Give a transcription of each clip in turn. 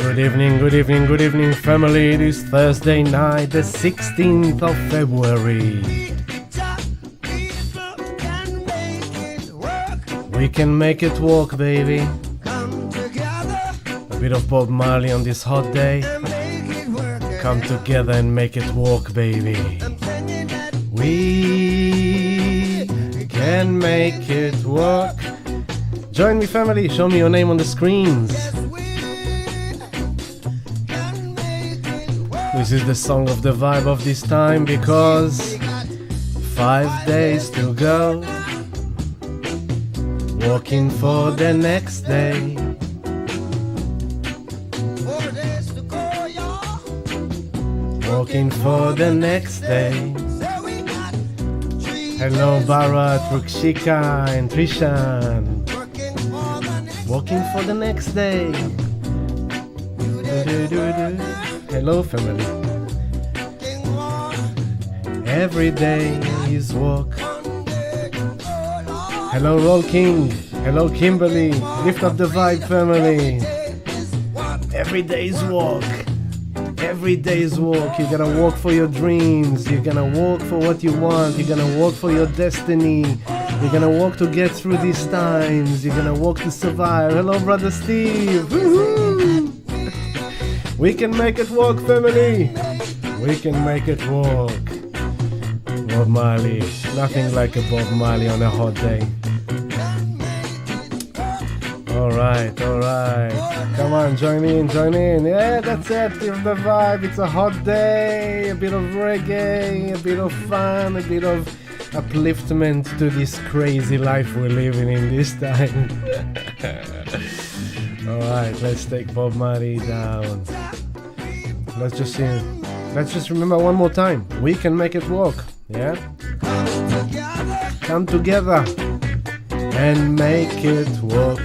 Good evening, family. It is Thursday night, the 16th of February. We can make it work, baby. A bit of Bob Marley on this hot day. Come together and make it work, baby. We can make it work. Join me, family. Show me your name on the screens. This is the song of the vibe of this time because 5 days to go. Working for the next day. Working for the next day. Hello Bharat, Rukshika and Trishan. Working for the next day. Hello family. Every day is work. Hello Roll King. Hello Kimberly. Lift up the vibe, family. Every day is work. Every day is work. You're gonna work for your dreams. You're gonna work for what you want. You're gonna work for your destiny. You're gonna work to get through these times. You're gonna work to survive. Hello, brother Steve. Woo-hoo. We can make it work, family. We can make it work. Bob Marley. Nothing like a Bob Marley on a hot day. Alright. Come on, join in. Yeah, that's it. Feel the vibe. It's a hot day. A bit of reggae, a bit of fun, a bit of upliftment to this crazy life we're living in this time. Alright, let's take Bob Marley down. Let's just remember one more time. We can make it work. Yeah? Come together and make it work.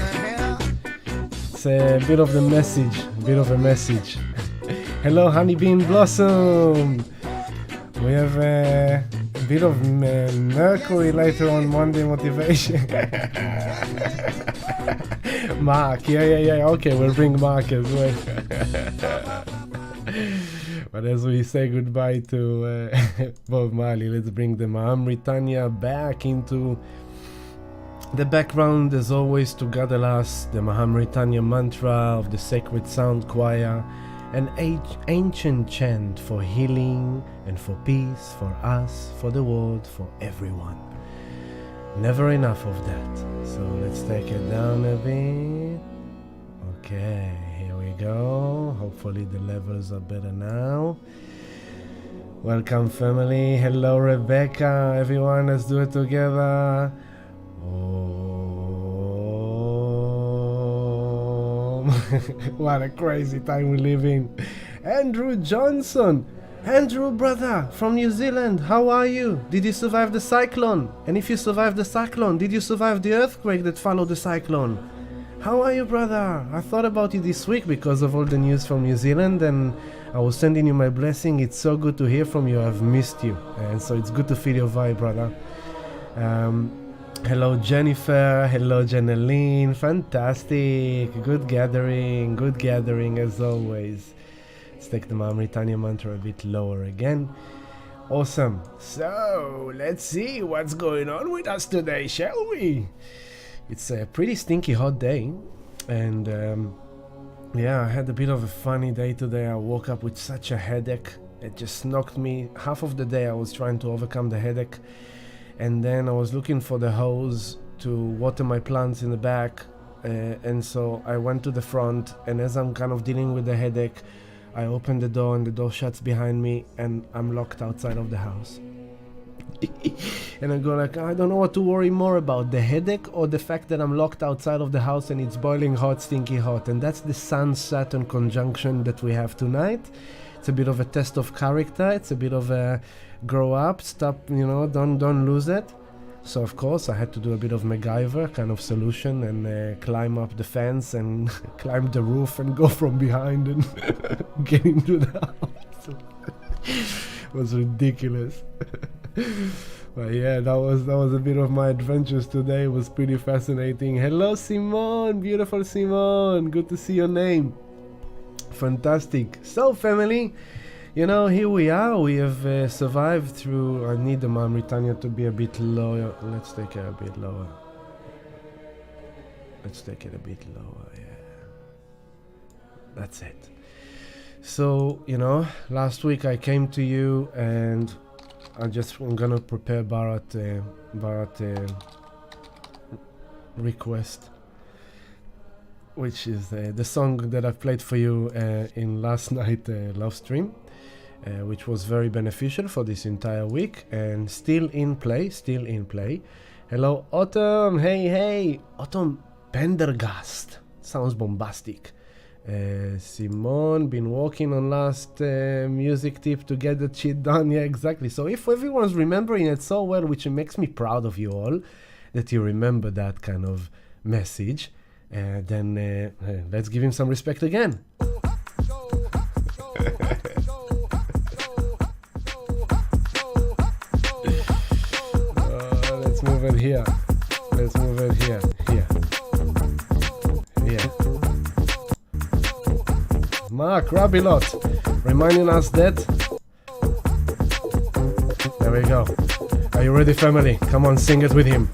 It's a bit of a message. Hello, Honeybee Blossom. We have a bit of Mercury later on Monday motivation. Mark, yeah. Okay, we'll bring Mark as well. But as we say goodbye to Bob Marley, let's bring the Mahamritanya back into the background, as always, to guide us, the Mahamritanya mantra of the Sacred Sound Choir, an ancient chant for healing and for peace, for us, for the world, for everyone. Never enough of that. So let's take it down a bit. Okay, here we go. Hopefully the levels are better now. Welcome, family. Hello, Rebecca. Everyone, let's do it together. What a crazy time we live in. Andrew Johnson. Andrew, brother, from New Zealand, how are you? Did you survive the cyclone? And if you survived the cyclone, did you survive the earthquake that followed the cyclone? How are you, brother? I thought about you this week because of all the news from New Zealand, and I was sending you my blessing. It's so good to hear from you. I've missed you, and so it's good to feel your vibe, brother. Hello, Jennifer. Hello, Janeline. Fantastic. Good gathering as always. Let's take the Mahamritanya mantra a bit lower again. Awesome. So, let's see what's going on with us today, shall we? It's a pretty stinky hot day, and yeah, I had a bit of a funny day today. I woke up with such a headache. It just knocked me. Half of the day I was trying to overcome the headache, and then I was looking for the hose to water my plants in the back, and so I went to the front, and as I'm kind of dealing with the headache, I open the door and the door shuts behind me and I'm locked outside of the house. And I go like, I don't know what to worry more about, the headache or the fact that I'm locked outside of the house and it's boiling hot, stinky hot. And that's the Sun-Saturn conjunction that we have tonight. It's a bit of a test of character. It's a bit of a grow up, stop, don't lose it. So of course I had to do a bit of MacGyver kind of solution and climb up the fence and climb the roof and go from behind and get into the house. It was ridiculous. But yeah, that was a bit of my adventures today. It was pretty fascinating. Hello Simone, beautiful Simone, good to see your name. Fantastic. So, family, you know, here we are. We have survived through. I need the Mauritania to be a bit lower. Let's take it a bit lower. Let's take it a bit lower. Yeah. That's it. So, you know, last week I came to you and I'm gonna prepare Bharat request, which is the song that I played for you in last night love stream, which was very beneficial for this entire week and still in play. Hello, Autumn. Hey, Autumn Pendergast. Sounds bombastic. Simone, been working on last music tip to get the shit done. Yeah, exactly. So if everyone's remembering it so well, which makes me proud of you all, that you remember that kind of message, then let's give him some respect again. Let's move it here. Here. Mark Rabilot reminding us that. There we go. Are you ready, family? Come on, sing it with him.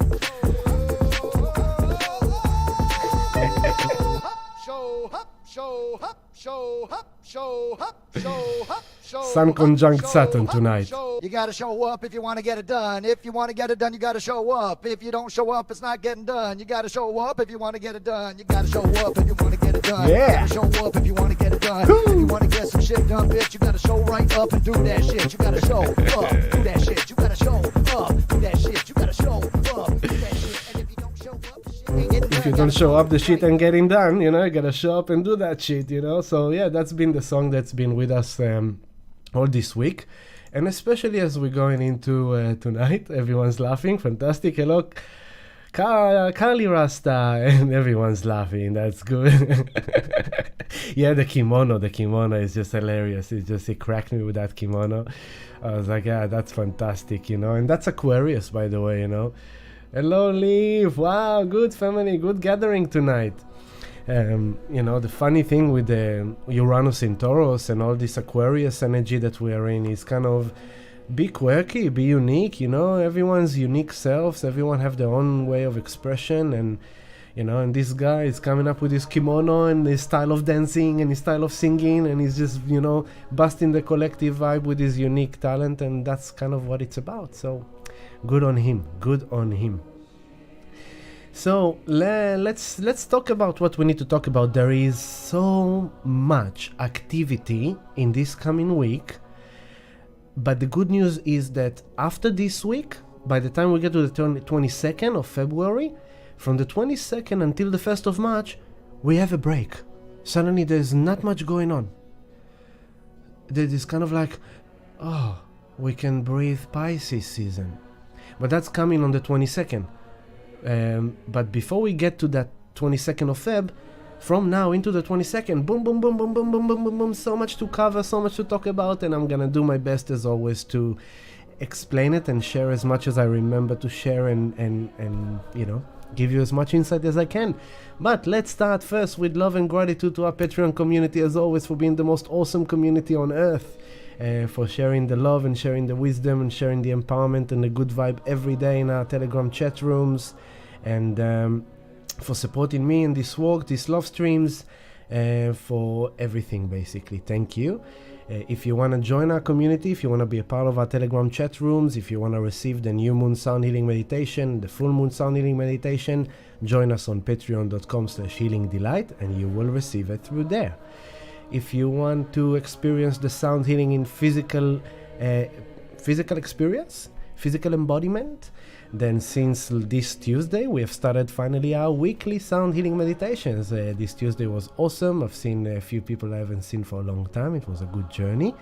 Sun conjunct Saturn tonight. You gotta show up if you want to get it done. If you want to get it done, you gotta show up. If you don't show up, it's not getting done. You gotta show up if you want to get it done. You gotta show up if you want to get it done. Yeah. You gotta show up if you want to get it done. If you want to get some shit done, bitch, you gotta show right up and do that shit. You gotta show up, do that shit. You gotta show up, do that shit. You gotta show up, do that shit. And if you don't show up, shit ain't getting done. If you don't show up, the shit ain't getting done. You know, you gotta show up and do that shit. You know. So yeah, that's been the song that's been with us all this week, and especially as we're going into tonight. Everyone's laughing. Fantastic. Hello, Kali Rasta, and everyone's laughing. That's good. Yeah, the kimono is just hilarious. It cracked me with that kimono. I was like, yeah, that's fantastic, you know. And that's Aquarius, by the way, you know. Hello, Leaf. Wow, good family, good gathering tonight. You know, the funny thing with the Uranus in Taurus and all this Aquarius energy that we are in is kind of be quirky, be unique, you know. Everyone's unique selves, everyone have their own way of expression, and you know, and this guy is coming up with his kimono and his style of dancing and his style of singing, and he's just, you know, busting the collective vibe with his unique talent, and that's kind of what it's about. So good on him. So let's talk about what we need to talk about. There is so much activity in this coming week, but the good news is that after this week, by the time we get to the 22nd of February, from the 22nd until the 1st of March, we have a break. Suddenly there's not much going on. There is kind of like, oh, we can breathe Pisces season. But that's coming on the 22nd. But before we get to that 22nd of Feb, from now into the 22nd, boom, so much to cover, so much to talk about, and I'm gonna do my best as always to explain it and share as much as I remember to share and you know, give you as much insight as I can. But let's start first with love and gratitude to our Patreon community, as always, for being the most awesome community on earth, for sharing the love and sharing the wisdom and sharing the empowerment and the good vibe every day in our Telegram chat rooms, and for supporting me in this work, these love streams, for everything basically. Thank you. If you want to join our community, if you want to be a part of our Telegram chat rooms, if you want to receive the new moon sound healing meditation, the full moon sound healing meditation, join us on patreon.com/healingdelight and you will receive it through there. If you want to experience the sound healing in physical experience, physical embodiment, then since this Tuesday we have started finally our weekly sound healing meditations. This Tuesday was awesome. I've seen a few people I haven't seen for a long time. It was a good journey.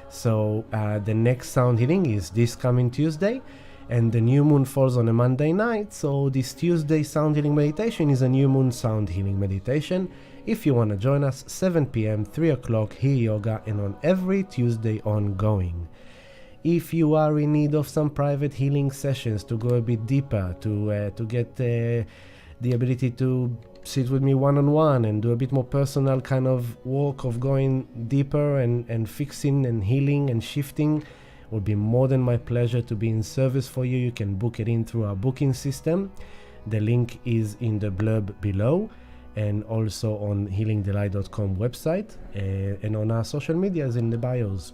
So the next sound healing is this coming Tuesday, and the new moon falls on a Monday night, so this Tuesday sound healing meditation is a new moon sound healing meditation. If you want to join us, 7 p.m, 3 o'clock, here yoga, and on every Tuesday ongoing. If you are in need of some private healing sessions to go a bit deeper, to get the ability to sit with me one-on-one and do a bit more personal kind of work of going deeper and fixing and healing and shifting, it will be more than my pleasure to be in service for you. You can book it in through our booking system. The link is in the blurb below, and also on healingthelight.com website, and on our social medias in the bios.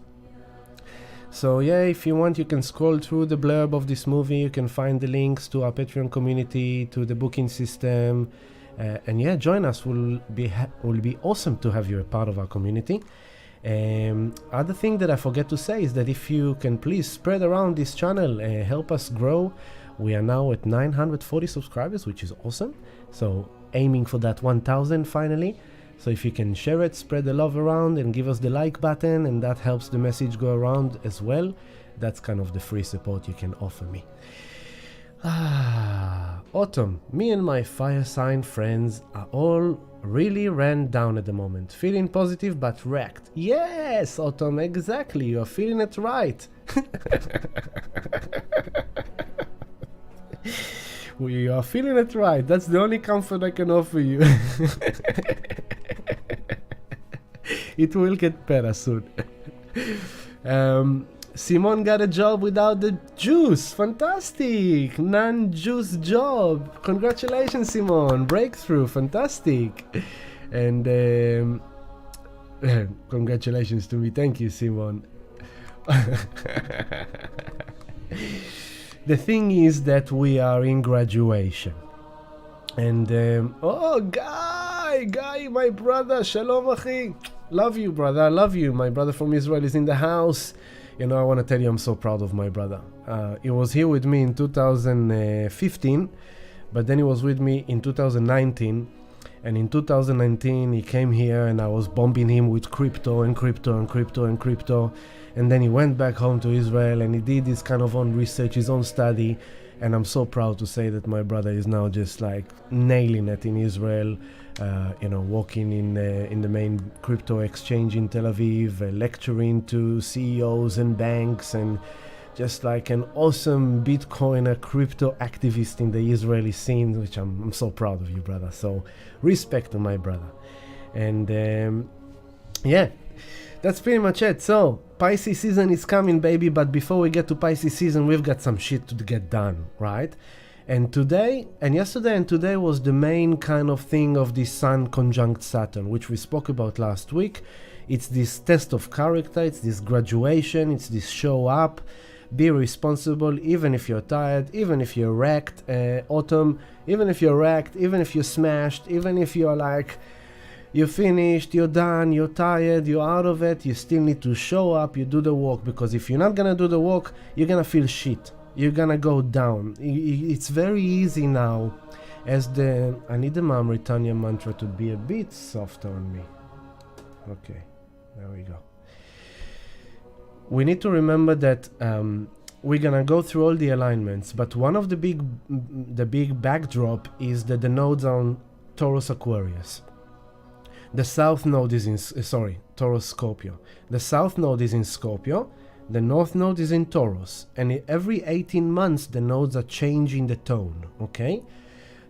So yeah, if you want, you can scroll through the blurb of this movie. You can find the links to our Patreon community, to the booking system, and yeah, join us. Will be awesome to have you a part of our community. Other thing that I forget to say is that if you can please spread around this channel, help us grow. We are now at 940 subscribers, which is awesome. So aiming for that 1000 finally. So if you can share it, spread the love around, and give us the like button, and that helps the message go around as well. That's kind of the free support you can offer me. Autumn. Me and my fire sign friends are all really ran down at the moment. Feeling positive but wrecked. Yes, Autumn, exactly. You're feeling it right. We are feeling it right. That's the only comfort I can offer you. It will get better soon. Simon got a job without the juice. Fantastic. Non-juice job. Congratulations, Simon. Breakthrough. Fantastic. And congratulations to me. Thank you, Simon. The thing is that we are in graduation. And oh, Guy, my brother, Shalom Achi. Love you, brother. I love you. My brother from Israel is in the house. You know, I want to tell you I'm so proud of my brother. He was here with me in 2015, but then he was with me in 2019. And in 2019, he came here and I was bombing him with crypto. And then he went back home to Israel and he did his kind of own research, his own study. And I'm so proud to say that my brother is now just like nailing it in Israel, working in the main crypto exchange in Tel Aviv, lecturing to CEOs and banks, and just like an awesome Bitcoiner crypto activist in the Israeli scene, which I'm so proud of you, brother. So respect to my brother. And yeah, that's pretty much it. So Pisces season is coming, baby, but before we get to Pisces season, we've got some shit to get done, right? And yesterday and today was the main kind of thing of the Sun conjunct Saturn, which we spoke about last week. It's this test of character, it's this graduation, it's this show up, be responsible, even if you're tired, even if you're wrecked, Autumn, even if you're wrecked, even if you're smashed, even if you're like, you're finished, you're done, you're tired, you're out of it, you still need to show up, you do the work, because if you're not gonna do the work, you're gonna feel shit. You're gonna go down. It's very easy now, I need the Mauritania mantra to be a bit softer on me. Okay, there we go. We need to remember that we're gonna go through all the alignments, but one of the big backdrop is that the nodes are on Taurus Aquarius. The south node is in, Taurus Scorpio. The south node is in Scorpio, the north node is in Taurus, and every 18 months the nodes are changing the tone, okay?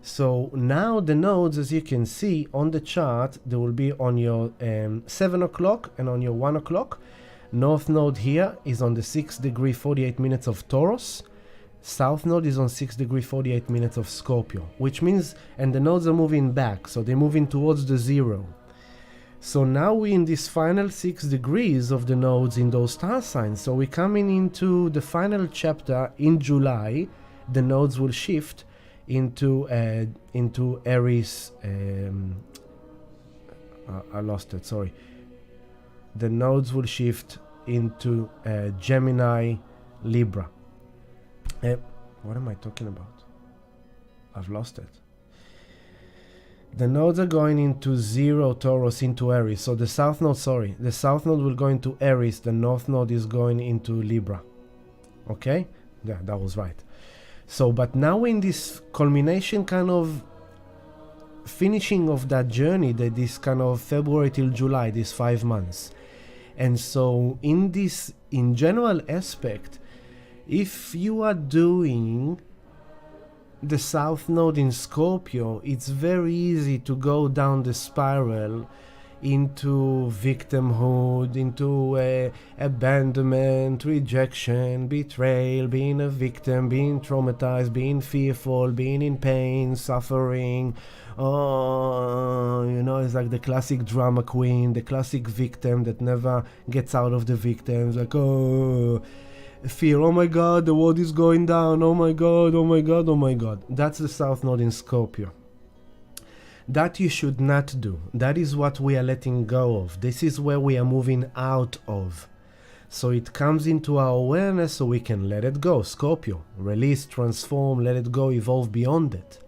So now the nodes, as you can see on the chart, they will be on your 7 o'clock and on your 1 o'clock. North node here is on the 6 degree 48 minutes of Taurus. South node is on 6 degree 48 minutes of Scorpio, which means, and the nodes are moving back, so they're moving towards the zero. So now we're in this final 6 degrees of the nodes in those star signs. So we're coming into the final chapter in July. The nodes will shift into Aries. I lost it, sorry. The nodes will shift into Gemini, Libra. What am I talking about? I've lost it. The nodes are going into zero Taurus, into Aries. So the south node will go into Aries. The north node is going into Libra. Okay? Yeah, that was right. So, but now in this culmination kind of finishing of that journey, that this kind of February till July, these 5 months. And so in general aspect, if you are doing the South Node in Scorpio, it's very easy to go down the spiral into victimhood, into abandonment, rejection, betrayal, being a victim, being traumatized, being fearful, being in pain, suffering. Oh, it's like the classic drama queen, the classic victim that never gets out of the victim. It's like, oh, fear, oh my god, the world is going down, oh my god, oh my god, oh my god. That's the South Node in Scorpio. That you should not do. That is what we are letting go of. This is where we are moving out of. So it comes into our awareness so we can let it go. Scorpio, release, transform, let it go, evolve beyond it.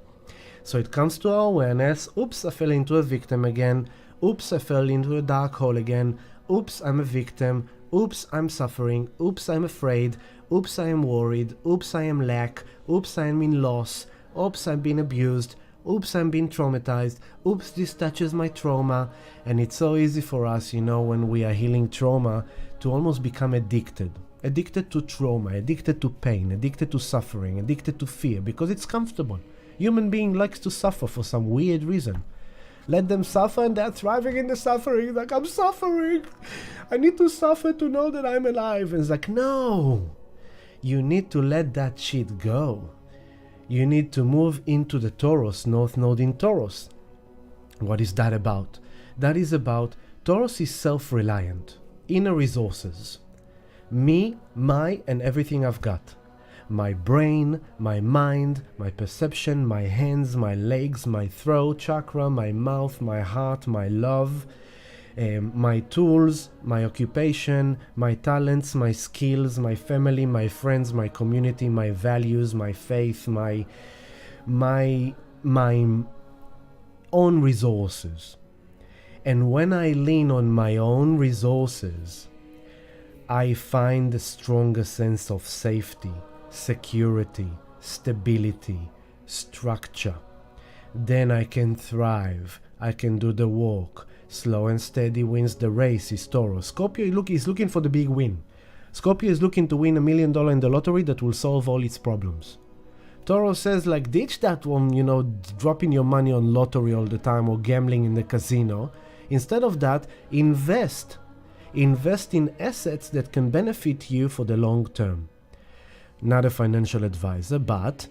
So it comes to our awareness. Oops, I fell into a victim again. Oops, I fell into a dark hole again. Oops, I'm a victim. Oops, I'm suffering. Oops, I'm afraid. Oops, I am worried. Oops, I am lack. Oops, I am in loss. Oops, I'm being abused. Oops, I'm being traumatized. Oops, this touches my trauma. And it's so easy for us, when we are healing trauma, to almost become addicted. Addicted to trauma, addicted to pain, addicted to suffering, addicted to fear, because it's comfortable. Human being likes to suffer for some weird reason. Let them suffer and they're thriving in the suffering. Like, I'm suffering. I need to suffer to know that I'm alive. And it's like, no. You need to let that shit go. You need to move into the Taurus, North Node in Taurus. What is that about? That is about, Taurus is self-reliant, inner resources. Me, my, and everything I've got. My brain, my mind, my perception, my hands, my legs, my throat chakra, my mouth, my heart, my love, my tools, my occupation, my talents, my skills, my family, my friends, my community, my values, my faith, my own resources. And when I lean on my own resources, I find a stronger sense of safety, security, stability, structure. Then I can thrive. I can do the work. Slow and steady wins the race, is Taurus. Scorpio is looking for the big win. Scorpio is looking to win $1 million in the lottery that will solve all its problems. Taurus says, like, ditch that one, dropping your money on lottery all the time or gambling in the casino. Instead of that, invest. Invest in assets that can benefit you for the long term. Not a financial advisor, but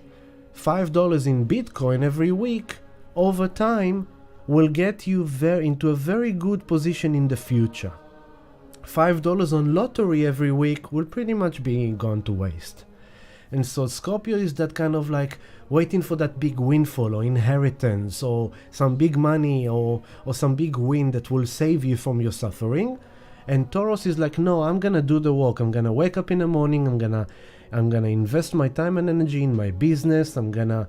$5 in Bitcoin every week over time will get you into a very good position in the future. $5 on lottery every week will pretty much be gone to waste. And so Scorpio is that kind of like waiting for that big windfall or inheritance or some big money or some big win that will save you from your suffering. And Taurus is like, no, I'm gonna do the work. I'm gonna wake up in the morning. I'm gonna invest my time and energy in my business. I'm gonna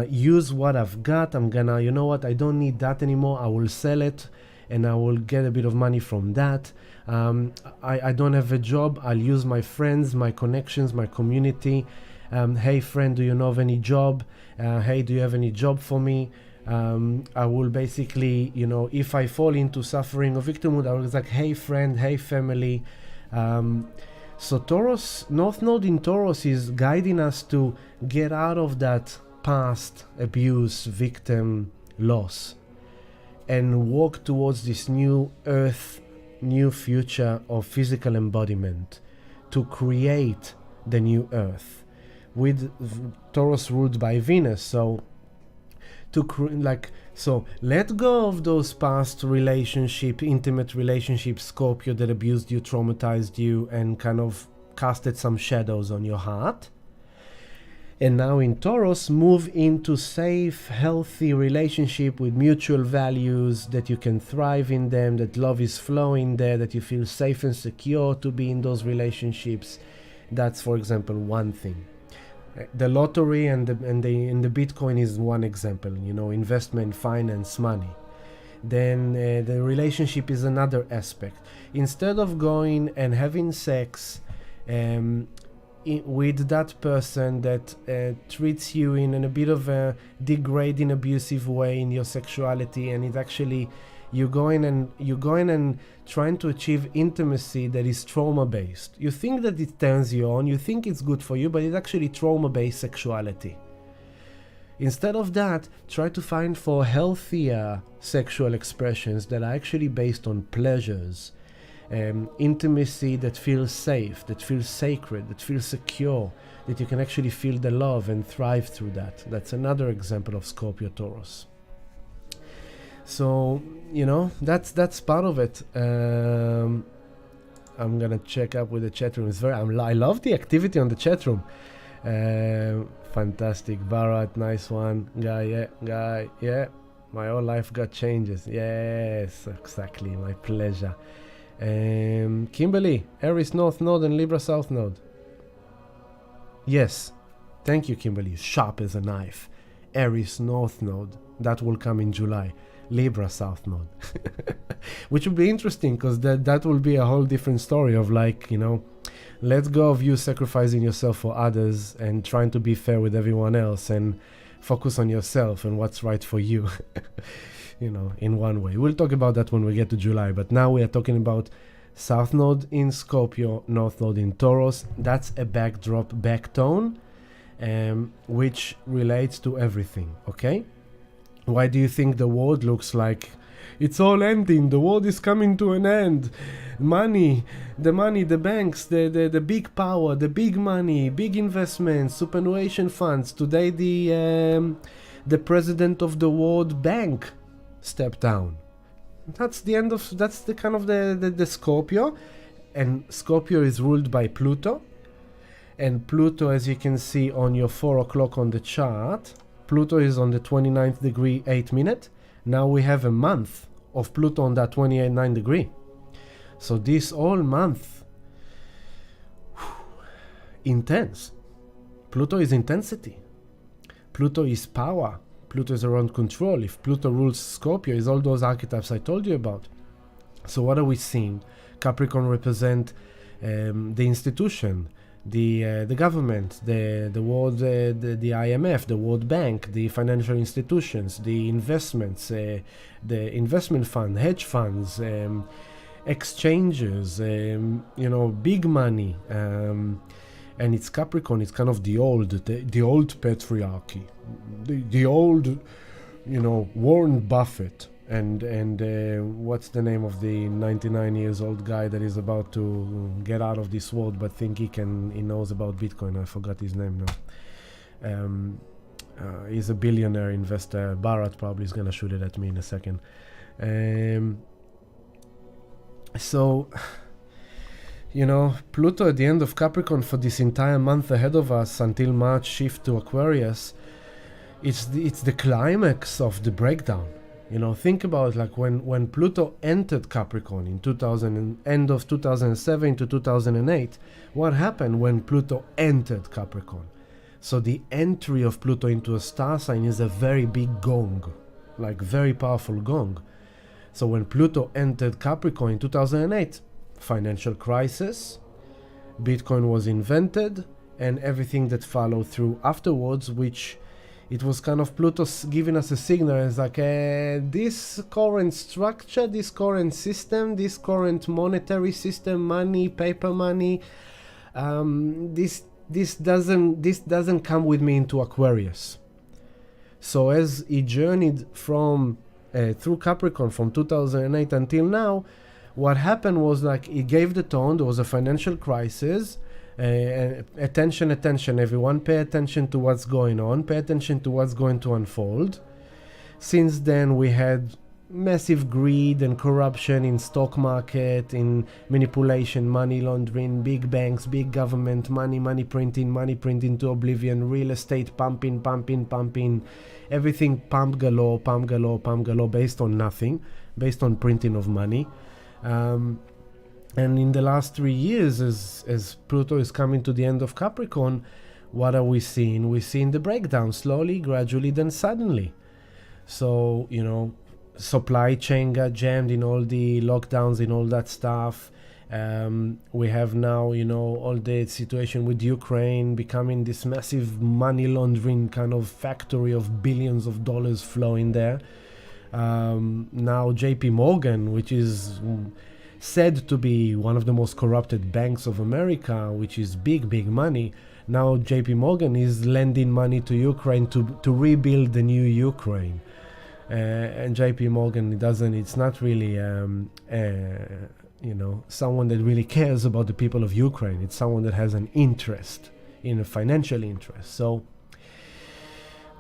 use what I've got. I'm gonna, you know what, I don't need that anymore. I will sell it and I will get a bit of money from that. I don't have a job. I'll use my friends, my connections, my community. Hey friend, do you know of any job? Hey, do you have any job for me? I will basically, if I fall into suffering or victimhood, I was like, hey friend, hey family. So Taurus, North Node in Taurus is guiding us to get out of that past abuse, victim, loss, and walk towards this new earth, new future of physical embodiment, to create the new earth with Taurus ruled by Venus. So let go of those past intimate relationships, Scorpio, that abused you, traumatized you, and kind of casted some shadows on your heart. And now in Taurus, move into safe, healthy relationship with mutual values, that you can thrive in them, that love is flowing there, that you feel safe and secure to be in those relationships. That's, for example, one thing. The lottery and the Bitcoin is one example, investment, finance, money. Then the relationship is another aspect. Instead of going and having sex with that person that treats you in a bit of a degrading, abusive way in your sexuality, and it actually you're going and trying to achieve intimacy that is trauma-based. You think that it turns you on, you think it's good for you, but it's actually trauma-based sexuality. Instead of that, try to find for healthier sexual expressions that are actually based on pleasures, intimacy that feels safe, that feels sacred, that feels secure, that you can actually feel the love and thrive through that. That's another example of Scorpio Taurus. So, that's part of it. I'm gonna check up with the chat room. I love the activity on the chat room. Fantastic. Bharat, nice one. Guy, yeah. My whole life got changes. Yes, exactly. My pleasure. Kimberly, Aries North Node and Libra South Node. Yes. Thank you, Kimberly. Sharp as a knife. Aries North Node. That will come in July. Libra South Node. Which will be interesting because that will be a whole different story of let go of you sacrificing yourself for others and trying to be fair with everyone else and focus on yourself and what's right for you. In one way. We'll talk about that when we get to July, but now we are talking about South Node in Scorpio, North Node in Taurus. That's a backdrop, backtone, which relates to everything, okay? Why do you think the world looks like it's all ending? The world is coming to an end. The money, the banks, the big power, the big money, big investments, superannuation funds. Today the president of the World Bank stepped down. That's the kind of the Scorpio. And Scorpio is ruled by Pluto. And Pluto, as you can see on your 4 o'clock on the chart, Pluto is on the 29th degree 8 minute. Now we have a month of Pluto on that 28.9 degree. So this all month, intense. Pluto is intensity. Pluto is power. Pluto is around control. If Pluto rules Scorpio, is all those archetypes I told you about. So what are we seeing? Capricorn represent the institution, the government, the world, the IMF, the World Bank, the financial institutions, the investments, the investment fund, hedge funds, exchanges, big money, and it's Capricorn. It's kind of the old patriarchy, the old, Warren Buffett. And what's the name of the 99 years old guy that is about to get out of this world but think he knows about Bitcoin? I forgot his name now. He's a billionaire investor. Bharat probably is gonna shoot it at me in a second. So, Pluto at the end of Capricorn for this entire month ahead of us until March shift to Aquarius. It's the climax of the breakdown. Think about when Pluto entered Capricorn in end of 2007 to 2008. What happened when Pluto entered Capricorn? So the entry of Pluto into a star sign is a very big gong, very powerful gong. So when Pluto entered Capricorn in 2008, financial crisis, Bitcoin was invented, and everything that followed through afterwards, which it was kind of Pluto giving us a signal. It's this current structure, this current system, this current monetary system, money, paper money, this doesn't come with me into Aquarius. So as he journeyed from through Capricorn from 2008 until now, what happened was he gave the tone. There was a financial crisis. Attention everyone, pay attention to what's going on, pay attention to what's going to unfold. Since then we had massive greed and corruption in stock market, in manipulation, money laundering, big banks, big government, money printing to oblivion, real estate pumping, everything pump galore based on nothing, based on printing of money. And in the last 3 years, as Pluto is coming to the end of Capricorn, what are we seeing? We're seeing the breakdown slowly, gradually, then suddenly. So, supply chain got jammed in all the lockdowns and all that stuff. We have now, all the situation with Ukraine becoming this massive money laundering kind of factory of billions of dollars flowing there. Now JP Morgan, which is said to be one of the most corrupted banks of America, which is big money, Now JP Morgan is lending money to Ukraine to rebuild the new Ukraine. And JP Morgan, it's not really, someone that really cares about the people of Ukraine. It's someone that has an interest, in a financial interest. So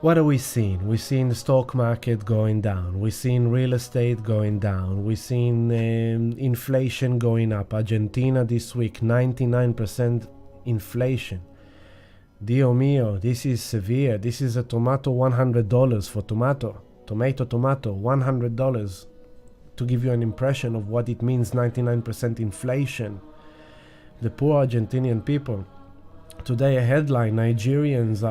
what are we seeing? We're seeing the stock market going down. We're seeing real estate going down. We're seeing inflation going up. Argentina this week, 99% inflation. Dio mio, this is severe. This is a tomato, $100 for tomato, $100, to give you an impression of what it means, 99% inflation. The poor Argentinian people. Today a headline, Nigerians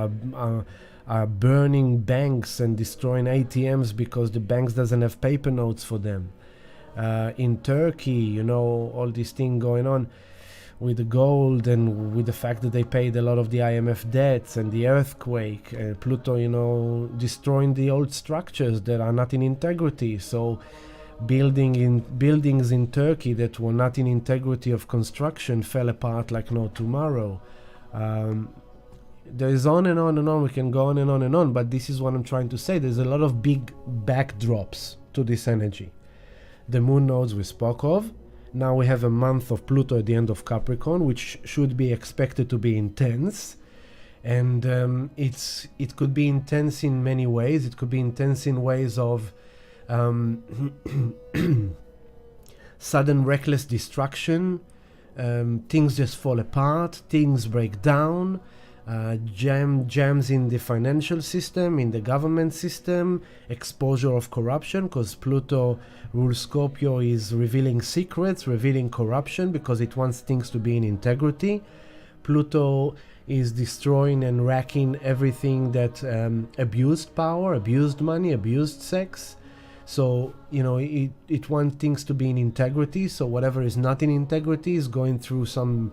are burning banks and destroying ATMs because the banks doesn't have paper notes for them. In Turkey, all this thing going on with the gold and with the fact that they paid a lot of the IMF debts and the earthquake, Pluto, destroying the old structures that are not in integrity. So buildings in Turkey that were not in integrity of construction fell apart like no tomorrow. There is on and on and on. We can go on and on and on, but this is what I'm trying to say. There's a lot of big backdrops to this energy. The moon nodes we spoke of. Now we have a month of Pluto at the end of Capricorn, which should be expected to be intense. And it could be intense in many ways. It could be intense in ways of sudden reckless destruction. Things just fall apart. Things break down. Jams in the financial system, in the government system, exposure of corruption, because Pluto rules Scorpio, is revealing secrets, revealing corruption, because it wants things to be in integrity. Pluto is destroying and wrecking everything that abused power, abused money, abused sex. So, it wants things to be in integrity, so whatever is not in integrity is going through some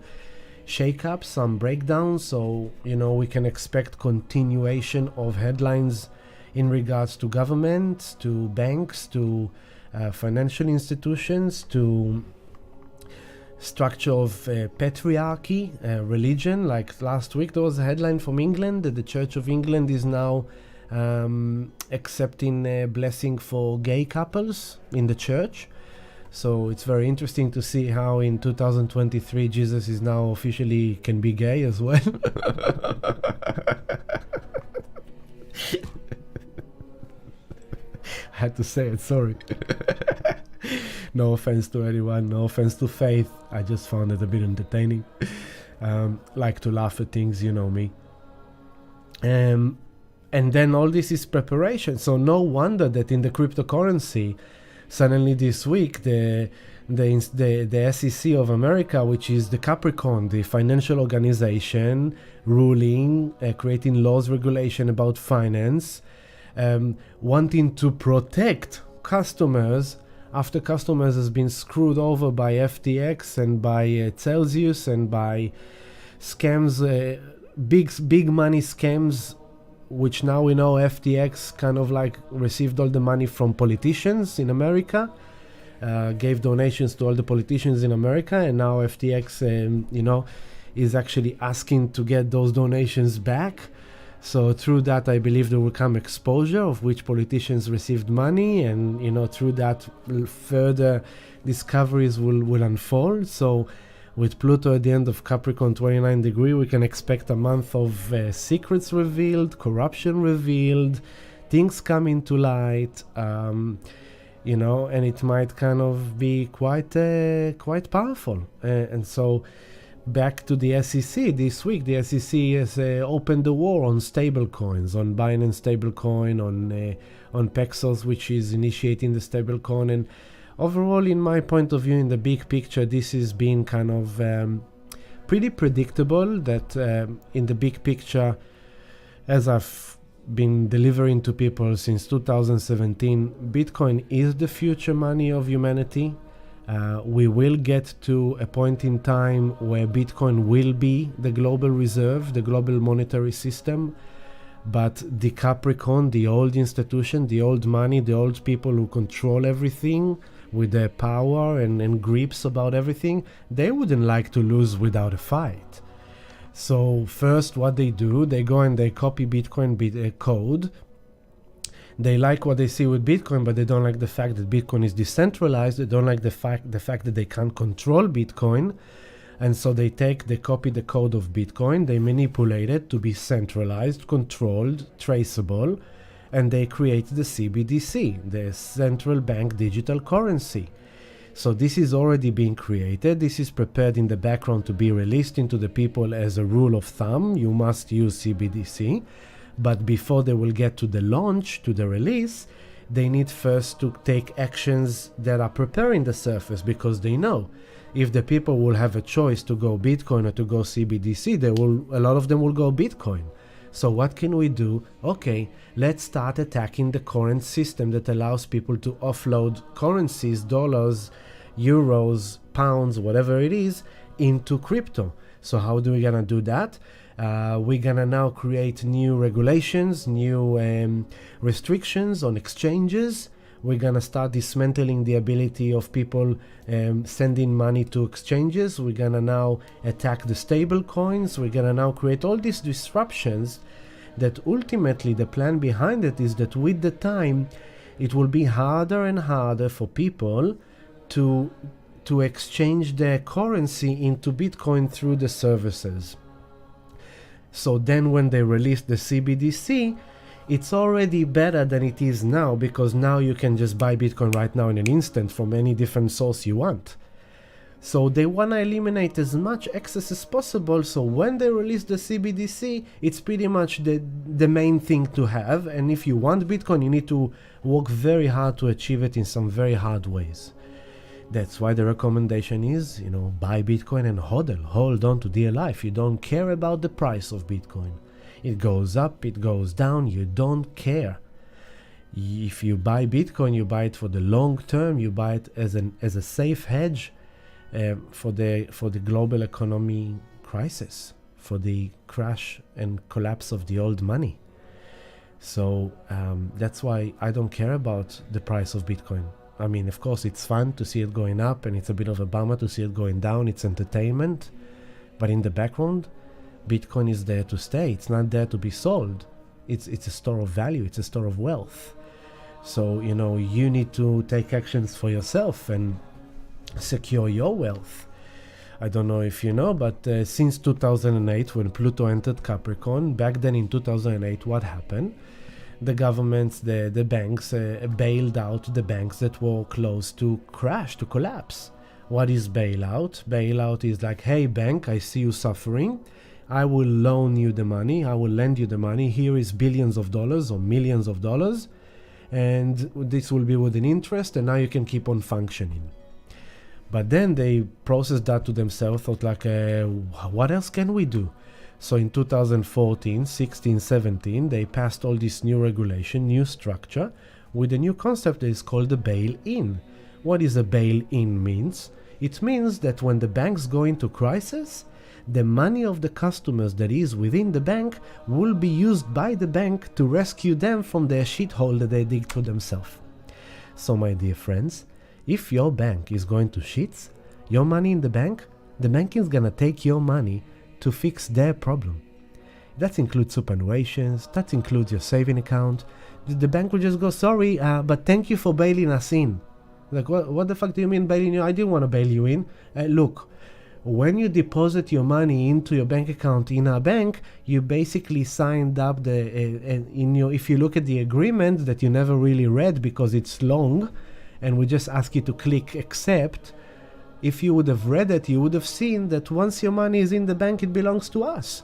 shake-ups, some breakdowns. So we can expect continuation of headlines in regards to government, to banks, to financial institutions, to structure of patriarchy, religion. Like last week there was a headline from England that the Church of England is now accepting a blessing for gay couples in the church. So it's very interesting to see how in 2023 Jesus is now officially can be gay as well. I had to say it, sorry. No offense to anyone, no offense to faith. I just found it a bit entertaining. Like to laugh at things, you know me. And then all this is preparation. So no wonder that in the cryptocurrency, suddenly this week, the SEC of America, which is the Capricorn, the financial organization ruling, creating laws, regulation about finance, wanting to protect customers after customers has been screwed over by FTX and by Celsius and by scams, big money scams, which now we know FTX kind of like received all the money from politicians in America, gave donations to all the politicians in America, and now FTX, is actually asking to get those donations back. So through that, I believe there will come exposure of which politicians received money, and through that further discoveries will unfold. So with Pluto at the end of Capricorn 29 degree, we can expect a month of secrets revealed, corruption revealed, things coming to light, and it might kind of be quite powerful. And so back to the SEC this week, the SEC has opened the war on stable coins, on Binance stablecoin, on Paxos, which is initiating the stablecoin. And overall, in my point of view, in the big picture, this has been kind of pretty predictable that in the big picture, as I've been delivering to people since 2017, Bitcoin is the future money of humanity. We will get to a point in time where Bitcoin will be the global reserve, the global monetary system. But the Capricorn, the old institution, the old money, the old people who control everything with their power and grips about everything, they wouldn't like to lose without a fight. So first what they do, they go and they copy Bitcoin code. They like what they see with Bitcoin, but they don't like the fact that Bitcoin is decentralized. They don't like the fact that they can't control Bitcoin. And so they copy the code of Bitcoin, they manipulate it to be centralized, controlled, traceable, and they create the CBDC, the central bank digital currency. So this is already being created. This is prepared in the background to be released into the people as a rule of thumb. You must use CBDC. But before they will get to the launch, to the release, they need first to take actions that are preparing the surface, because they know if the people will have a choice to go Bitcoin or to go CBDC, a lot of them will go Bitcoin. So what can we do? Okay, let's start attacking the current system that allows people to offload currencies, dollars, euros, pounds, whatever it is, into crypto. So how do we gonna do that? We're gonna now create new regulations, new restrictions on exchanges. We're gonna start dismantling the ability of people sending money to exchanges. We're gonna now attack the stable coins. We're gonna now create all these disruptions that ultimately the plan behind it is that with the time it will be harder and harder for people to exchange their currency into Bitcoin through the services. So then when they release the CBDC, it's already better than it is now, because now you can just buy Bitcoin right now in an instant from any different source you want. So they want to eliminate as much excess as possible, so when they release the CBDC, it's pretty much the main thing to have, and if you want Bitcoin, you need to work very hard to achieve it in some very hard ways. That's why the recommendation is, buy Bitcoin and hold on to dear life. You don't care about the price of Bitcoin. It goes up, it goes down, you don't care. If you buy Bitcoin, you buy it for the long term, you buy it as a safe hedge for the global economy crisis, for the crash and collapse of the old money. So that's why I don't care about the price of Bitcoin. I mean, of course, it's fun to see it going up, and it's a bit of a bummer to see it going down. It's entertainment. But in the background, Bitcoin is there to stay. It's not there to be sold. It's a store of value. It's a store of wealth. So, you need to take actions for yourself and secure your wealth. I don't know if you know, but since 2008, when Pluto entered Capricorn, back then in 2008, what happened? The governments, the banks bailed out the banks that were close to crash, to collapse. What is bailout? Bailout is like, hey bank, I see you suffering. I will loan you the money. I will lend you the money. Here is billions of dollars or millions of dollars. And this will be with an interest, and now you can keep on functioning. But then they processed that to themselves, thought like, what else can we do? So in 2014, 16, 17, they passed all this new regulation, new structure, with a new concept that is called the bail-in. What is a bail-in means? It means that when the banks go into crisis, the money of the customers that is within the bank will be used by the bank to rescue them from their shithole that they dig to themselves. So my dear friends, if your bank is going to shits, your money in the bank is gonna take your money to fix their problem. That includes superannuations, that includes your saving account. The bank will just go, sorry, but thank you for bailing us in. Like, what the fuck do you mean bailing you? I didn't want to bail you in. Look, when you deposit your money into your bank account in our bank, you basically signed up if you look at the agreement that you never really read because it's long, and we just ask you to click accept. If you would have read it, you would have seen that once your money is in the bank, it belongs to us.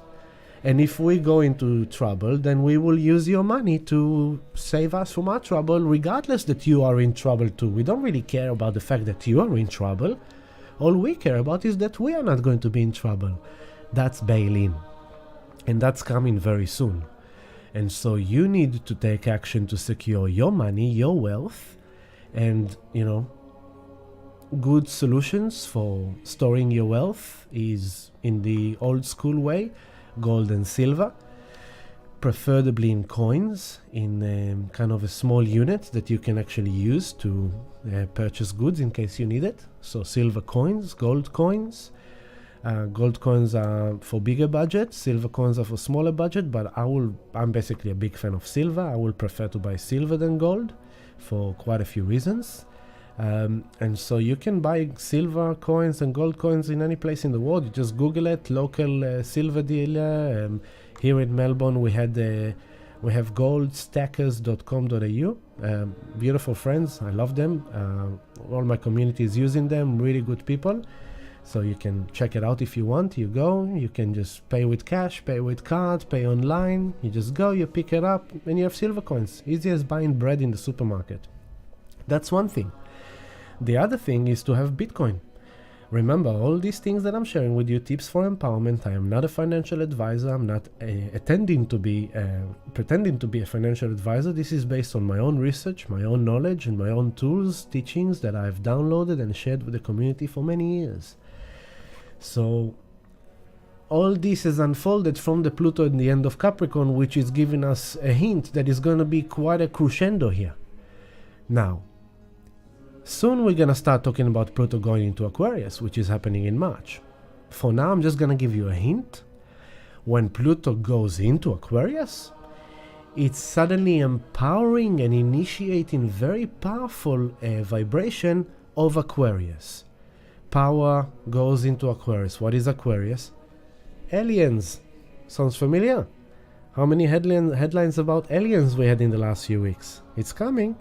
And if we go into trouble, then we will use your money to save us from our trouble, regardless that you are in trouble too. We don't really care about the fact that you are in trouble. All we care about is that we are not going to be in trouble. That's bail-in. And that's coming very soon. And so you need to take action to secure your money, your wealth, and, good solutions for storing your wealth is in the old school way, gold and silver, preferably in coins, in kind of a small unit that you can actually use to purchase goods in case you need it. So silver coins, gold coins, Gold coins are for bigger budget, silver coins are for smaller budget, but I'm basically a big fan of silver. I will prefer to buy silver than gold for quite a few reasons. And so you can buy silver coins and gold coins in any place in the world. You just Google it, local silver dealer. Here in Melbourne we have goldstackers.com.au. Beautiful friends, I love them. All my community is using them, really good people. So you can check it out if you want. You go, you can just pay with cash, pay with card, pay online. You just go, you pick it up, and you have silver coins. Easy as buying bread in the supermarket. That's one thing. The other thing is to have Bitcoin. Remember, all these things that I'm sharing with you, tips for empowerment. I am not a financial advisor. I'm not pretending to be a financial advisor. This is based on my own research, my own knowledge, and my own tools, teachings that I've downloaded and shared with the community for many years. So all this is unfolded from the Pluto in the end of Capricorn, which is giving us a hint that is going to be quite a crescendo here. Now, soon we're going to start talking about Pluto going into Aquarius, which is happening in March. For now, I'm just going to give you a hint. When Pluto goes into Aquarius, it's suddenly empowering and initiating very powerful vibration of Aquarius. Power goes into Aquarius. What is Aquarius? Aliens. Sounds familiar? How many headlines about aliens we had in the last few weeks? It's coming.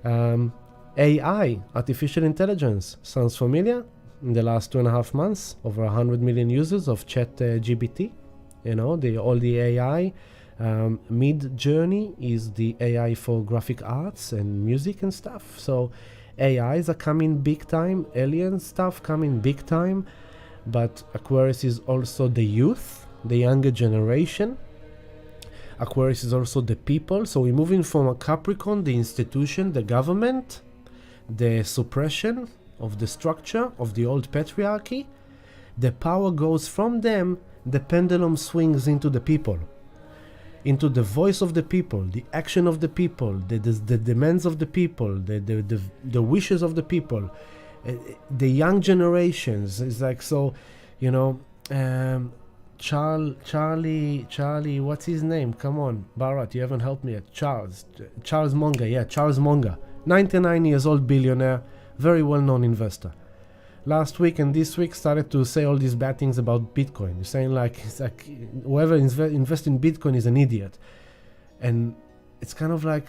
AI, artificial intelligence. Sounds familiar? In the last 2.5 months, over 100 million users of ChatGPT. You know, all the AI. Mid-Journey is the AI for graphic arts and music and stuff. So AIs are coming big time, alien stuff coming big time, but Aquarius is also the youth, the younger generation. Aquarius is also the people. So we're moving from a Capricorn, the institution, the government, the suppression of the structure of the old patriarchy. The power goes from them, the pendulum swings into the people, into the voice of the people, the action of the people, the demands of the people, the wishes of the people, the young generations. It's like, so, you know, Charlie, what's his name? Come on, Bharat, you haven't helped me yet. Charles Munger, Charles Munger, 99 years old billionaire, very well-known investor. Last week and this week started to say all these bad things about Bitcoin, saying it's like whoever invests in Bitcoin is an idiot. And it's kind of like,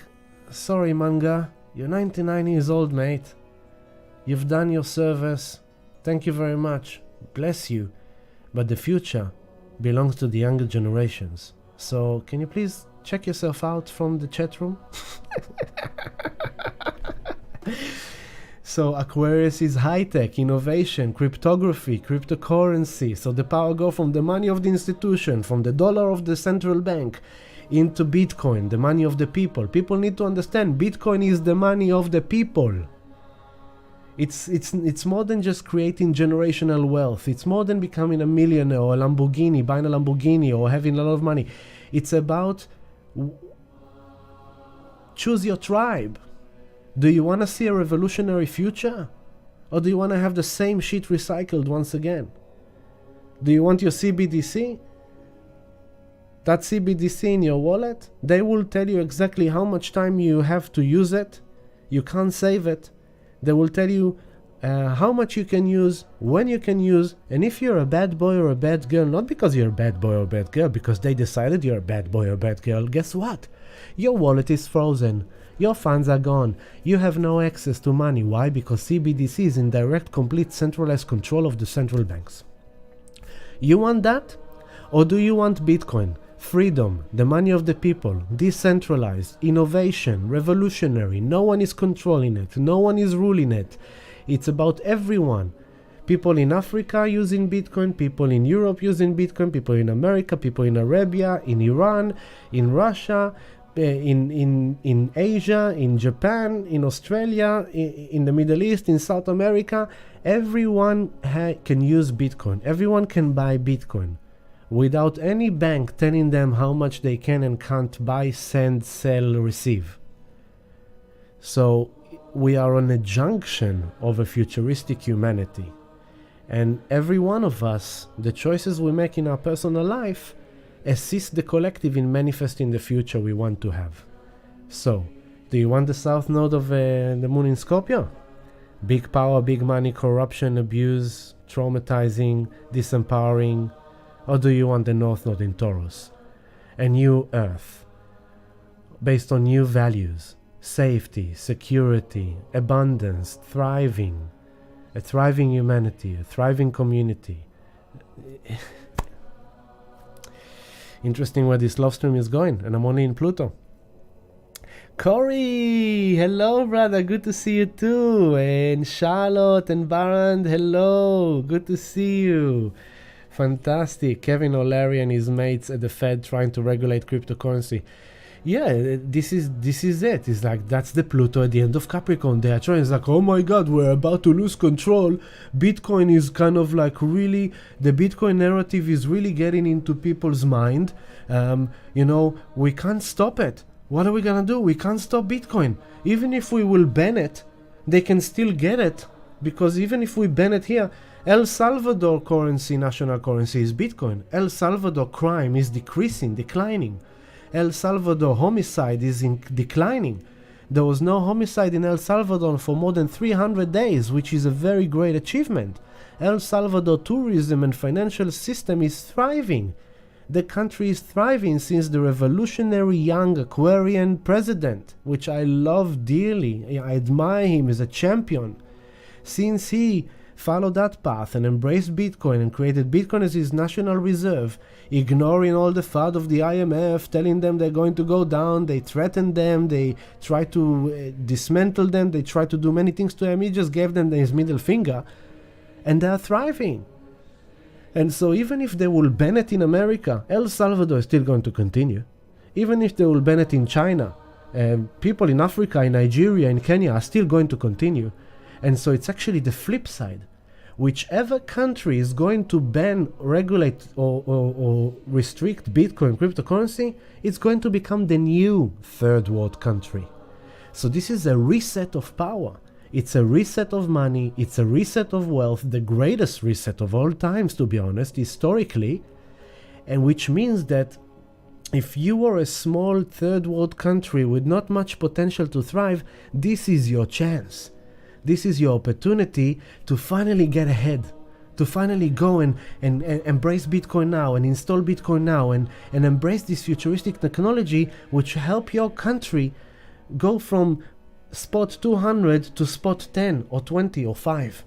sorry Manga, you're 99 years old, mate. You've done your service. Thank you very much. Bless you. But the future belongs to the younger generations. So can you please check yourself out from the chat room? So Aquarius is high-tech, innovation, cryptography, cryptocurrency. So the power go from the money of the institution, from the dollar of the central bank, into Bitcoin, the money of the people. People need to understand Bitcoin is the money of the people. It's more than just creating generational wealth. It's more than becoming a millionaire or a Lamborghini, buying a Lamborghini or having a lot of money. It's about choose your tribe. Do you want to see a revolutionary future? Or do you want to have the same shit recycled once again? Do you want your CBDC? That CBDC in your wallet, they will tell you exactly how much time you have to use it. You can't save it. They will tell you how much you can use, when you can use, and if you're a bad boy or a bad girl, not because you're a bad boy or a bad girl, because they decided you're a bad boy or a bad girl, guess what? Your wallet is frozen. Your funds are gone. You have no access to money. Why? Because CBDC is in direct, complete, centralized control of the central banks. You want that? Or do you want Bitcoin? Freedom, the money of the people, decentralized, innovation, revolutionary. No one is controlling it. No one is ruling it. It's about everyone. People in Africa using Bitcoin, people in Europe using Bitcoin, people in America, people in Arabia, in Iran, in Russia, in Asia, in Japan, in Australia, in the Middle East, in South America. Everyone can use Bitcoin. Everyone can buy Bitcoin without any bank telling them how much they can and can't buy, send, sell, receive. So we are on a junction of a futuristic humanity. And every one of us, the choices we make in our personal life, assist the collective in manifesting the future we want to have. So, do you want the south node of the moon in Scorpio? Big power, big money, corruption, abuse, traumatizing, disempowering? Or do you want the north node in Taurus? A new earth, based on new values, safety, security, abundance, thriving, a thriving humanity, a thriving community. Interesting where this love stream is going, and I'm only in Pluto. Corey, hello brother, good to see you too. And Charlotte and Baran, hello, good to see you. Fantastic. Kevin O'Leary and his mates at the Fed trying to regulate cryptocurrency. Yeah, this is it. It's like, that's the Pluto at the end of Capricorn. They are trying, it's like, oh my god, we're about to lose control. Bitcoin is kind of like really, the Bitcoin narrative is really getting into people's mind. We can't stop it. What are we gonna do? We can't stop Bitcoin. Even if we will ban it, they can still get it. Because even if we ban it here, El Salvador currency, national currency, is Bitcoin. El Salvador crime is declining. El Salvador homicide is declining. There was no homicide in El Salvador for more than 300 days, which is a very great achievement. El Salvador tourism and financial system is thriving. The country is thriving since the revolutionary young Aquarian president, which I love dearly. I admire him as a champion. Since he followed that path and embraced Bitcoin and created Bitcoin as his national reserve, ignoring all the FUD of the IMF, telling them they're going to go down, they threatened them, they try to dismantle them, they try to do many things to him. He just gave them his middle finger, and they're thriving. And so even if they will ban it in America, El Salvador is still going to continue. Even if they will ban it in China, people in Africa, in Nigeria, in Kenya are still going to continue. And so it's actually the flip side. Whichever country is going to ban, regulate, or restrict Bitcoin cryptocurrency, it's going to become the new third world country. So this is a reset of power. It's a reset of money. It's a reset of wealth, the greatest reset of all times, to be honest, historically. And which means that if you are a small third world country with not much potential to thrive, this is your chance. This is your opportunity to finally get ahead, to finally go and embrace Bitcoin now and install Bitcoin now and embrace this futuristic technology which help your country go from spot 200 to spot 10 or 20 or 5.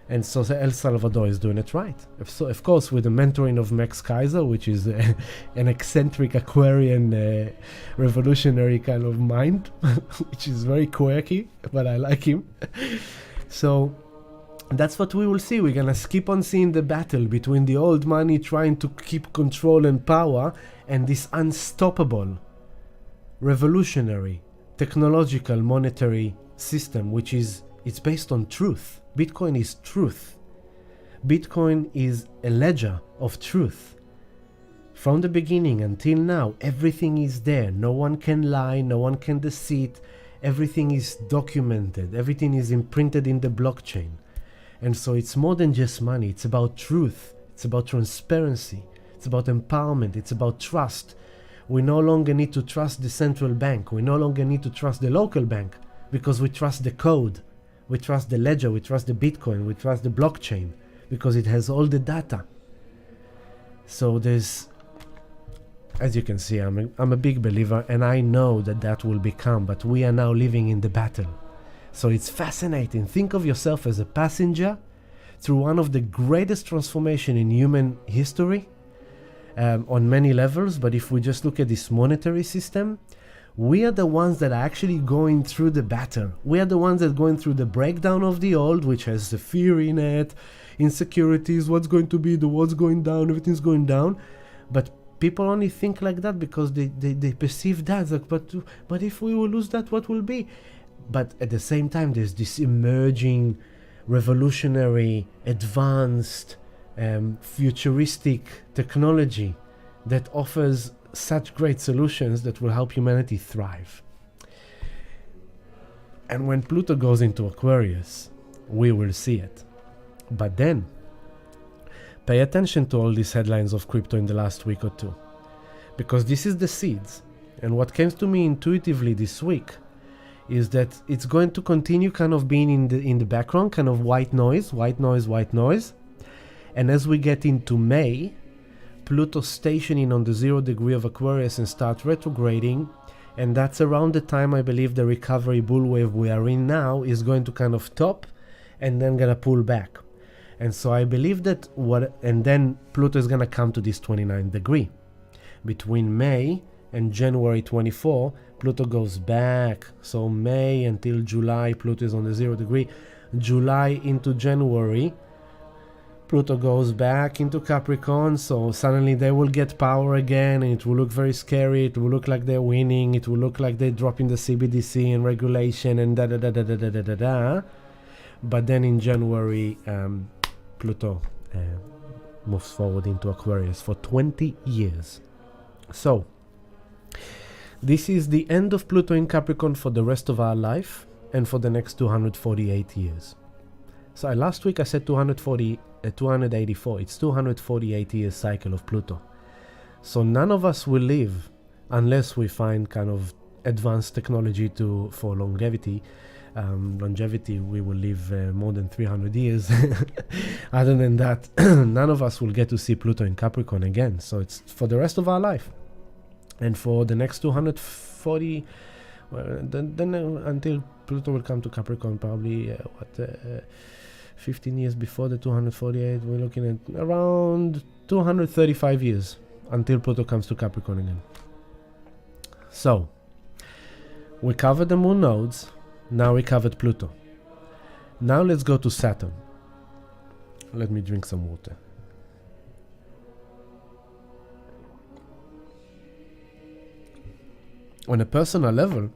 And so El Salvador is doing it right. So, of course, with the mentoring of Max Kaiser, which is an eccentric Aquarian revolutionary kind of mind, which is very quirky, but I like him. So that's what we will see. We're going to keep on seeing the battle between the old money trying to keep control and power and this unstoppable, revolutionary, technological monetary system, which is it's based on truth. Bitcoin is truth. Bitcoin is a ledger of truth. From the beginning until now, everything is there. No one can lie, no one can deceive. Everything is documented. Everything is imprinted in the blockchain. And so it's more than just money. It's about truth. It's about transparency. It's about empowerment. It's about trust. We no longer need to trust the central bank. We no longer need to trust the local bank because we trust the code. We trust the ledger, we trust the Bitcoin, we trust the blockchain because it has all the data. So there's, as you can see, I'm a big believer and I know that will become, but we are now living in the battle. So it's fascinating. Think of yourself as a passenger through one of the greatest transformation in human history on many levels. But if we just look at this monetary system, we are the ones that are actually going through the battle. We are the ones that are going through the breakdown of the old, which has the fear in it, insecurities, what's going to be, the world's going down, everything's going down. But people only think like that because they perceive that. Like, but if we will lose that, what will be? But at the same time, there's this emerging, revolutionary, advanced, futuristic technology that offers such great solutions that will help humanity thrive. And when Pluto goes into Aquarius, we will see it. But then, pay attention to all these headlines of crypto in the last week or two, because this is the seeds. And what came to me intuitively this week is that it's going to continue kind of being in the background, kind of white noise. And as we get into May, Pluto stationing on the 0 degree of Aquarius and start retrograding, and that's around the time I believe the recovery bull wave we are in now is going to kind of top and then gonna pull back. And so I believe that and then Pluto is gonna come to this 29 degree. Between May and January 24, Pluto goes back. So May until July, Pluto is on the 0 degree. July into January, Pluto goes back into Capricorn, so suddenly they will get power again, and it will look very scary. It will look like they're winning. It will look like they're dropping the CBDC and regulation and da. But then in January, Pluto moves forward into Aquarius for 20 years. So this is the end of Pluto in Capricorn for the rest of our life and for the next 248 years. So last week I said 284. It's 248 years cycle of Pluto. So none of us will live unless we find kind of advanced technology for longevity. We will live more than 300 years. Other than that, none of us will get to see Pluto in Capricorn again. So it's for the rest of our life. And for the next 240, until Pluto will come to Capricorn, probably 15 years before the 248, we're looking at around 235 years until Pluto comes to Capricorn again. So, we covered the moon nodes, now we covered Pluto. Now let's go to Saturn. Let me drink some water. On a personal level,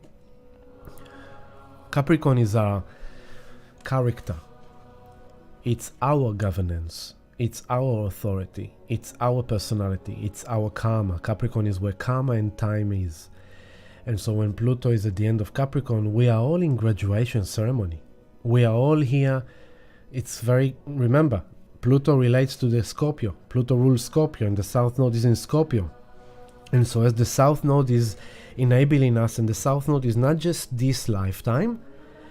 Capricorn is our character. It's our governance. It's our authority. It's our personality. It's our karma. Capricorn is where karma and time is. And so when Pluto is at the end of Capricorn, we are all in graduation ceremony. We are all here. Remember, Pluto relates to the Scorpio. Pluto rules Scorpio and the South Node is in Scorpio. And so as the South Node is enabling us, and the South Node is not just this lifetime,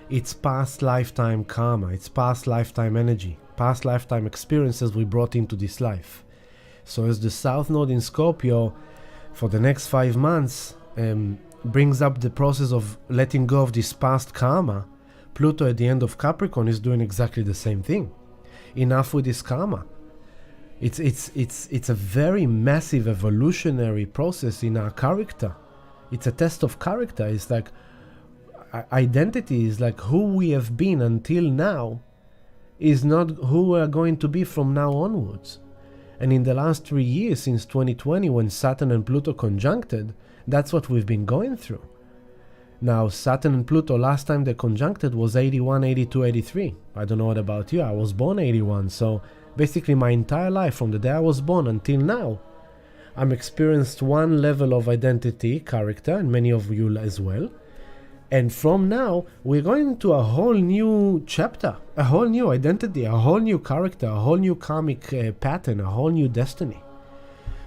it's past lifetime karma, it's past lifetime energy, past lifetime experiences we brought into this life. So as the South Node in Scorpio for the next 5 months brings up the process of letting go of this past karma, Pluto at the end of Capricorn is doing exactly the same thing. Enough with this karma. It's a very massive evolutionary process in our character. It's a test of character. It's like identity is like who we have been until now is not who we are going to be from now onwards. And in the last 3 years, since 2020, when Saturn and Pluto conjuncted, that's what we've been going through. Now, Saturn and Pluto, last time they conjuncted was 81, 82, 83. I don't know what about you. I was born 81, so basically my entire life from the day I was born until now, I'm experienced one level of identity, character, and many of you as well. And from now, we're going into a whole new chapter, a whole new identity, a whole new character, a whole new karmic pattern, a whole new destiny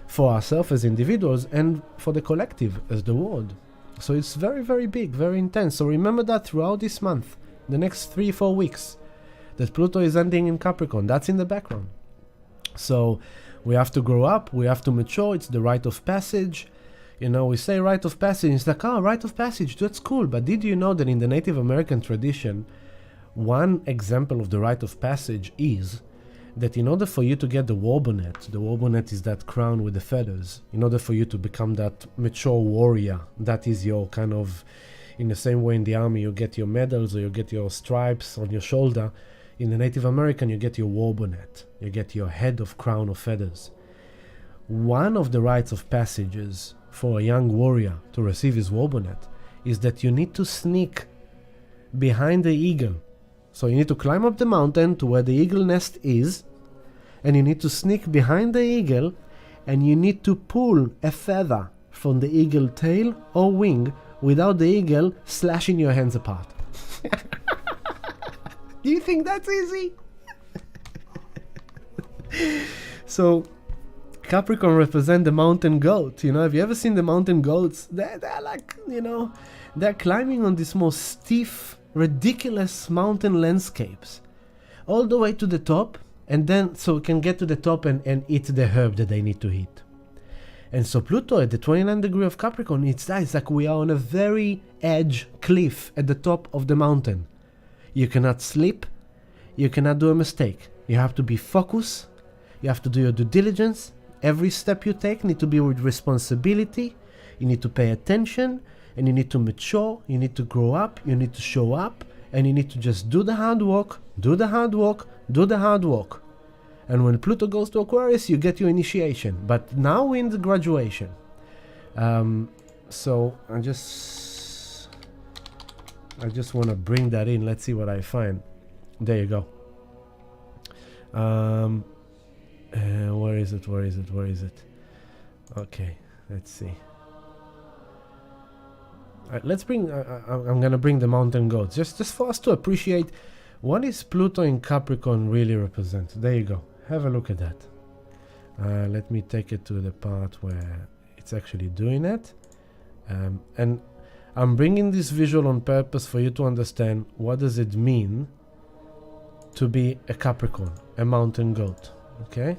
for ourselves as individuals and for the collective as the world. So it's very, very big, very intense. So remember that throughout this month, the next 3-4 weeks, that Pluto is ending in Capricorn. That's in the background. So we have to grow up, we have to mature. It's the rite of passage. You know, we say rite of passage, it's like, oh, rite of passage, that's cool. But did you know that in the Native American tradition, one example of the rite of passage is that in order for you to get the war bonnet is that crown with the feathers. In order for you to become that mature warrior, that is your kind of, in the same way in the army you get your medals or you get your stripes on your shoulder, in the Native American you get your war bonnet, you get your head of crown of feathers. One of the rites of passages for a young warrior to receive his war bonnet is that you need to sneak behind the eagle. So you need to climb up the mountain to where the eagle nest is, and you need to sneak behind the eagle, and you need to pull a feather from the eagle tail or wing without the eagle slashing your hands apart. Do you think that's easy? So Capricorn represent the mountain goat. You know, have you ever seen the mountain goats? They're like, you know, they're climbing on these most stiff, ridiculous mountain landscapes, all the way to the top, and then so we can get to the top and eat the herb that they need to eat. And so Pluto at the 29th degree of Capricorn, it's like we are on a very edge cliff at the top of the mountain. You cannot slip, you cannot do a mistake. You have to be focused, you have to do your due diligence. Every step you take need to be with responsibility, you need to pay attention, and you need to mature, you need to grow up, you need to show up, and you need to just do the hard work, do the hard work, do the hard work. And when Pluto goes to Aquarius, you get your initiation. But now we're in the graduation. So I just want to bring that in. Let's see what I find. There you go. Where is it? Where is it? Where is it? Okay, let's see. Let's bring. I'm gonna bring the mountain goats just for us to appreciate what is Pluto in Capricorn really represent. There you go. Have a look at that. Let me take it to the part where it's actually doing it. And I'm bringing this visual on purpose for you to understand what does it mean to be a Capricorn, a mountain goat. Okay?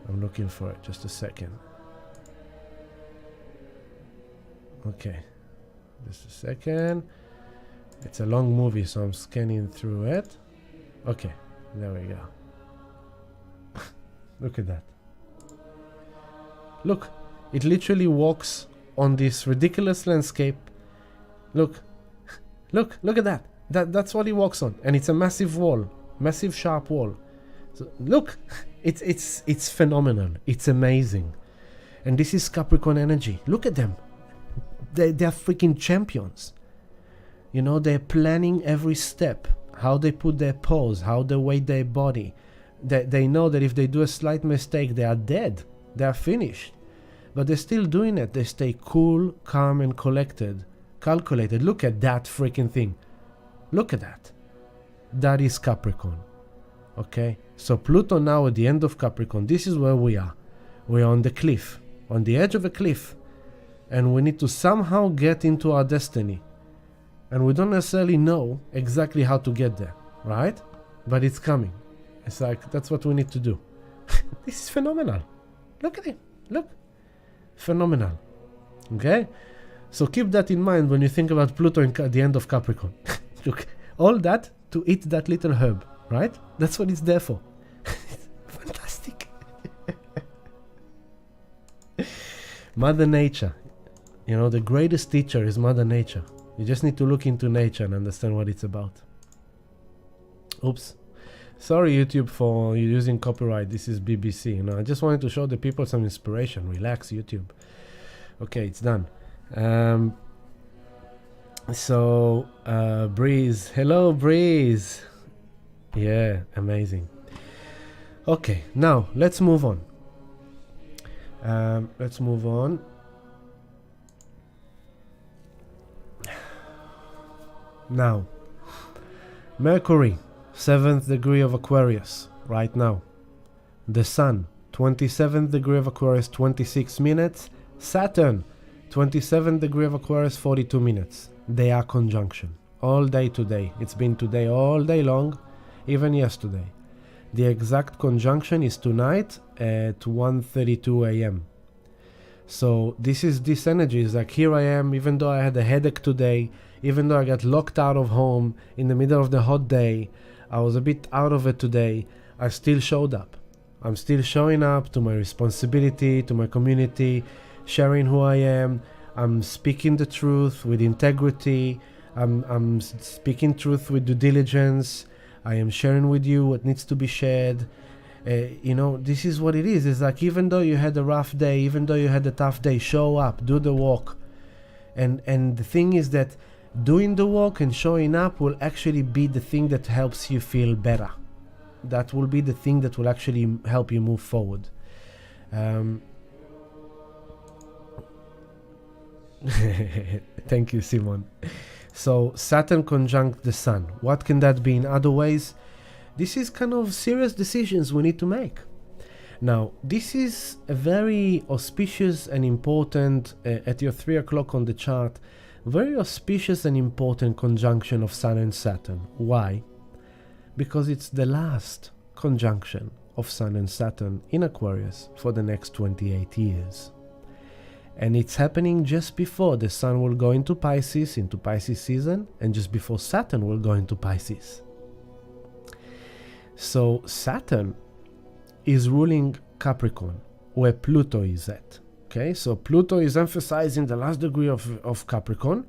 I'm looking for it. Just a second. Okay. Just a second. It's a long movie, so I'm scanning through it. Okay. There we go. Look at that. Look, it literally walks on this ridiculous landscape. Look, look at that. That's what he walks on, and it's a massive wall, massive sharp wall. So look, it's phenomenal. It's amazing, and this is Capricorn energy. Look at them. They're freaking champions. You know, they're planning every step, how they put their pose, how they weight their body. They know that if they do a slight mistake, they are dead. They are finished. But they're still doing it. They stay cool, calm, and calculated. Look at that freaking thing. Look at that. That is Capricorn. Okay? So Pluto now at the end of Capricorn, this is where we are. We are on the cliff, on the edge of a cliff. And we need to somehow get into our destiny. And we don't necessarily know exactly how to get there, right? But it's coming. It's like, that's what we need to do. This is phenomenal. Look at it. Look. Phenomenal. Okay? So keep that in mind when you think about Pluto at the end of Capricorn. Look, all that to eat that little herb, right? That's what it's there for. Fantastic. Mother Nature. You know, the greatest teacher is Mother Nature. You just need to look into nature and understand what it's about. Oops. Sorry, YouTube, for using copyright. This is BBC. You know, I just wanted to show the people some inspiration. Relax, YouTube. Okay, it's done. Breeze. Hello, Breeze. Yeah, amazing. Okay, now let's move on. Now, Mercury, 7th degree of Aquarius, right now. The Sun, 27th degree of Aquarius, 26 minutes. Saturn, 27th degree of Aquarius, 42 minutes. They are conjunction. All day today. It's been today all day long, even yesterday. The exact conjunction is tonight at 1:32 a.m. So this energy is like, here I am, even though I had a headache today, even though I got locked out of home in the middle of the hot day, I was a bit out of it today, I still showed up. I'm still showing up to my responsibility, to my community, sharing who I am. I'm speaking the truth with integrity. I'm speaking truth with due diligence. I am sharing with you what needs to be shared. You know, this is what it is. It's like, even though you had a rough day, even though you had a tough day, show up, do the work. And the thing is that doing the work and showing up will actually be the thing that helps you feel better. That will be the thing that will actually help you move forward. Thank you, Simon. So Saturn conjunct the Sun. What can that be in other ways? This is kind of serious decisions we need to make. Now, this is a very auspicious and important, at your 3 o'clock on the chart, very auspicious and important conjunction of Sun and Saturn. Why? Because it's the last conjunction of Sun and Saturn in Aquarius for the next 28 years. And it's happening just before the Sun will go into Pisces season, and just before Saturn will go into Pisces. So Saturn is ruling Capricorn, where Pluto is at. Okay, so Pluto is emphasizing the last degree of Capricorn,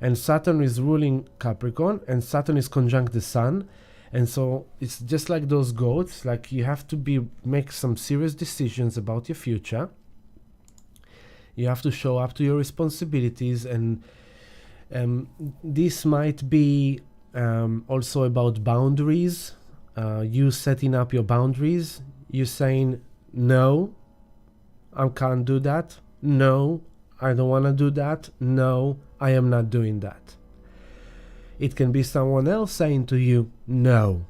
and Saturn is ruling Capricorn, and Saturn is conjunct the Sun. And so it's just like those goats, like you have to make some serious decisions about your future. You have to show up to your responsibilities, and this might be also about boundaries. You setting up your boundaries. You saying, no, I can't do that. No, I don't want to do that. No, I am not doing that. It can be someone else saying to you, no,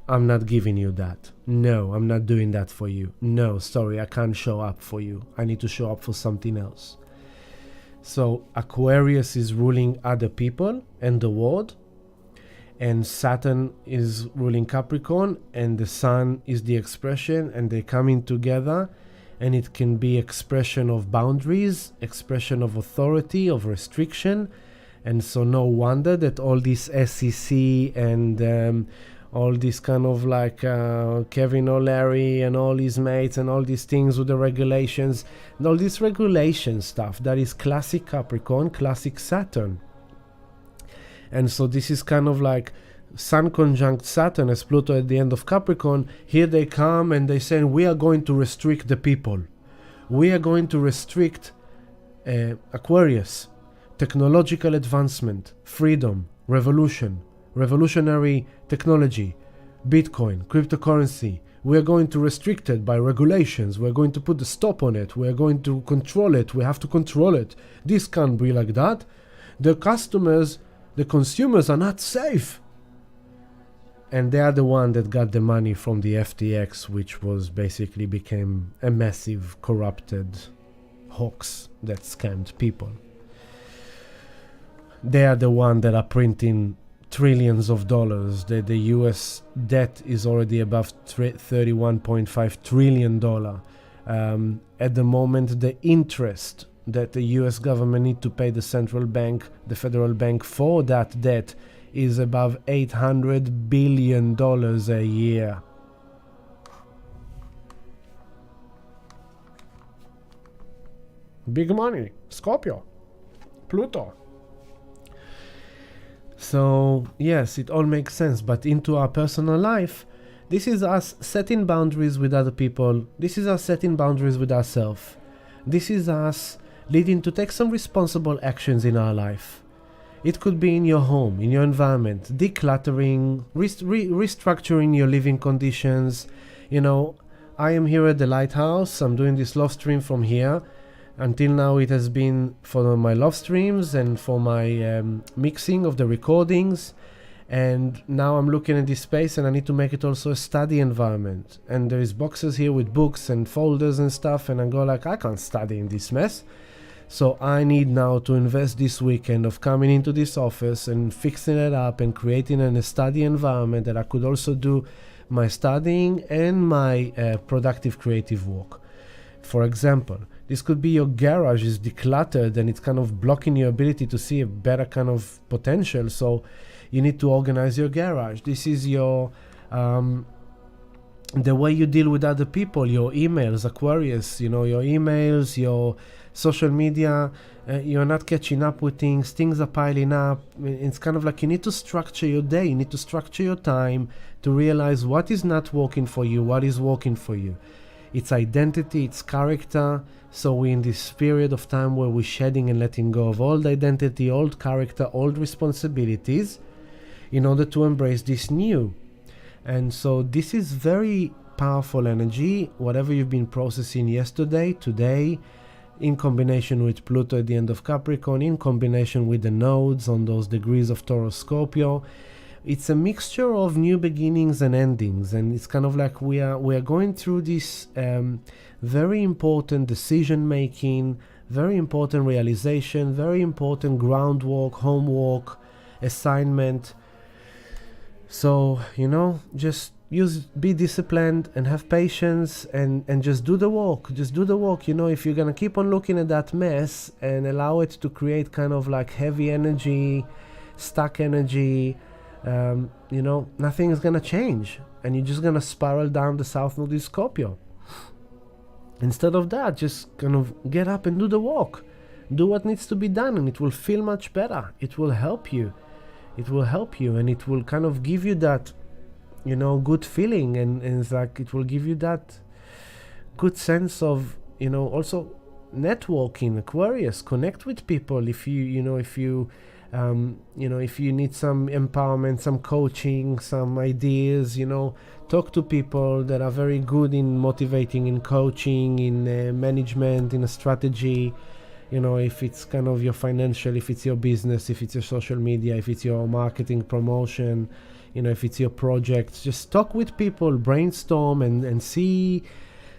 I'm not giving you that. No, I'm not doing that for you. No, sorry, I can't show up for you. I need to show up for something else. So Aquarius is ruling other people and the world, and Saturn is ruling Capricorn, and the Sun is the expression, and they're coming together, and it can be expression of boundaries, expression of authority, of restriction. And so no wonder that all this SEC and all this kind of like Kevin O'Leary and all his mates and all these things with the regulations, and all this regulation stuff, that is classic Capricorn, classic Saturn. And so this is kind of like Sun conjunct Saturn as Pluto at the end of Capricorn. Here they come and they say, we are going to restrict the people. We are going to restrict Aquarius. Technological advancement, freedom, revolution, revolutionary technology, Bitcoin, cryptocurrency. We are going to restrict it by regulations. We're going to put a stop on it. We're going to control it. We have to control it. This can't be like that. The customers, the consumers are not safe. And they are the one that got the money from the FTX, which was basically became a massive corrupted hoax that scammed people. They are the one that are printing trillions of dollars. The US debt is already above $31.5 trillion. At the moment, the interest that the US government need to pay the central bank, the federal bank, for that debt is above $800 billion a year. Big money. Scorpio. Pluto. So, yes, it all makes sense, but into our personal life, this is us setting boundaries with other people. This is us setting boundaries with ourselves. This is us leading to take some responsible actions in our life. It could be in your home, in your environment, decluttering, restructuring your living conditions. You know, I am here at the Lighthouse. I'm doing this live stream from here. Until now it has been for my live streams and for my mixing of the recordings, and now I'm looking at this space and I need to make it also a study environment, and there is boxes here with books and folders and stuff, and I go like, I can't study in this mess. So I need now to invest this weekend of coming into this office and fixing it up and creating a study environment that I could also do my studying and my productive creative work. For example, this could be your garage is decluttered and it's kind of blocking your ability to see a better kind of potential. So you need to organize your garage. This is your the way you deal with other people, your emails, Aquarius, you know, your emails, your social media, you're not catching up with things are piling up. It's kind of like you need to structure your day, you need to structure your time to realize what is not working for you, what is working for you. It's identity, it's character. So we're in this period of time where we're shedding and letting go of old identity, old character, old responsibilities in order to embrace this new. And so this is very powerful energy. Whatever you've been processing yesterday, today, in combination with Pluto at the end of Capricorn, in combination with the nodes on those degrees of Taurus Scorpio, it's a mixture of new beginnings and endings, and it's kind of like we are going through this very important decision making, very important realization, very important groundwork, homework, assignment. So, just be disciplined and have patience and just do the work. Just do the work. If you're going to keep on looking at that mess and allow it to create kind of like heavy energy, stuck energy, nothing is going to change. And you're just going to spiral down the South Node in Scorpio. Instead of that, just kind of get up and do the work. Do what needs to be done, and it will feel much better. It will help you. It will help you, and it will kind of give you that, good feeling, and it's like it will give you that good sense of, also networking. Aquarius, connect with people. If you, if you need some empowerment, some coaching, some ideas, talk to people that are very good in motivating, in coaching, in management, in a strategy. If it's kind of your financial, if it's your business, if it's your social media, if it's your marketing promotion, if it's your project, just talk with people, brainstorm and see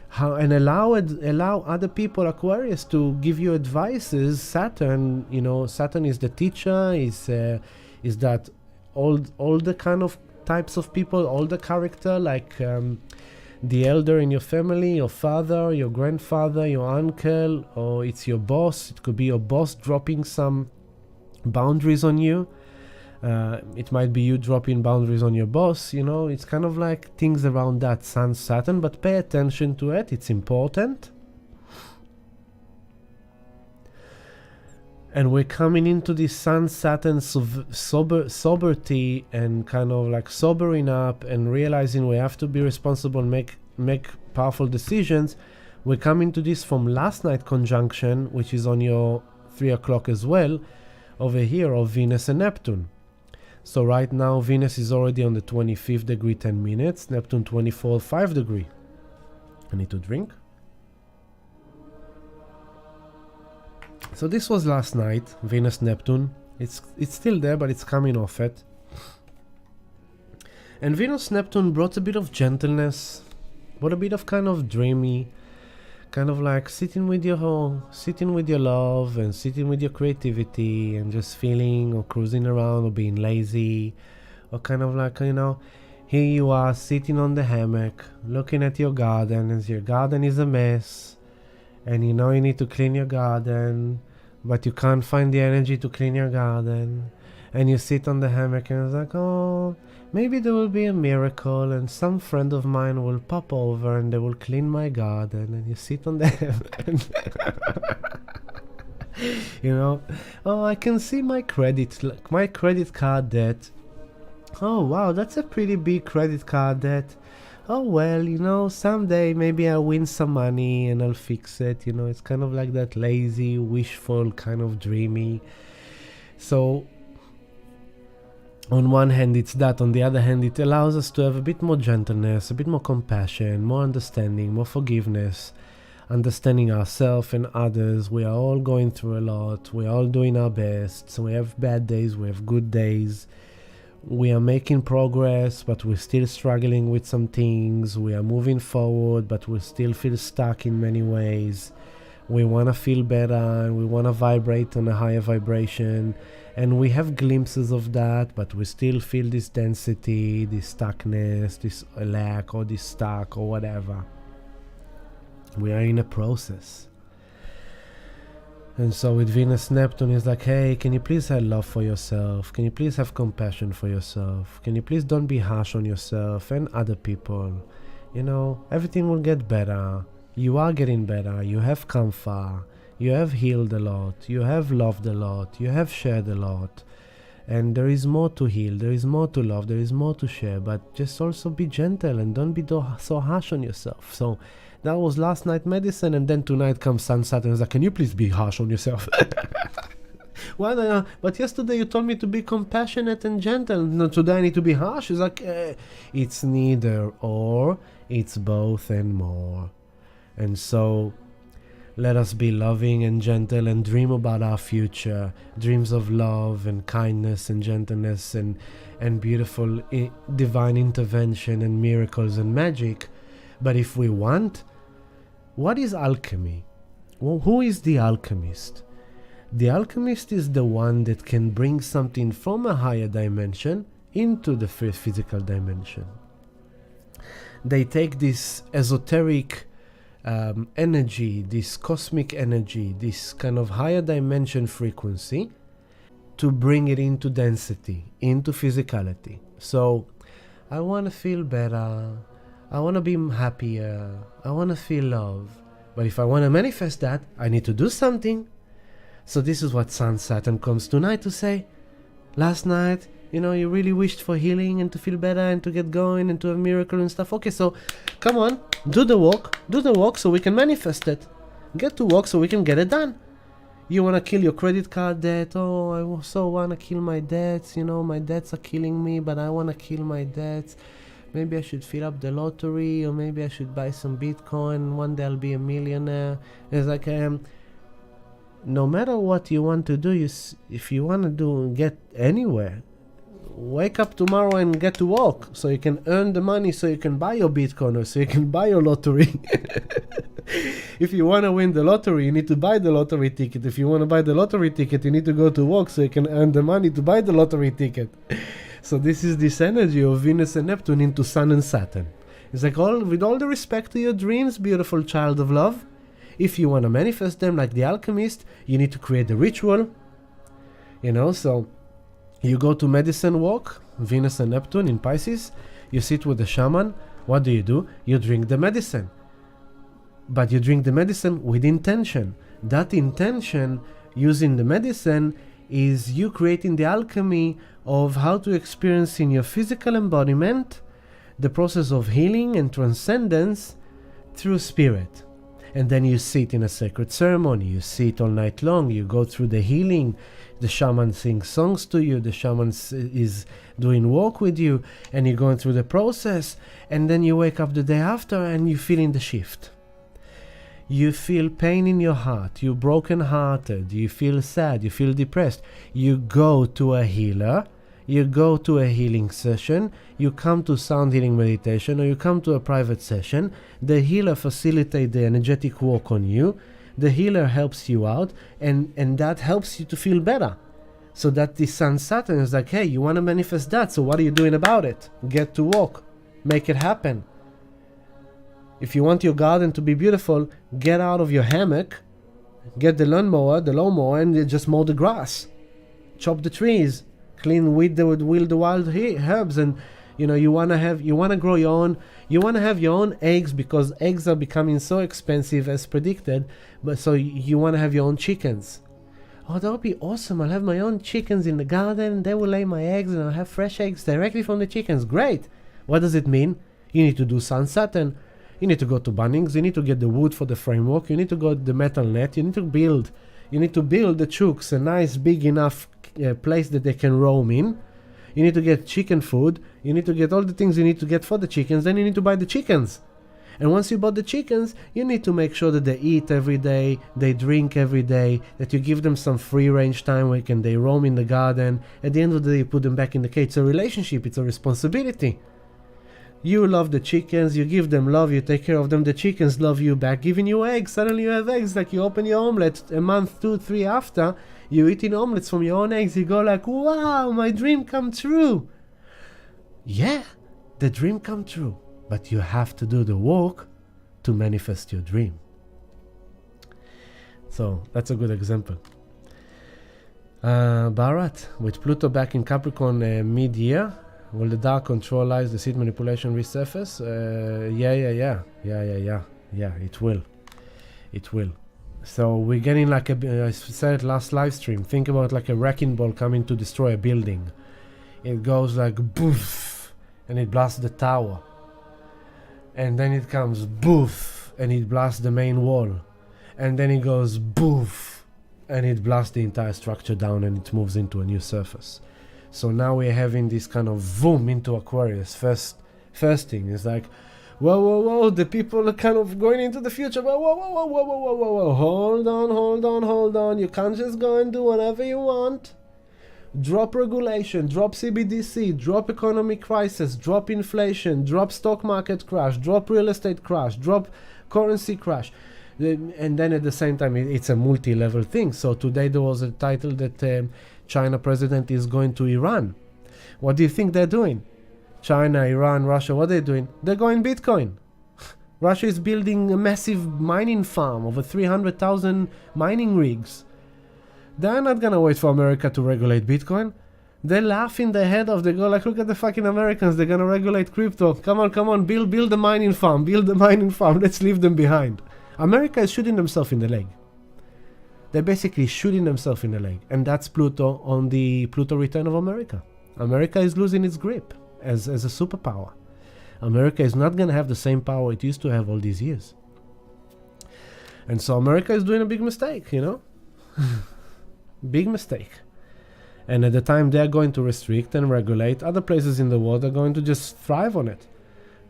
how, and allow other people, Aquarius, to give you advices. Saturn, Saturn is the teacher, is that all the kind of types of people, all the character, like the elder in your family, your father, your grandfather, your uncle, or it's your boss. It could be your boss dropping some boundaries on you. It might be you dropping boundaries on your boss. It's kind of like things around that Sun Saturn, but pay attention to it. It's important. And we're coming into this Sun Saturn soberty, and kind of like sobering up and realizing we have to be responsible and make powerful decisions. We're coming to this from last night conjunction, which is on your 3 o'clock as well, over here, of Venus and Neptune. So right now Venus is already on the 25th degree 10 minutes, Neptune 24th 5 degree. I need to drink. So this was last night, Venus Neptune. It's still there, but it's coming off it. And Venus Neptune brought a bit of gentleness, brought a bit of kind of dreamy, kind of like sitting with your love, and sitting with your creativity, and just feeling or cruising around or being lazy, or kind of like, here you are sitting on the hammock, looking at your garden, and your garden is a mess, and you need to clean your garden, but you can't find the energy to clean your garden, and you sit on the hammock and it's like, oh, maybe there will be a miracle and some friend of mine will pop over and they will clean my garden, and you sit on the hammock. Oh, I can see my credit card debt. Oh wow, that's a pretty big credit card debt. Oh well, someday maybe I'll win some money and I'll fix it. It's kind of like that lazy, wishful, kind of dreamy. So on one hand it's that, on the other hand it allows us to have a bit more gentleness, a bit more compassion, more understanding, more forgiveness, understanding ourselves and others. We are all going through a lot, we are all doing our best. So we have bad days, we have good days. We are making progress, but we're still struggling with some things. We are moving forward, but we still feel stuck in many ways. We want to feel better, and we want to vibrate on a higher vibration. And we have glimpses of that, but we still feel this density, this stuckness, this lack, or this stuck, or whatever. We are in a process. And so with Venus Neptune, it's like, hey, can you please have love for yourself? Can you please have compassion for yourself? Can you please don't be harsh on yourself and other people? Everything will get better. You are getting better. You have come far. You have healed a lot. You have loved a lot. You have shared a lot. And there is more to heal. There is more to love. There is more to share. But just also be gentle and don't be so harsh on yourself. So that was last night medicine, and then tonight comes Sun Saturn. It's like, can you please be harsh on yourself? Well, but yesterday you told me to be compassionate and gentle. No, today I need to be harsh. It's like, it's neither or, it's both and more. And so Let us be loving and gentle and dream about our future. Dreams of love and kindness and gentleness and beautiful divine intervention and miracles and magic. But if we want, what is alchemy? Well, who is the alchemist? The alchemist is the one that can bring something from a higher dimension into the physical dimension. They take this esoteric energy, this cosmic energy, this kind of higher dimension frequency, to bring it into density, into physicality. So I want to feel better, I want to be happier, I want to feel love. But if I want to manifest that, I need to do something. So this is what Sun Saturn comes tonight to say. Last night, you really wished for healing and to feel better and to get going and to have a miracle and stuff. Okay, so come on, do the walk so we can manifest it. Get to work so we can get it done. You want to kill your credit card debt. Oh, I so want to kill my debts. My debts are killing me, but I want to kill my debts. Maybe I should fill up the lottery, or maybe I should buy some Bitcoin. One day I'll be a millionaire. It's like, no matter what you want to do, if you want to get anywhere, wake up tomorrow and get to work so you can earn the money so you can buy your Bitcoin or so you can buy your lottery. If you want to win the lottery, you need to buy the lottery ticket. If you want to buy the lottery ticket, you need to go to work so you can earn the money to buy the lottery ticket. So this is this energy of Venus and Neptune into Sun and Saturn. It's like, with all the respect to your dreams, beautiful child of love, if you want to manifest them like the alchemist, you need to create the ritual. So you go to medicine walk, Venus and Neptune in Pisces, you sit with the shaman. What do? You drink the medicine. But you drink the medicine with intention. That intention, using the medicine, is you creating the alchemy of how to experience in your physical embodiment the process of healing and transcendence through spirit. And then you sit in a sacred ceremony, you sit all night long, you go through the healing, the shaman sings songs to you, the shaman is doing work with you, and you're going through the process, and then you wake up the day after and you feel in the shift. You feel pain in your heart, you're broken-hearted, you feel sad, you feel depressed. You go to a healer, you go to a healing session, you come to sound healing meditation, or you come to a private session. The healer facilitates the energetic work on you. The healer helps you out, and that helps you to feel better. So that the Sun Saturn is like, hey, you want to manifest that, so what are you doing about it? Get to work, make it happen. If you want your garden to be beautiful, get out of your hammock, get the lawnmower, and just mow the grass, chop the trees, clean with the wild herbs, and you want to have your own eggs, because eggs are becoming so expensive as predicted. But so you want to have your own chickens. Oh, that would be awesome! I'll have my own chickens in the garden. They will lay my eggs, and I'll have fresh eggs directly from the chickens. Great! What does it mean? You need to do Sun Saturn. You need to go to Bunnings. You need to get the wood for the framework. You need to go to the metal net. You need to build the chooks a nice big enough place that they can roam in. You need to get chicken food. You need to get all the things you need to get for the chickens. Then you need to buy the chickens. And once you bought the chickens, you need to make sure that they eat every day, they drink every day, that you give them some free range time where they roam in the garden. At the end of the day, you put them back in the cage. It's a relationship. It's a responsibility. You love the chickens, you give them love, you take care of them, the chickens love you back, giving you eggs. Suddenly you have eggs, like you open your omelette a month, 2, 3 after, you eating omelets from your own eggs, you go like, wow, my dream come true. Yeah, the dream come true, but you have to do the work to manifest your dream. So that's a good example. Bharat, with Pluto back in Capricorn mid-year, will the dark control lies, the seed manipulation resurface? Yeah, it will. So we're getting like I said last live stream, think about like a wrecking ball coming to destroy a building. It goes like boof, and it blasts the tower. And then it comes boof, and it blasts the main wall. And then it goes boof, and it blasts the entire structure down, and it moves into a new surface. So now we're having this kind of boom into Aquarius. First thing is like, whoa, the people are kind of going into the future. Whoa. Hold on. You can't just go and do whatever you want. Drop regulation, drop CBDC, drop economic crisis, drop inflation, drop stock market crash, drop real estate crash, drop currency crash. And then at the same time, it's a multi-level thing. So today there was a title that China president is going to Iran. What do you think they're doing? China, Iran, Russia, what are they doing? They're going Bitcoin. Russia is building a massive mining farm, over 300,000 mining rigs. They're not gonna wait for America to regulate Bitcoin. They laugh in their head off. They go like, look at the fucking Americans. They're gonna regulate crypto. Come on, build the mining farm. Let's leave them behind. America is shooting themselves in the leg. They're basically shooting themselves in the leg. And that's Pluto on the Pluto return of America. America is losing its grip as a superpower. America is not gonna have the same power it used to have all these years. And so America is doing a big mistake, you know? Big mistake. And at the time they're going to restrict and regulate, other places in the world are going to just thrive on it.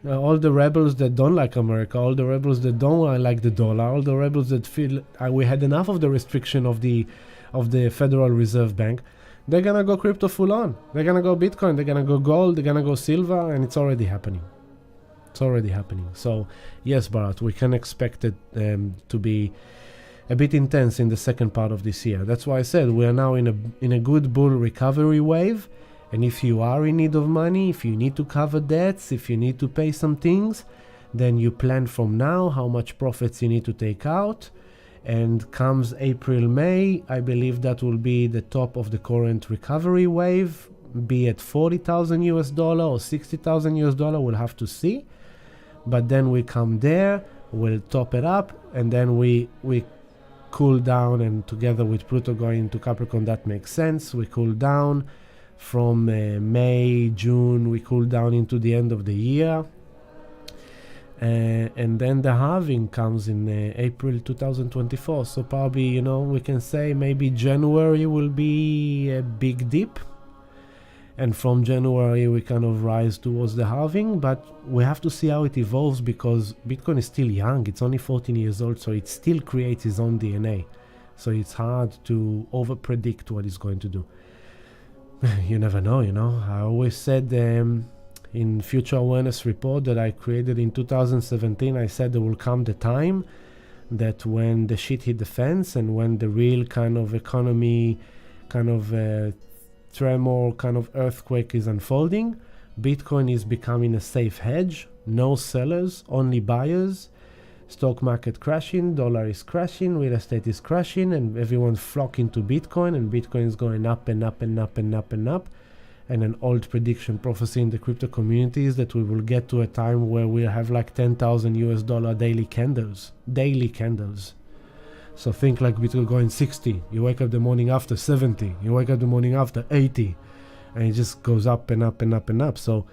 All the rebels that don't like America, all the rebels that don't like the dollar, all the rebels that feel we had enough of the restriction of the Federal Reserve Bank, they're gonna go crypto full on. They're gonna go Bitcoin, they're gonna go gold, they're gonna go silver, and it's already happening. It's already happening. So yes, Bharat, we can expect it to be a bit intense in the second part of this year. That's why I said we are now in a good bull recovery wave. And if you are in need of money, if you need to cover debts, if you need to pay some things, then you plan from now how much profits you need to take out. And comes April, May, I believe that will be the top of the current recovery wave, be it $40,000 or $60,000, we'll have to see. But then we come there, we'll top it up, and then we cool down, and together with Pluto going into Capricorn, that makes sense. We cool down from May, June, we cool down into the end of the year. And then the halving comes in April 2024. So probably, we can say maybe January will be a big dip. And from January, we kind of rise towards the halving. But we have to see how it evolves, because Bitcoin is still young. It's only 14 years old, so it still creates its own DNA. So it's hard to over-predict what it's going to do. You never know, I always said in Future Awareness Report that I created in 2017, I said there will come the time that when the shit hit the fence and when the real kind of economy, kind of tremor, kind of earthquake is unfolding, Bitcoin is becoming a safe hedge. No sellers, only buyers. Stock market crashing, dollar is crashing, real estate is crashing, and everyone's flocking to Bitcoin, and Bitcoin is going up and up and up and up and up. And an old prediction prophecy in the crypto community is that we will get to a time where we'll have like $10,000 daily candles. Daily candles. So think like Bitcoin going 60. You wake up the morning after 70. You wake up the morning after 80. And it just goes up and up and up and up. So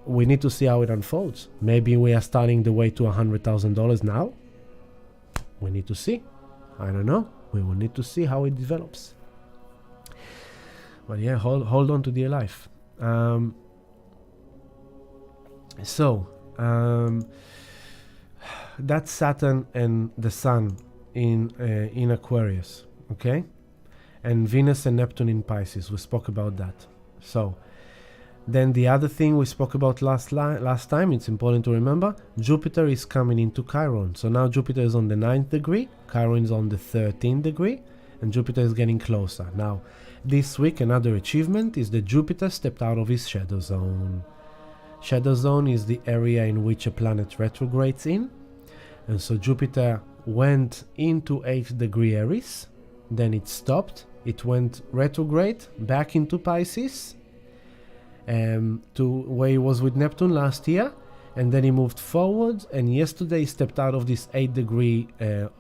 we need to see how it unfolds. Maybe we are starting the way to $100,000 now. We need to see. I don't know. We will need to see how it develops. But yeah, hold on to dear life. That's Saturn and the Sun in Aquarius, okay? And Venus and Neptune in Pisces. We spoke about that. So then the other thing we spoke about last time, it's important to remember, Jupiter is coming into Chiron. So now Jupiter is on the 9th degree, Chiron is on the 13th degree, and Jupiter is getting closer. Now, this week another achievement is that Jupiter stepped out of his shadow zone. Shadow zone is the area in which a planet retrogrades in. And so Jupiter went into 8th degree Aries, then it stopped, it went retrograde back into Pisces, to where he was with Neptune last year, and then he moved forward, and yesterday he stepped out of this 8th degree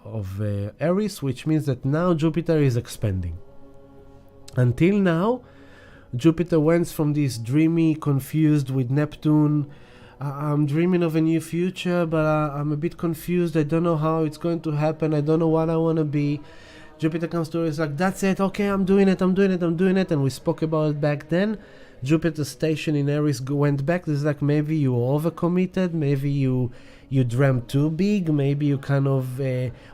of Aries, which means that now Jupiter is expanding. Until now, Jupiter went from this dreamy, confused with Neptune, I'm dreaming of a new future, but I'm a bit confused, I don't know how it's going to happen, I don't know what I want to be. Jupiter comes to us like, that's it, okay, I'm doing it, and we spoke about it back then. Jupiter's station in Aries went back. It's like maybe you overcommitted, maybe you dreamt too big, maybe you kind of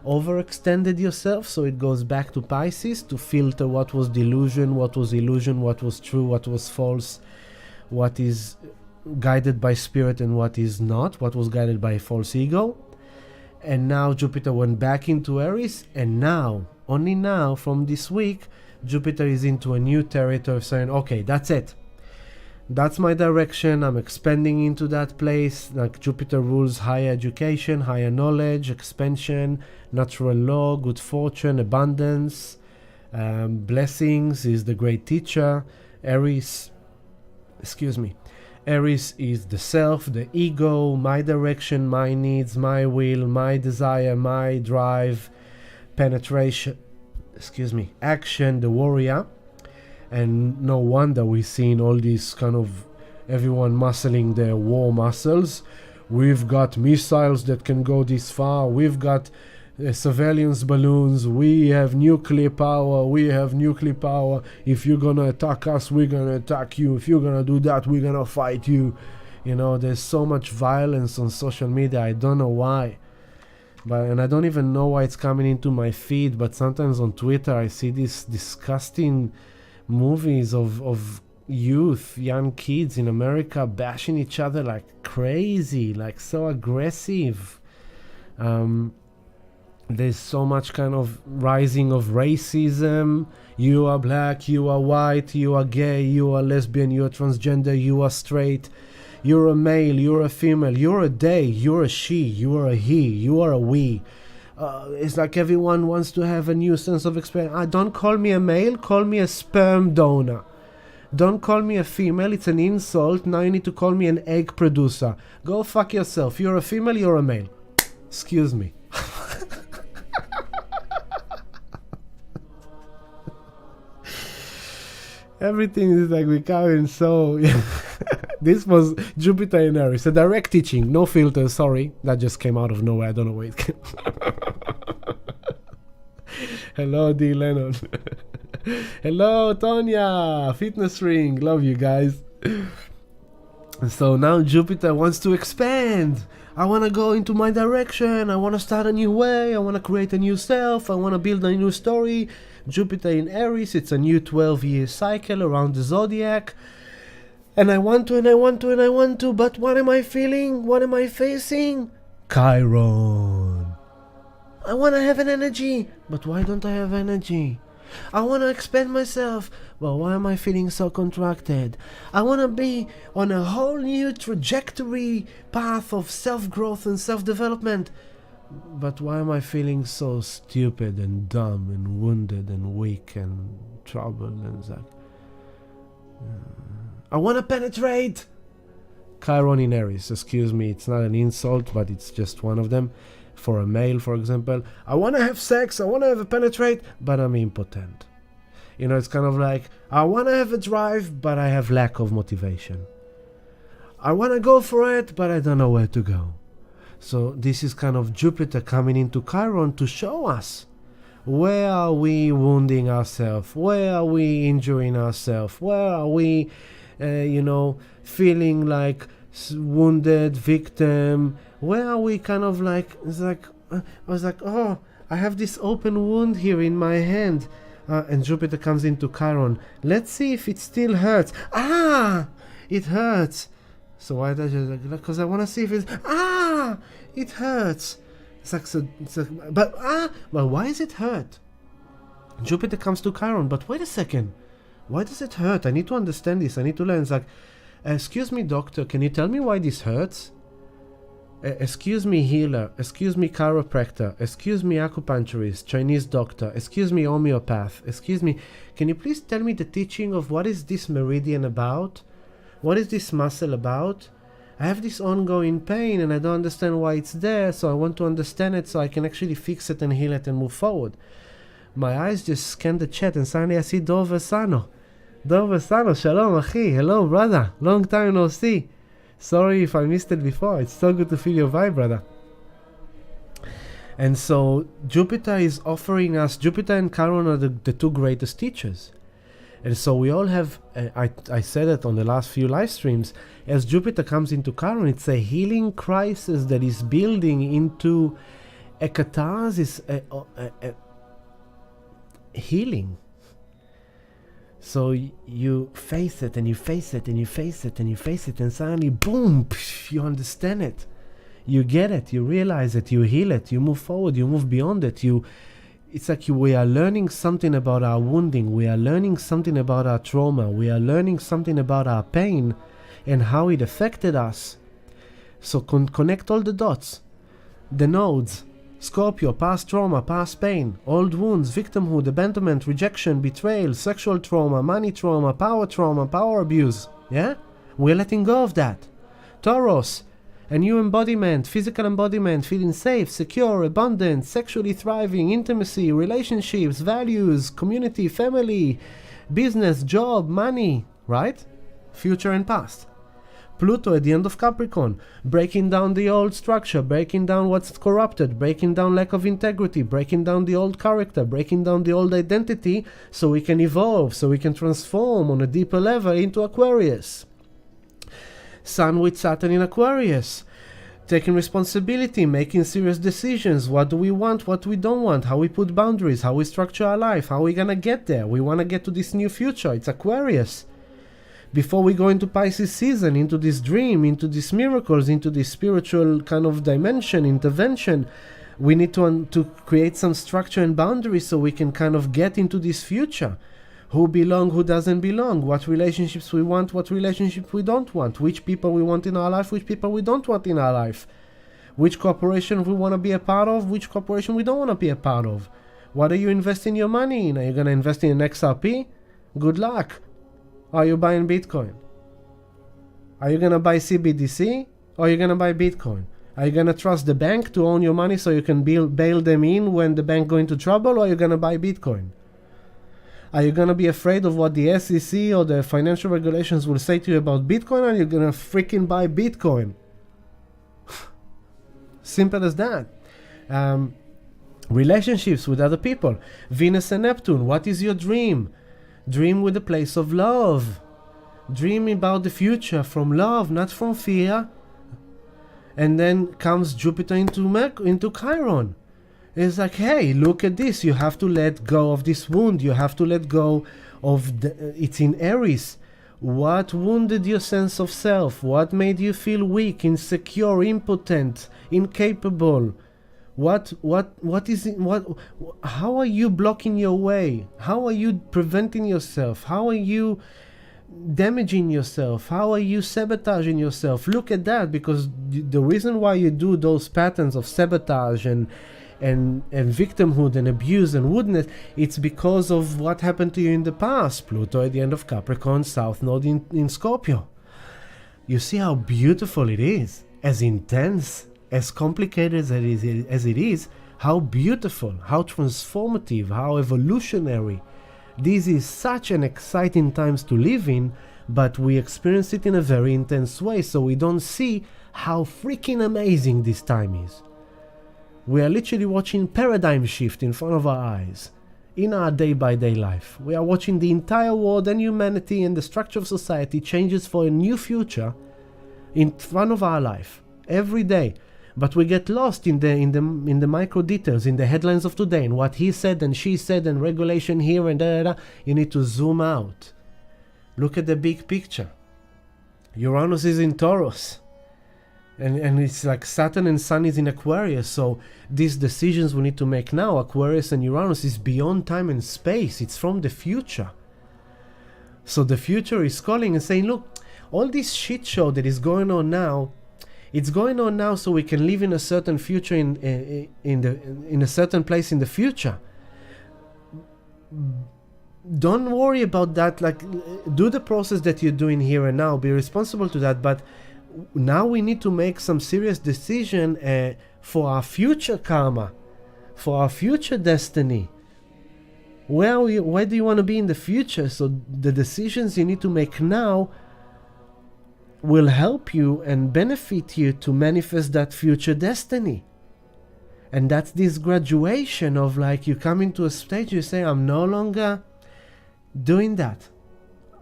overextended yourself, so it goes back to Pisces to filter what was delusion, what was illusion, what was true, what was false, what is guided by spirit and what is not, what was guided by false ego. And now Jupiter went back into Aries, and now, only now, from this week, Jupiter is into a new territory, saying, okay, that's it. That's my direction. I'm expanding into that place. Like Jupiter rules higher education, higher knowledge, expansion, natural law, good fortune, abundance, blessings. Is the great teacher. Aries is the self, the ego, my direction, my needs, my will, my desire, my drive, penetration, action, the warrior. And no wonder we've seen all these kind of everyone muscling their war muscles. We've got missiles that can go this far. We've got surveillance balloons. We have nuclear power. If you're gonna attack us, we're gonna attack you. If you're gonna do that, we're gonna fight you. You know, there's so much violence on social media. I don't know why. And I don't even know why it's coming into my feed. But sometimes on Twitter I see these disgusting movies of youth, young kids in America bashing each other like crazy, like so aggressive. There's so much kind of rising of racism. You are black, you are white, you are gay, you are lesbian, you are transgender, you are straight, you're a male, you're a female, you're a they, you're a she, you are a he, you are a we. It's like everyone wants to have a new sense of experience. Don't call me a male, call me a sperm donor. Don't call me a female, it's an insult. Now you need to call me an egg producer. Go fuck yourself. You're a female, you're a male. Excuse me. Everything is like becoming so... This was Jupiter in Aries. A direct teaching, no filter, sorry. That just came out of nowhere, I don't know where it came. Hello, D. Lennon. Hello, Tonya. Fitness ring. Love you guys. So now Jupiter wants to expand. I want to go into my direction. I want to start a new way. I want to create a new self. I want to build a new story. Jupiter in Aries. It's a new 12-year cycle around the zodiac. And I want to, but what am I feeling? What am I facing? Chiron. I want to have an energy, but why don't I have energy? I want to expand myself, but why am I feeling so contracted? I want to be on a whole new trajectory path of self-growth and self-development, but why am I feeling so stupid and dumb and wounded and weak and troubled and that? I want to penetrate. Chiron in Aries, excuse me, it's not an insult, but it's just one of them. For a male, for example, I want to have sex, I want to have a penetrate, but I'm impotent. You know, it's kind of like, I want to have a drive, but I have lack of motivation. I want to go for it, but I don't know where to go. So this is kind of Jupiter coming into Chiron to show us, where are we wounding ourselves? Where are we injuring ourselves? Where are we, feeling like wounded victim? Where are we kind of like, it's like, I was like, oh, I have this open wound here in my hand. And Jupiter comes into Chiron. Let's see if it still hurts. It hurts. So why did I just, because I want to see if it's, it hurts. It's like, but why is it hurt? Jupiter comes to Chiron, but wait a second. Why does it hurt? I need to understand this. I need to learn. It's like, excuse me, doctor, can you tell me why this hurts? Excuse me, healer. Excuse me, chiropractor. Excuse me, acupuncturist, Chinese doctor. Excuse me, homeopath. Excuse me, can you please tell me the teaching of what is this meridian about? What is this muscle about? I have this ongoing pain and I don't understand why it's there, so I want to understand it so I can actually fix it and heal it and move forward. My eyes just scanned the chat and suddenly I see Dov Versano. Dov Versano, shalom, achi. Hello, brother. Long time no see. Sorry if I missed it before. It's so good to feel your vibe, brother. And so Jupiter is offering us, Jupiter and Chiron are the two greatest teachers. And so we all have, I said it on the last few live streams, as Jupiter comes into Chiron, it's a healing crisis that is building into a catharsis, a healing. So you face it and you face it and you face it and you face it, and suddenly, boom, you understand it. You get it, you realize it, you heal it, you move forward, you move beyond it. It's like we are learning something about our wounding, we are learning something about our trauma, we are learning something about our pain and how it affected us. So connect all the dots, the nodes. Scorpio, past trauma, past pain, old wounds, victimhood, abandonment, rejection, betrayal, sexual trauma, money trauma, power abuse. Yeah? We're letting go of that. Taurus, a new embodiment, physical embodiment, feeling safe, secure, abundant, sexually thriving, intimacy, relationships, values, community, family, business, job, money, right? Future and past. Pluto at the end of Capricorn, breaking down the old structure, breaking down what's corrupted, breaking down lack of integrity, breaking down the old character, breaking down the old identity, so we can evolve, so we can transform on a deeper level into Aquarius. Sun with Saturn in Aquarius, taking responsibility, making serious decisions. What do we want, what we don't want, how we put boundaries, how we structure our life, how we gonna get there. We wanna get to this new future. It's Aquarius. Before we go into Pisces season, into this dream, into these miracles, into this spiritual kind of dimension, intervention, we need to create some structure and boundaries so we can kind of get into this future. Who belong, who doesn't belong, what relationships we want, what relationships we don't want, which people we want in our life, which people we don't want in our life, which corporation we want to be a part of, which corporation we don't want to be a part of. What are you investing your money in? Are you going to invest in an XRP? Good luck. Are you buying Bitcoin? Are you going to buy CBDC? Or are you going to buy Bitcoin? Are you going to trust the bank to own your money so you can bail them in when the bank go into trouble? Or are you going to buy Bitcoin? Are you going to be afraid of what the SEC or the financial regulations will say to you about Bitcoin? Or are you going to freaking buy Bitcoin? Simple as that. Relationships with other people. Venus and Neptune. What is your dream? Dream with a place of love. Dream about the future from love, not from fear. And then comes Jupiter into Chiron. It's like, hey, look at this. You have to let go of this wound. You have to let go of it's in Aries. What wounded your sense of self? What made you feel weak, insecure, impotent, incapable? What is it? How are you blocking your way? How are you preventing yourself? How are you damaging yourself? How are you sabotaging yourself? Look at that, because the reason why you do those patterns of sabotage and victimhood and abuse and woundedness, it's because of what happened to you in the past. Pluto at the end of Capricorn, South Node in Scorpio. You see how beautiful it is, as intense, as complicated as it is, how beautiful, how transformative, how evolutionary. This is such an exciting times to live in, but we experience it in a very intense way, so we don't see how freaking amazing this time is. We are literally watching paradigm shift in front of our eyes, in our day-by-day life. We are watching the entire world and humanity and the structure of society changes for a new future in front of our life, every day. But we get lost in the micro details, in the headlines of today, and what he said and she said and regulation here and da. You need to zoom out. Look at the big picture. Uranus is in Taurus. And it's like Saturn and Sun is in Aquarius, so these decisions we need to make now, Aquarius and Uranus, is beyond time and space. It's from the future. So the future is calling and saying, look, all this shit show that is going on now, it's going on now so we can live in a certain future in a certain place in the future. Don't worry about that. Like, do the process that you're doing here and now. Be responsible to that. But now we need to make some serious decision for our future karma, for our future destiny. Where do you want to be in the future? So the decisions you need to make now will help you and benefit you to manifest that future destiny. And that's this graduation of, like, you come into a stage, you say, I'm no longer doing that.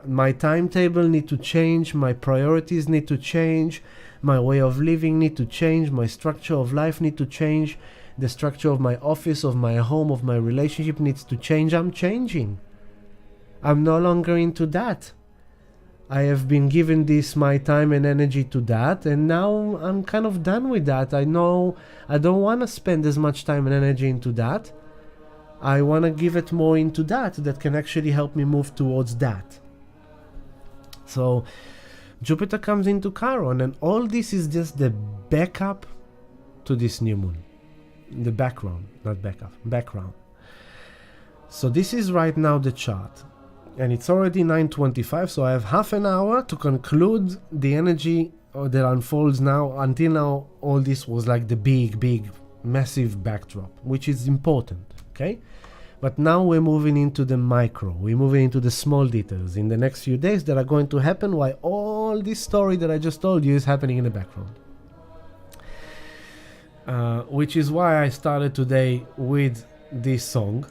My timetable need to change, my priorities need to change, my way of living need to change, my structure of life need to change, the structure of my office, of my home, of my relationship needs to change. I'm changing. I'm no longer into that. I have been given this, my time and energy to that, and now I'm kind of done with that. I know I don't want to spend as much time and energy into that. I want to give it more into that can actually help me move towards that. So Jupiter comes into Chiron, and all this is just the backup to this new moon. The background, not backup, background. So this is right now the chart. And it's already 9:25, so I have half an hour to conclude the energy that unfolds now. Until now, all this was like the big, massive backdrop, which is important, okay? But now we're moving into the micro. We're moving into the small details in the next few days that are going to happen while all this story that I just told you is happening in the background. Which is why I started today with this song,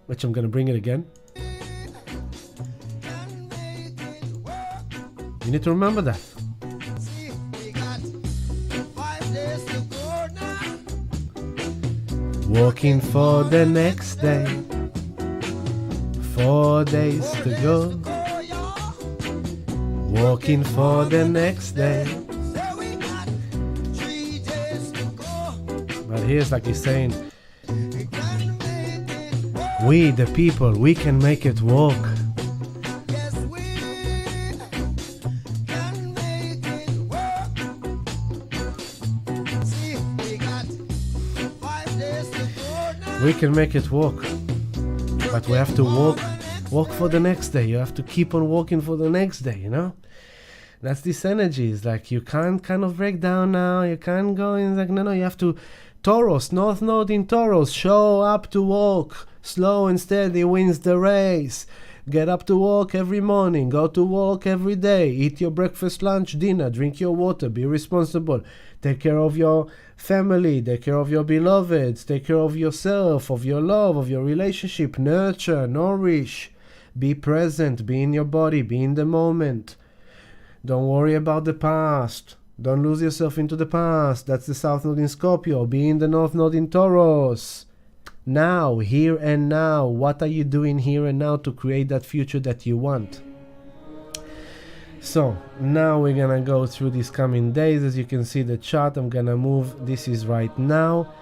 which I'm gonna bring it again. You need to remember that. Working for the next day, 4 days to go. Working for the next day. But here's like he's saying, we the people, we can make it work. We can make it work, but we have to walk for the next day. You have to keep on walking for the next day, you know? That's this energy. It's like you can't kind of break down now. You can't go in like, no, you have to. Taurus, North Node in Taurus, show up to walk. Slow and steady wins the race. Get up to work every morning, go to work every day, eat your breakfast, lunch, dinner, drink your water, be responsible, take care of your family, take care of your beloveds, take care of yourself, of your love, of your relationship, nurture, nourish, be present, be in your body, be in the moment. Don't worry about the past. Don't lose yourself into the past. That's the South Node in Scorpio. Be in the North Node in Taurus. Now, here and now, what are you doing here and now to create that future that you want? So, now we're gonna go through these coming days. As you can see the chart, I'm gonna move, this is right now,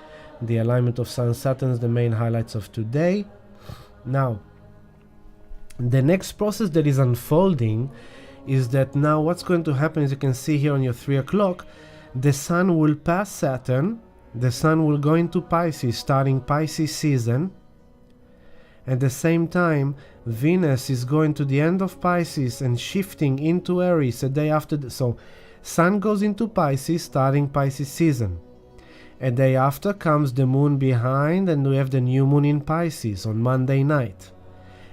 the alignment of Sun, Saturn is the main highlights of today. Now, the next process that is unfolding is that now what's going to happen, as you can see here on your 3 o'clock, the Sun will pass Saturn. The Sun will go into Pisces, starting Pisces season. At the same time, Venus is going to the end of Pisces and shifting into Aries a day after. So, Sun goes into Pisces, starting Pisces season. A day after comes the Moon behind, and we have the new Moon in Pisces on Monday night.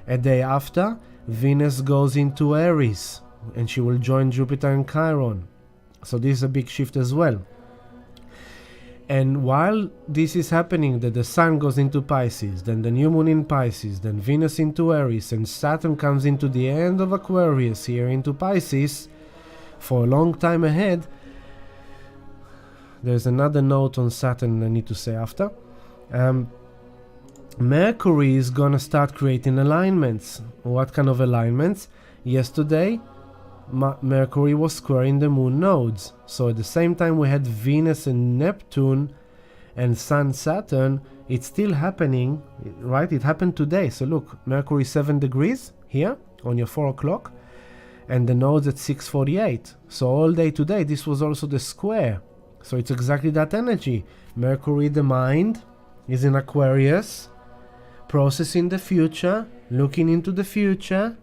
A day after, Venus goes into Aries, and she will join Jupiter and Chiron. So this is a big shift as well. And while this is happening, that the Sun goes into Pisces, then the new Moon in Pisces, then Venus into Aries, and Saturn comes into the end of Aquarius here into Pisces for a long time ahead. There's another note on Saturn I need to say after. Mercury is gonna start creating alignments. What kind of alignments? Yesterday, Mercury was squaring the moon nodes. So at the same time we had Venus and Neptune and Sun, Saturn. It's still happening, right? It happened today. So look, Mercury 7 degrees here on your 4 o'clock, and the nodes at 6:48. So all day today, this was also the square. So it's exactly that energy. Mercury, the mind, is in Aquarius, processing the future, looking into the future.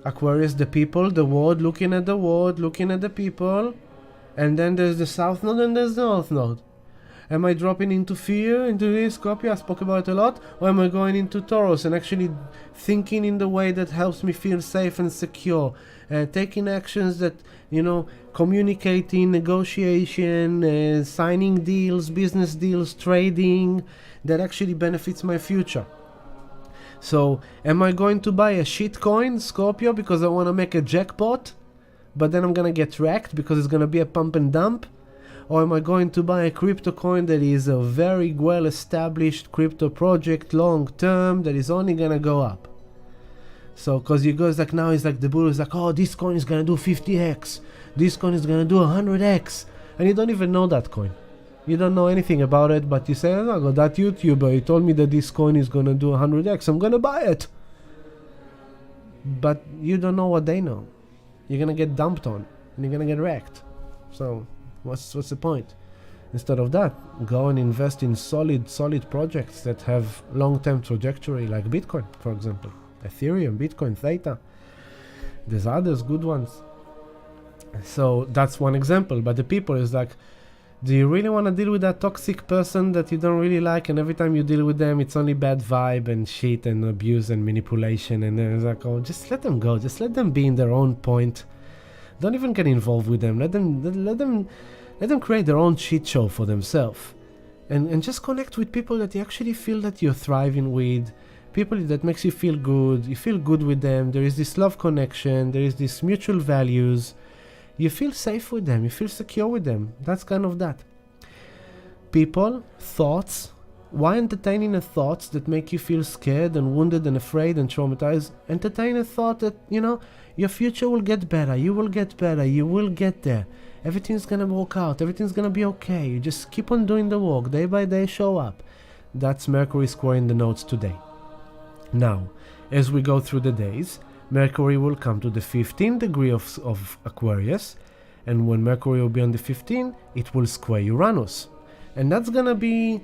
Aquarius, the people, the world, looking at the world, looking at the people. And then there's the South Node and there's the North Node. Am I dropping into fear, into this Scorpio? I spoke about it a lot. Or am I going into Taurus and actually thinking in the way that helps me feel safe and secure? Taking actions that, communicating, negotiation, signing deals, business deals, trading, that actually benefits my future. So am I going to buy a shit coin, Scorpio, because I want to make a jackpot, but then I'm gonna get wrecked because it's gonna be a pump and dump? Or am I going to buy a crypto coin that is a very well established crypto project, long term, that is only gonna go up? So because you guys like now, it's like the bull is like, oh, this coin is gonna do 50x, this coin is gonna do 100x, and you don't even know that coin. You don't know anything about it, but you say, oh, that YouTuber, he told me that this coin is gonna do 100x, I'm gonna buy it. But you don't know what they know. You're gonna get dumped on, and you're gonna get wrecked. So what's the point? Instead of that, go and invest in solid projects that have long-term trajectory, like Bitcoin, for example. Ethereum, Bitcoin, Theta. There's others good ones. So that's one example. But the people is like, do you really want to deal with that toxic person that you don't really like, and every time you deal with them it's only bad vibe and shit and abuse and manipulation, and then it's like, oh, just let them go, just let them be in their own point. Don't even get involved with them. Let them create their own shit show for themselves, and just connect with people that you actually feel that you're thriving with, people that makes you feel good. You feel good with them. There is this love connection. There is this mutual values. You feel safe with them. You feel secure with them. That's kind of that. People, thoughts. Why entertaining a thoughts that make you feel scared and wounded and afraid and traumatized? Entertain a thought that, your future will get better. You will get better. You will get there. Everything's gonna work out. Everything's gonna be okay. You just keep on doing the work. Day by day, show up. That's Mercury squaring the nodes today. Now, as we go through the days, Mercury will come to the 15th degree of Aquarius, and when Mercury will be on the 15th, it will square Uranus. And that's gonna be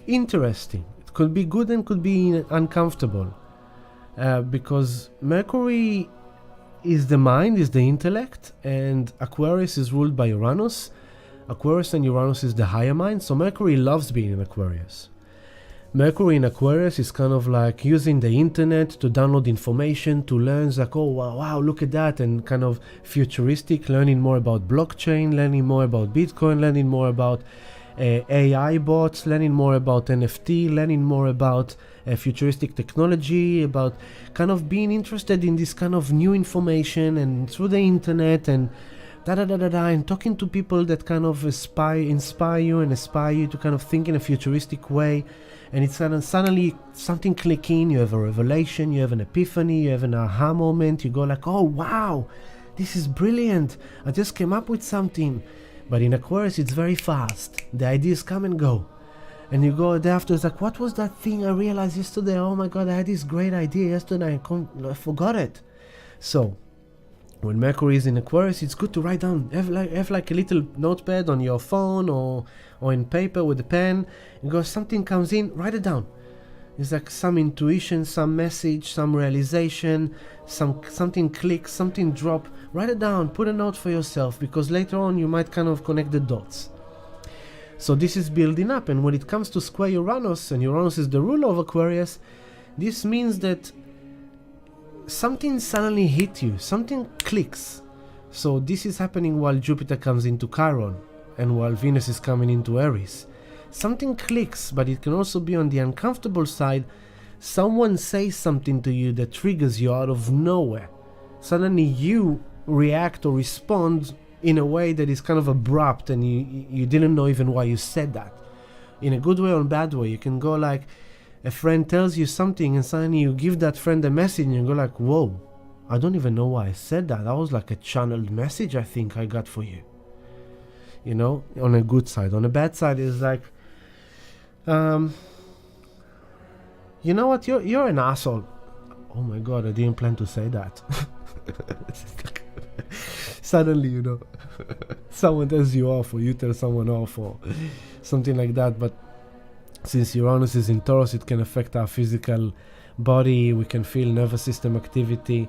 interesting. It could be good and could be uncomfortable, because Mercury is the mind, is the intellect, and Aquarius is ruled by Uranus. Aquarius and Uranus is the higher mind, so Mercury loves being in Aquarius. Mercury in Aquarius is kind of like using the internet to download information, to learn, it's like, oh wow, look at that, and kind of futuristic, learning more about blockchain, learning more about Bitcoin, learning more about AI bots, learning more about NFT, learning more about futuristic technology, about kind of being interested in this kind of new information and through the internet and and talking to people that kind of inspire you and aspire you to kind of think in a futuristic way. And it's suddenly something clicking, you have a revelation, you have an epiphany, you have an aha moment, you go like, oh wow, this is brilliant, I just came up with something. But in Aquarius it's very fast, the ideas come and go. And you go there after, it's like, what was that thing I realized yesterday? Oh my god, I had this great idea yesterday, I forgot it. So, when Mercury is in Aquarius, it's good to write down, have like a little notepad on your phone or in paper with a pen, and go, something comes in, write it down. It's like some intuition, some message, some realization, something clicks, something drop, write it down, put a note for yourself, because later on you might kind of connect the dots. So this is building up, and when it comes to square Uranus, and Uranus is the ruler of Aquarius, this means that something suddenly hit you, something clicks. So this is happening while Jupiter comes into Chiron and while Venus is coming into Aries. Something clicks, but it can also be on the uncomfortable side. Someone says something to you that triggers you out of nowhere. Suddenly you react or respond in a way that is kind of abrupt, and you didn't know even why you said that. In a good way or a bad way. You can go like, a friend tells you something and suddenly you give that friend a message and you go like, whoa, I don't even know why I said that. That was like a channeled message I think I got for you. On a good side. On a bad side is like, you know what, you're an asshole. Oh my god, I didn't plan to say that. Suddenly, someone tells you off, or you tell someone off, or something like that. But since Uranus is in Taurus, it can affect our physical body. We can feel nervous system activity.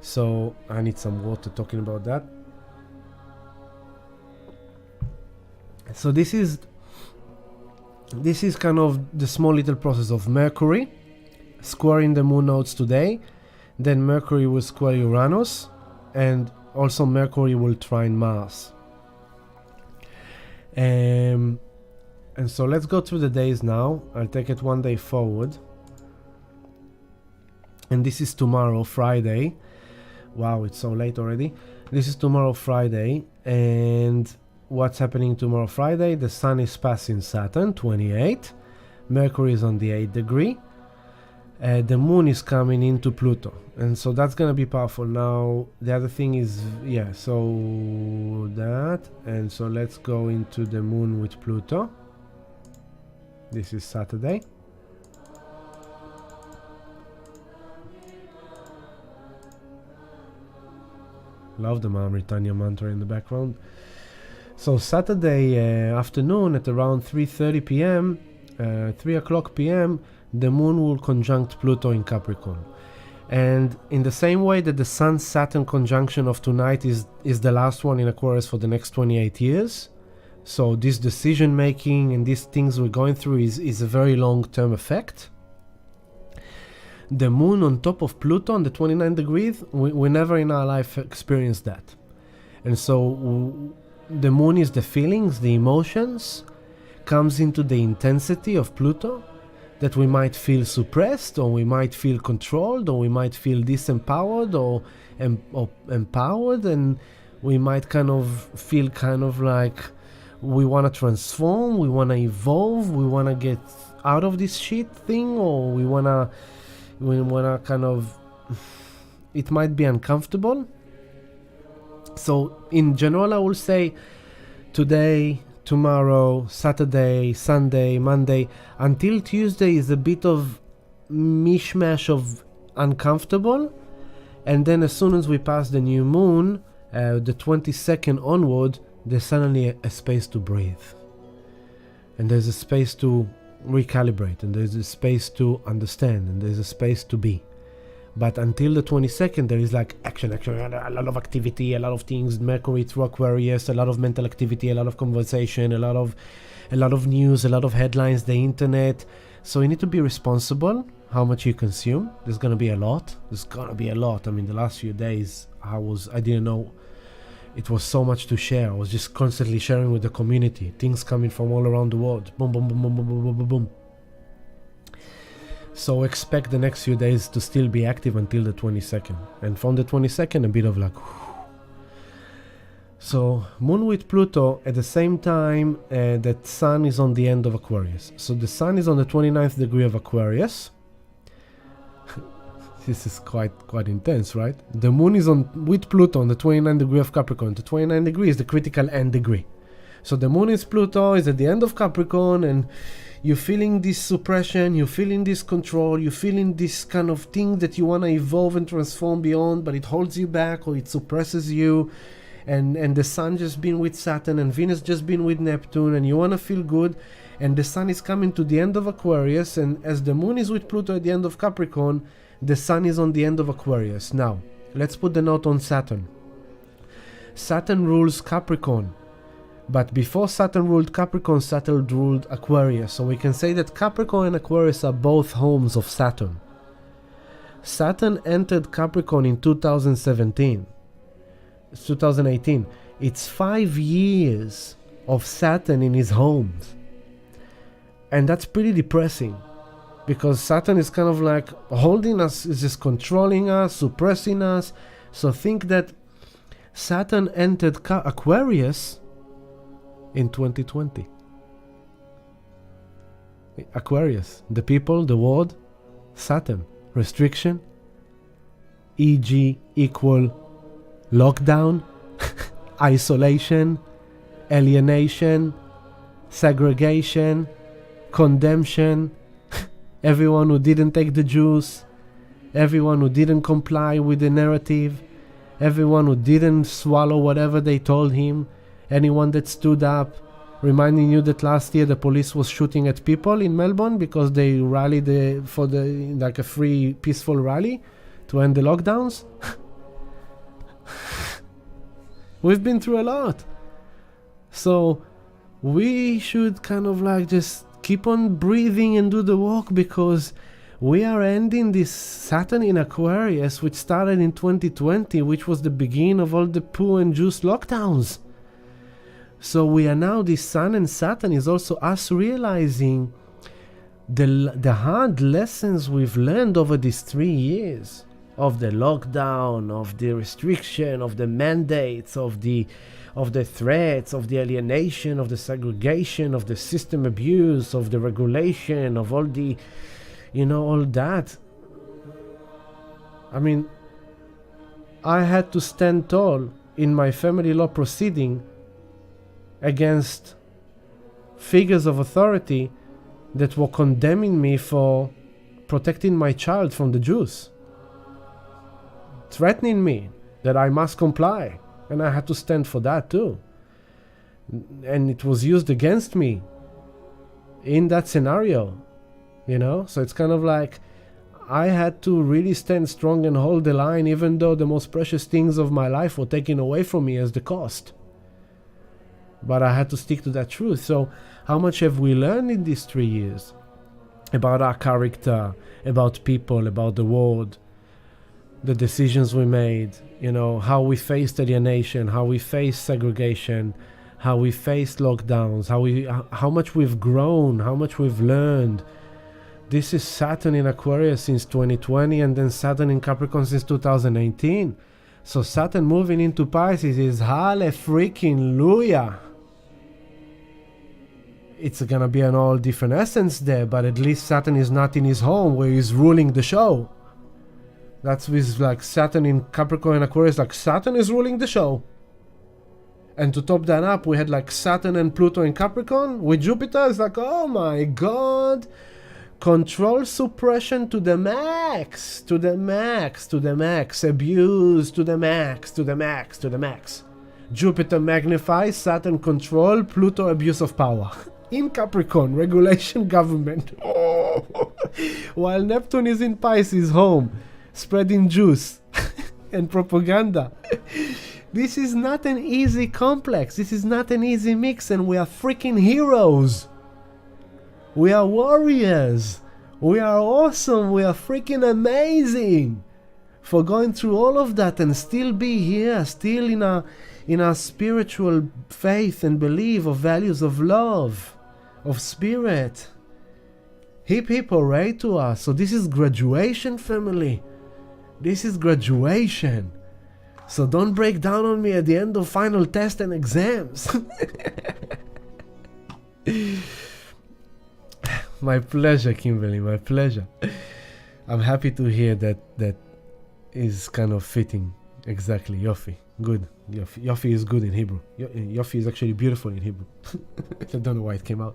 So I need some water talking about that. So this is kind of the small little process of Mercury squaring the moon nodes today. Then Mercury will square Uranus, and also Mercury will trine Mars. And so let's go through the days now. I'll take it one day forward. And this is tomorrow, Friday. Wow, it's so late already. This is tomorrow, Friday. And what's happening tomorrow, Friday? The Sun is passing Saturn, 28. Mercury is on the 8th degree. The Moon is coming into Pluto. And so that's going to be powerful. Now, the other thing is, yeah, so that. And so let's go into the Moon with Pluto. This is Saturday. Love the Mauritania mantra in the background. So Saturday afternoon at around 3:30 p.m., 3 o'clock p.m., the Moon will conjunct Pluto in Capricorn. And in the same way that the Sun-Saturn conjunction of tonight is the last one in Aquarius for the next 28 years, so this decision making and these things we're going through is a very long-term effect. The Moon on top of Pluto on the 29 degrees, we never in our life experienced that. And so the Moon is the feelings, the emotions, comes into the intensity of Pluto, that we might feel suppressed, or we might feel controlled, or we might feel disempowered or empowered, and we might kind of feel kind of like we want to transform, we want to evolve, we want to get out of this shit thing, or we want to kind of, it might be uncomfortable. So in general, I will say today, tomorrow, Saturday, Sunday, Monday, until Tuesday is a bit of mishmash of uncomfortable. And then as soon as we pass the new moon, the 22nd onward, there's suddenly a space to breathe. And there's a space to recalibrate, and there's a space to understand, and there's a space to be. But until the 22nd, there is like action, a lot of activity, a lot of things. Mercury through Aquarius, a lot of mental activity, a lot of conversation, a lot of news, a lot of headlines, the internet. So you need to be responsible how much you consume. There's gonna be a lot. I mean, the last few days, I didn't know it was so much to share. I was just constantly sharing with the community, things coming from all around the world. Boom, boom, boom, boom, boom, boom, boom, boom, boom. So expect the next few days to still be active until the 22nd. And from the 22nd, a bit of like... So, Moon with Pluto at the same time that Sun is on the end of Aquarius. So the Sun is on the 29th degree of Aquarius. This is quite intense, right? The Moon is with Pluto on the 29th degree of Capricorn. The 29th degree is the critical end degree. So the Moon is Pluto, is at the end of Capricorn, and you're feeling this suppression, you're feeling this control, you're feeling this kind of thing that you want to evolve and transform beyond, but it holds you back or it suppresses you. And the Sun just been with Saturn, and Venus just been with Neptune, and you want to feel good. And the Sun is coming to the end of Aquarius, and as the Moon is with Pluto at the end of Capricorn, the Sun is on the end of Aquarius. Now, let's put the note on Saturn. Saturn rules Capricorn. But before Saturn ruled Capricorn, Saturn ruled Aquarius. So we can say that Capricorn and Aquarius are both homes of Saturn. Saturn entered Capricorn in 2017. It's 2018. It's 5 years of Saturn in his homes. And that's pretty depressing. Because Saturn is kind of like holding us, is just controlling us, suppressing us. So think that Saturn entered Aquarius in 2020. Aquarius, the people, the world, Saturn, restriction, e.g. equal lockdown, isolation, alienation, segregation, condemnation, everyone who didn't take the juice, everyone who didn't comply with the narrative, everyone who didn't swallow whatever they told him, anyone that stood up, reminding you that last year the police was shooting at people in Melbourne because they rallied for a free, peaceful rally to end the lockdowns. We've been through a lot. So we should kind of like just keep on breathing and do the work, because we are ending this Saturn in Aquarius, which started in 2020, which was the beginning of all the poo and juice lockdowns. So we are now, this Sun and Saturn is also us realizing the hard lessons we've learned over these 3 years of the lockdown, of the restriction, of the mandates, of the threats, of the alienation, of the segregation, of the system abuse, of the regulation, of all the, all that. I mean, I had to stand tall in my family law proceeding against figures of authority that were condemning me for protecting my child from the Jews, threatening me that I must comply, and I had to stand for that too. And it was used against me in that scenario, so it's kind of like I had to really stand strong and hold the line, even though the most precious things of my life were taken away from me as the cost. But I had to stick to that truth. So how much have we learned in these 3 years about our character, about people, about the world, the decisions we made, how we faced alienation, how we faced segregation, how we faced lockdowns, how much we've grown, how much we've learned. This is Saturn in Aquarius since 2020, and then Saturn in Capricorn since 2018. So Saturn moving into Pisces is hallelujah. It's gonna be an all different essence there, but at least Saturn is not in his home where he's ruling the show. That's with like Saturn in Capricorn and Aquarius, like Saturn is ruling the show. And to top that up, we had like Saturn and Pluto in Capricorn with Jupiter. It's like, oh my god, control suppression to the max, to the max, to the max, abuse to the max, to the max, to the max. Jupiter magnifies, Saturn control, Pluto abuse of power. In Capricorn, regulation, government. While Neptune is in Pisces, home, spreading juice and propaganda. This is not an easy complex. This is not an easy mix, and we are freaking heroes. We are warriors. We are awesome. We are freaking amazing for going through all of that and still be here, still in our spiritual faith and belief of values of love, of spirit. Hip hip hooray to us. So this is graduation, family. This is graduation. So don't break down on me at the end of final test and exams. My pleasure, Kimberly, my pleasure. I'm happy to hear that is kind of fitting. Exactly, Yofi. Good. Yofi is good in Hebrew. Yofi is actually beautiful in Hebrew. I don't know why it came out.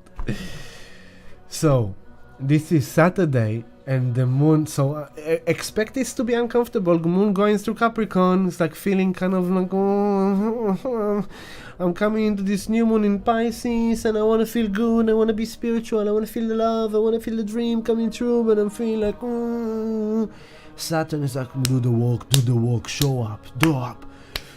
So, this is Saturday, and the moon, so expect this to be uncomfortable. The moon going through Capricorn, it's like feeling kind of like, oh, I'm coming into this new moon in Pisces, and I want to feel good, I want to be spiritual, I want to feel the love, I want to feel the dream coming true, but I'm feeling like, Saturn is like, do the work, show up, do up.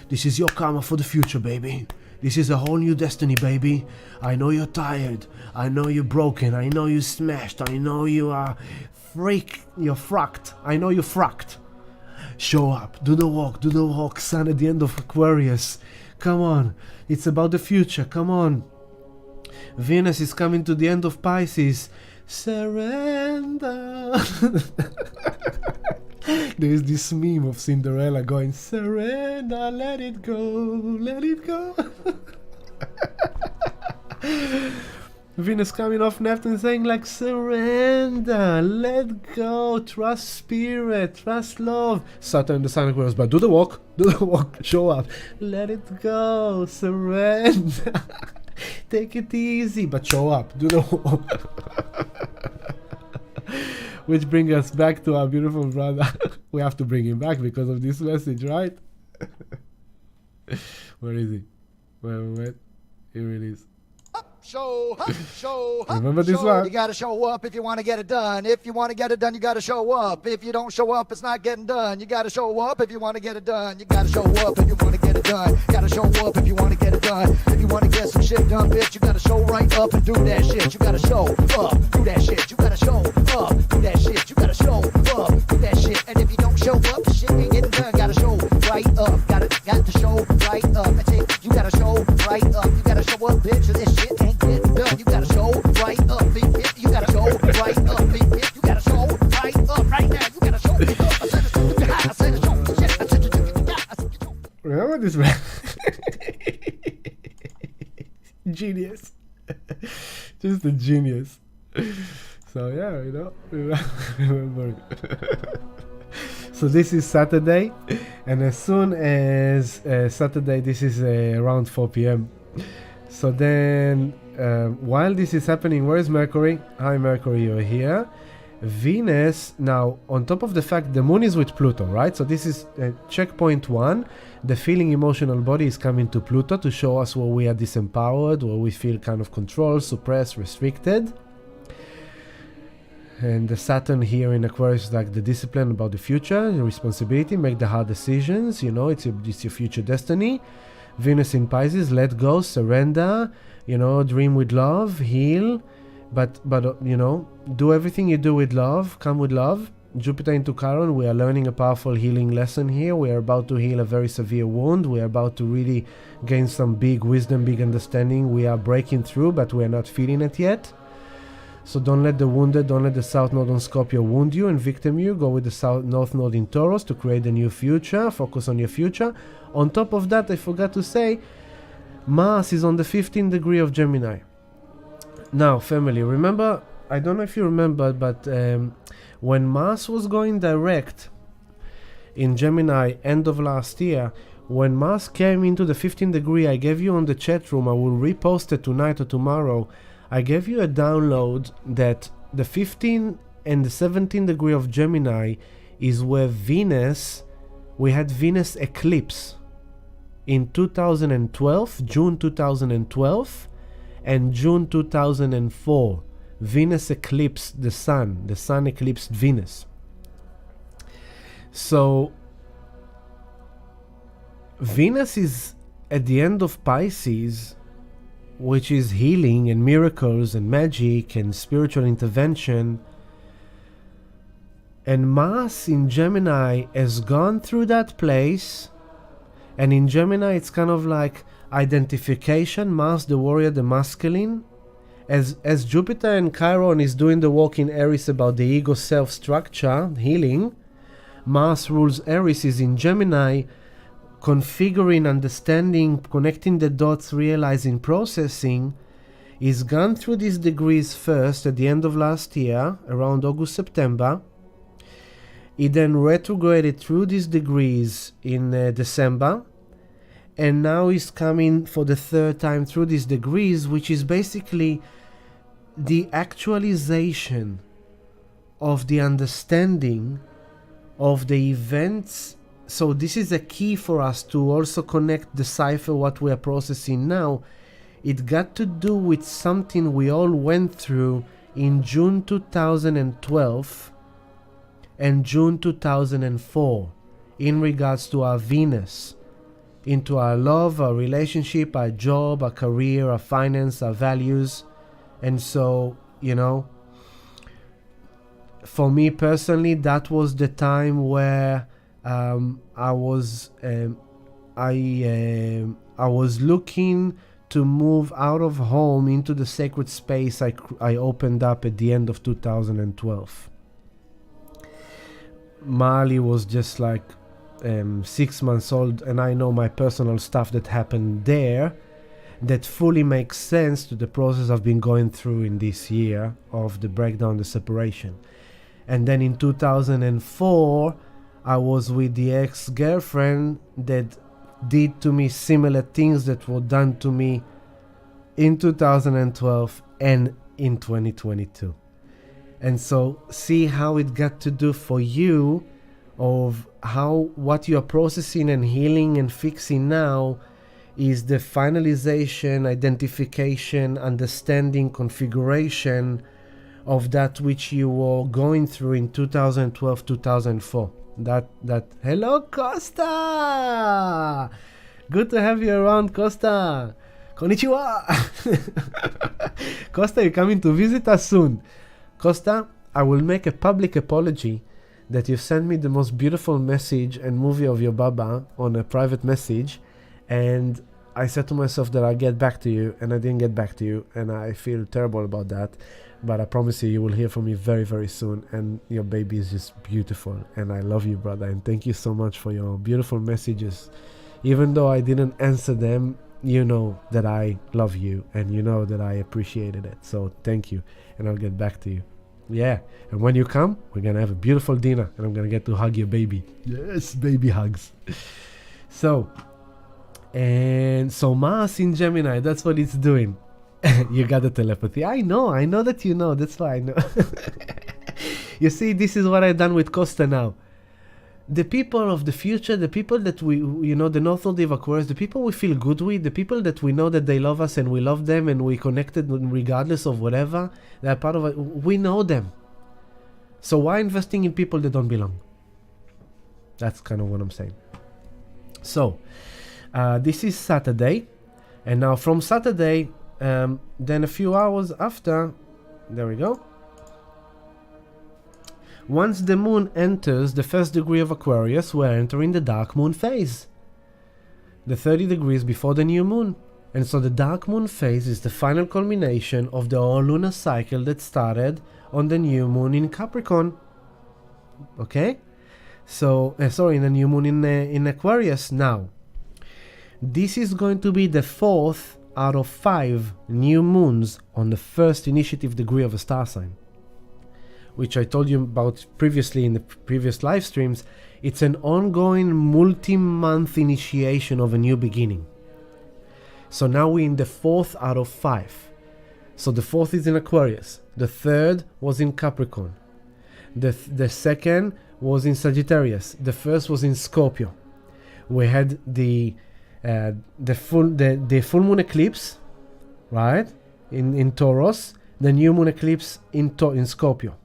This is your karma for the future, baby. This is a whole new destiny, baby. I know you're tired. I know you're broken. I know you're smashed. I know you are you're fracked. I know you're fracked. Show up. Do the walk. Sun at the end of Aquarius. Come on. It's about the future. Come on. Venus is coming to the end of Pisces. Surrender. There's this meme of Cinderella going, surrender, let it go, let it go. Venus coming off Neptune saying like, surrender, let go, trust spirit, trust love. Saturn the sign of Aquarius, but do the walk, show up, let it go, surrender. Take it easy, but show up, do the walk. Which brings us back to our beautiful brother. We have to bring him back because of this message, right? Where is he? Wait. Here it is. Show up. Remember this one? You gotta show up if you want to get it done. If you want to get it done, you gotta show up. If you don't show up, it's not getting done. You gotta show up if you want to get it done. You gotta show up if you want to get it done. Gotta show up if you want to get it done. If you want to get some shit done, bitch, you gotta show right up and do that shit. You gotta show up, do that shit. You gotta show up, do that shit. You gotta show up, do that shit. And if you don't show up, the shit ain't getting done. Gotta show right up. Got to show right up. I say you gotta show right up. You gotta show up, bitch, or this shit ain't getting done. You gotta show right up. You gotta show right up. this man. Genius. Just a genius. So yeah, remember. So this is Saturday, and as soon as Saturday, this is around 4 p.m. So then, while this is happening, where is Mercury? Hi Mercury, you're here. Venus, now on top of the fact the moon is with Pluto, right? So this is checkpoint 1. The feeling emotional body is coming to Pluto to show us where we are disempowered, where we feel kind of controlled, suppressed, restricted. And the Saturn here in Aquarius is like the discipline about the future, the responsibility, make the hard decisions, it's your future destiny. Venus in Pisces, let go, surrender, dream with love, heal, but do everything you do with love, come with love. Jupiter into Chiron, we are learning a powerful healing lesson here. We are about to heal a very severe wound. We are about to really gain some big wisdom, big understanding. We are breaking through, but we are not feeling it yet. So don't let the wounded, don't let the South Node on Scorpio wound you and victim you. Go with the North Node in Taurus to create a new future. Focus on your future. On top of that, I forgot to say, Mars is on the 15th degree of Gemini. Now, family, remember, I don't know if you remember, but when Mars was going direct in Gemini end of last year, when Mars came into the 15th degree, I gave you on the chat room, I will repost it tonight or tomorrow, I gave you a download that the 15th and the 17th degree of Gemini is where Venus, we had Venus eclipse in 2012, June 2012 and June 2004. Venus eclipsed the Sun eclipsed Venus. So Venus is at the end of Pisces, which is healing and miracles and magic and spiritual intervention. And Mars in Gemini has gone through that place. And in Gemini, it's kind of like identification, Mars the warrior, the masculine. As Jupiter and Chiron is doing the work in Aries about the ego self-structure, healing, Mars rules Aries is in Gemini, configuring, understanding, connecting the dots, realizing, processing, is gone through these degrees first at the end of last year, around August, September. It then retrograded through these degrees in December, and now is coming for the third time through these degrees, which is basically the actualization of the understanding of the events. So this is a key for us to also connect, decipher what we are processing now. It got to do with something we all went through in June 2012 and June 2004 in regards to our Venus, into our love, our relationship, our job, our career, our finance, our values. And so, for me personally, that was the time where I was looking to move out of home into the sacred space I opened up at the end of 2012. Mali was just like 6 months old, and I know my personal stuff that happened there that fully makes sense to the process I've been going through in this year of the breakdown, the separation. And then in 2004, I was with the ex-girlfriend that did to me similar things that were done to me in 2012 and in 2022. And so see how it got to do for you, of how what you are processing and healing and fixing now is the finalization, identification, understanding, configuration of that which you were going through in 2012, 2004. That hello Costa, good to have you around, Costa. Konnichiwa. Costa, you're coming to visit us soon. Costa, I will make a public apology that you sent me the most beautiful message and movie of your Baba on a private message, and I said to myself that I'll get back to you, and I didn't get back to you, and I feel terrible about that. But I promise you will hear from me very, very soon, and your baby is just beautiful, and I love you, brother, and thank you so much for your beautiful messages Even though I didn't answer them, you know that I love you and you know that I appreciated it. So thank you, and I'll get back to you. Yeah, and when you come, we're gonna have a beautiful dinner and I'm gonna get to hug your baby. Yes, baby hugs. So Mars in Gemini, that's what it's doing. You got the telepathy. I know that you know. That's why I know. You see, this is what I've done with Costa now. The people of the future, the people that we, the North Node of Aquarius, the people we feel good with, the people that we know that they love us and we love them and we connected regardless of whatever, they're part of it. We know them. So why investing in people that don't belong? That's kind of what I'm saying. So, this is Saturday. And now from Saturday, then a few hours after, there we go. Once the moon enters the first degree of Aquarius, we're entering the dark moon phase. The 30 degrees before the new moon. And so the dark moon phase is the final culmination of the whole lunar cycle that started on the new moon in Capricorn. Okay? So, in the new moon in Aquarius. Now, this is going to be the 4th out of 5 new moons on the first initiative degree of a star sign, which I told you about previously in the previous live streams. It's an ongoing multi-month initiation of a new beginning. So now we're in the 4th out of 5. So the 4th is in Aquarius. The 3rd was in Capricorn. The 2nd was in Sagittarius. The 1st was in Scorpio. We had the full moon eclipse, right, in Taurus. The new moon eclipse in Scorpio.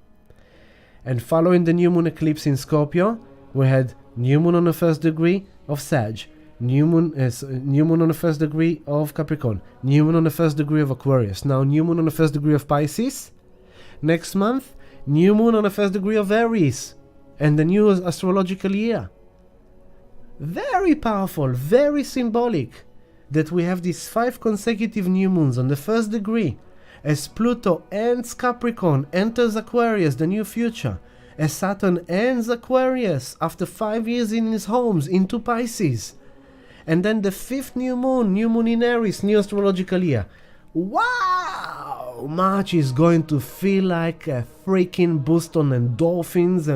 And following the new moon eclipse in Scorpio, we had new moon on the 1st degree of Sag, new moon on the 1st degree of Capricorn, new moon on the 1st degree of Aquarius, now new moon on the 1st degree of Pisces. Next month, new moon on the 1st degree of Aries, and the new astrological year. Very powerful, very symbolic that we have these 5 consecutive new moons on the 1st degree. As Pluto ends Capricorn, enters Aquarius, the new future. As Saturn ends Aquarius after 5 years in his homes into Pisces. And then the 5th new moon in Aries, new astrological year. Wow! March is going to feel like a freaking boost on endorphins.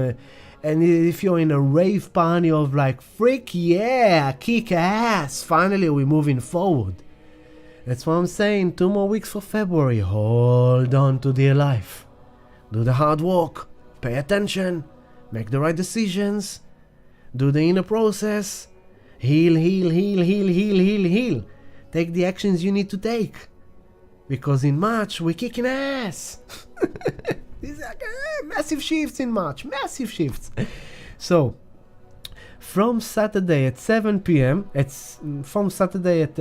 And if you're in a rave party of like, freak yeah, kick ass, finally we're moving forward. That's what I'm saying. 2 more weeks for February. Hold on to dear life. Do the hard work. Pay attention. Make the right decisions. Do the inner process. Heal. Take the actions you need to take. Because in March, we're kicking ass. These are massive shifts in March. Massive shifts. So, from Saturday at 7 p.m., from Saturday at,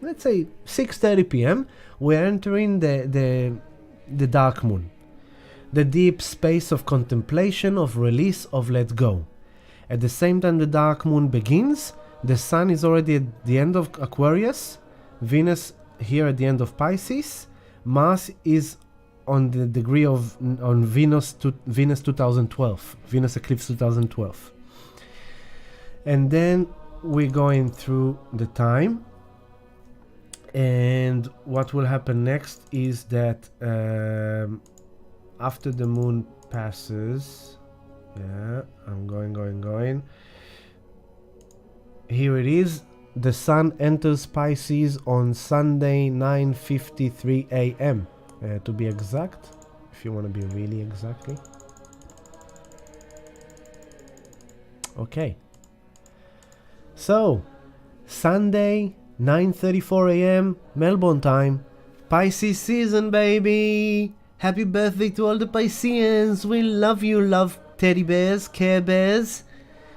let's say, 6:30 p.m., we're entering the dark moon. The deep space of contemplation, of release, of let go. At the same time the dark moon begins, the sun is already at the end of Aquarius, Venus here at the end of Pisces, Mars is on the degree of, on Venus 2012, Venus eclipse 2012. And then we're going through the time, and what will happen next is that after the moon passes, I'm going. Here it is. The sun enters Pisces on Sunday 9:53 a.m. To be exact, if you want to be really exactly. Okay. So, Sunday, 9:34 a.m. Melbourne time, Pisces season, baby! Happy birthday to all the Pisceans! We love you, love teddy bears, care bears,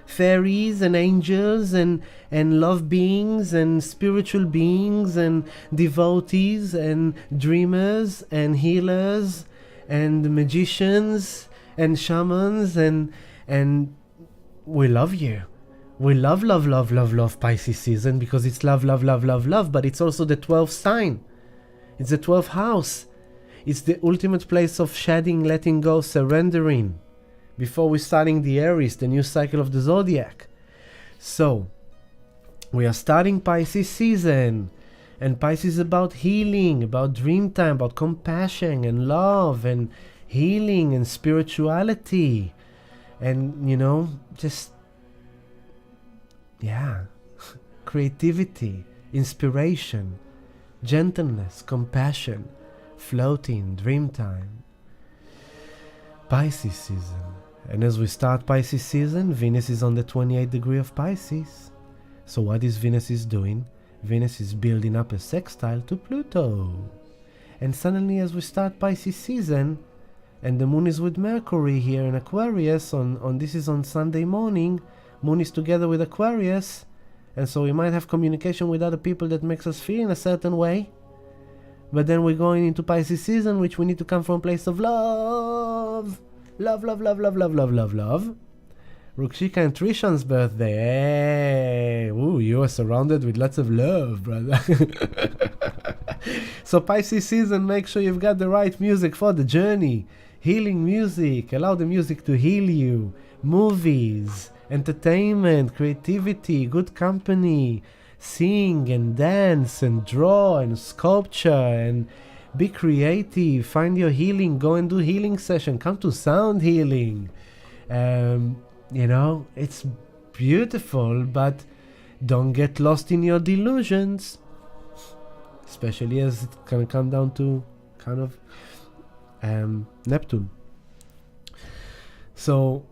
fairies and angels and love beings and spiritual beings and devotees and dreamers and healers and magicians and shamans and we love you. We love Pisces season because it's love, but it's also the 12th sign. It's the 12th house. It's the ultimate place of shedding, letting go, surrendering before we're starting the Aries, the new cycle of the zodiac. So, We are starting Pisces season. And Pisces is about healing, about dream time, about compassion and love and healing and spirituality. And, you know, just, yeah, creativity, inspiration, gentleness, compassion, floating, dream time. Pisces season. And as we start Pisces season, Venus is on the 28th degree of Pisces. So what is Venus is doing? Venus is building up a sextile to Pluto. And suddenly as we start Pisces season, and the moon is with Mercury here in Aquarius, this is on Sunday morning, moon is together with Aquarius, and so we might have communication with other people that makes us feel in a certain way. But then we're going into Pisces season, which we need to come from a place of love. Love, love, love, love, love, love, love, love. Rukshika and Trishan's birthday. Hey, ooh, you are surrounded with lots of love, brother. So Pisces season, make sure you've got the right music for the journey. Healing music, allow the music to heal you. Movies, entertainment, creativity, good company. Sing and dance and draw and sculpture and be creative. Find your healing. Go and do healing session. Come to sound healing. You know, it's beautiful, but don't get lost in your delusions. Especially as it can come down to kind of Neptune. So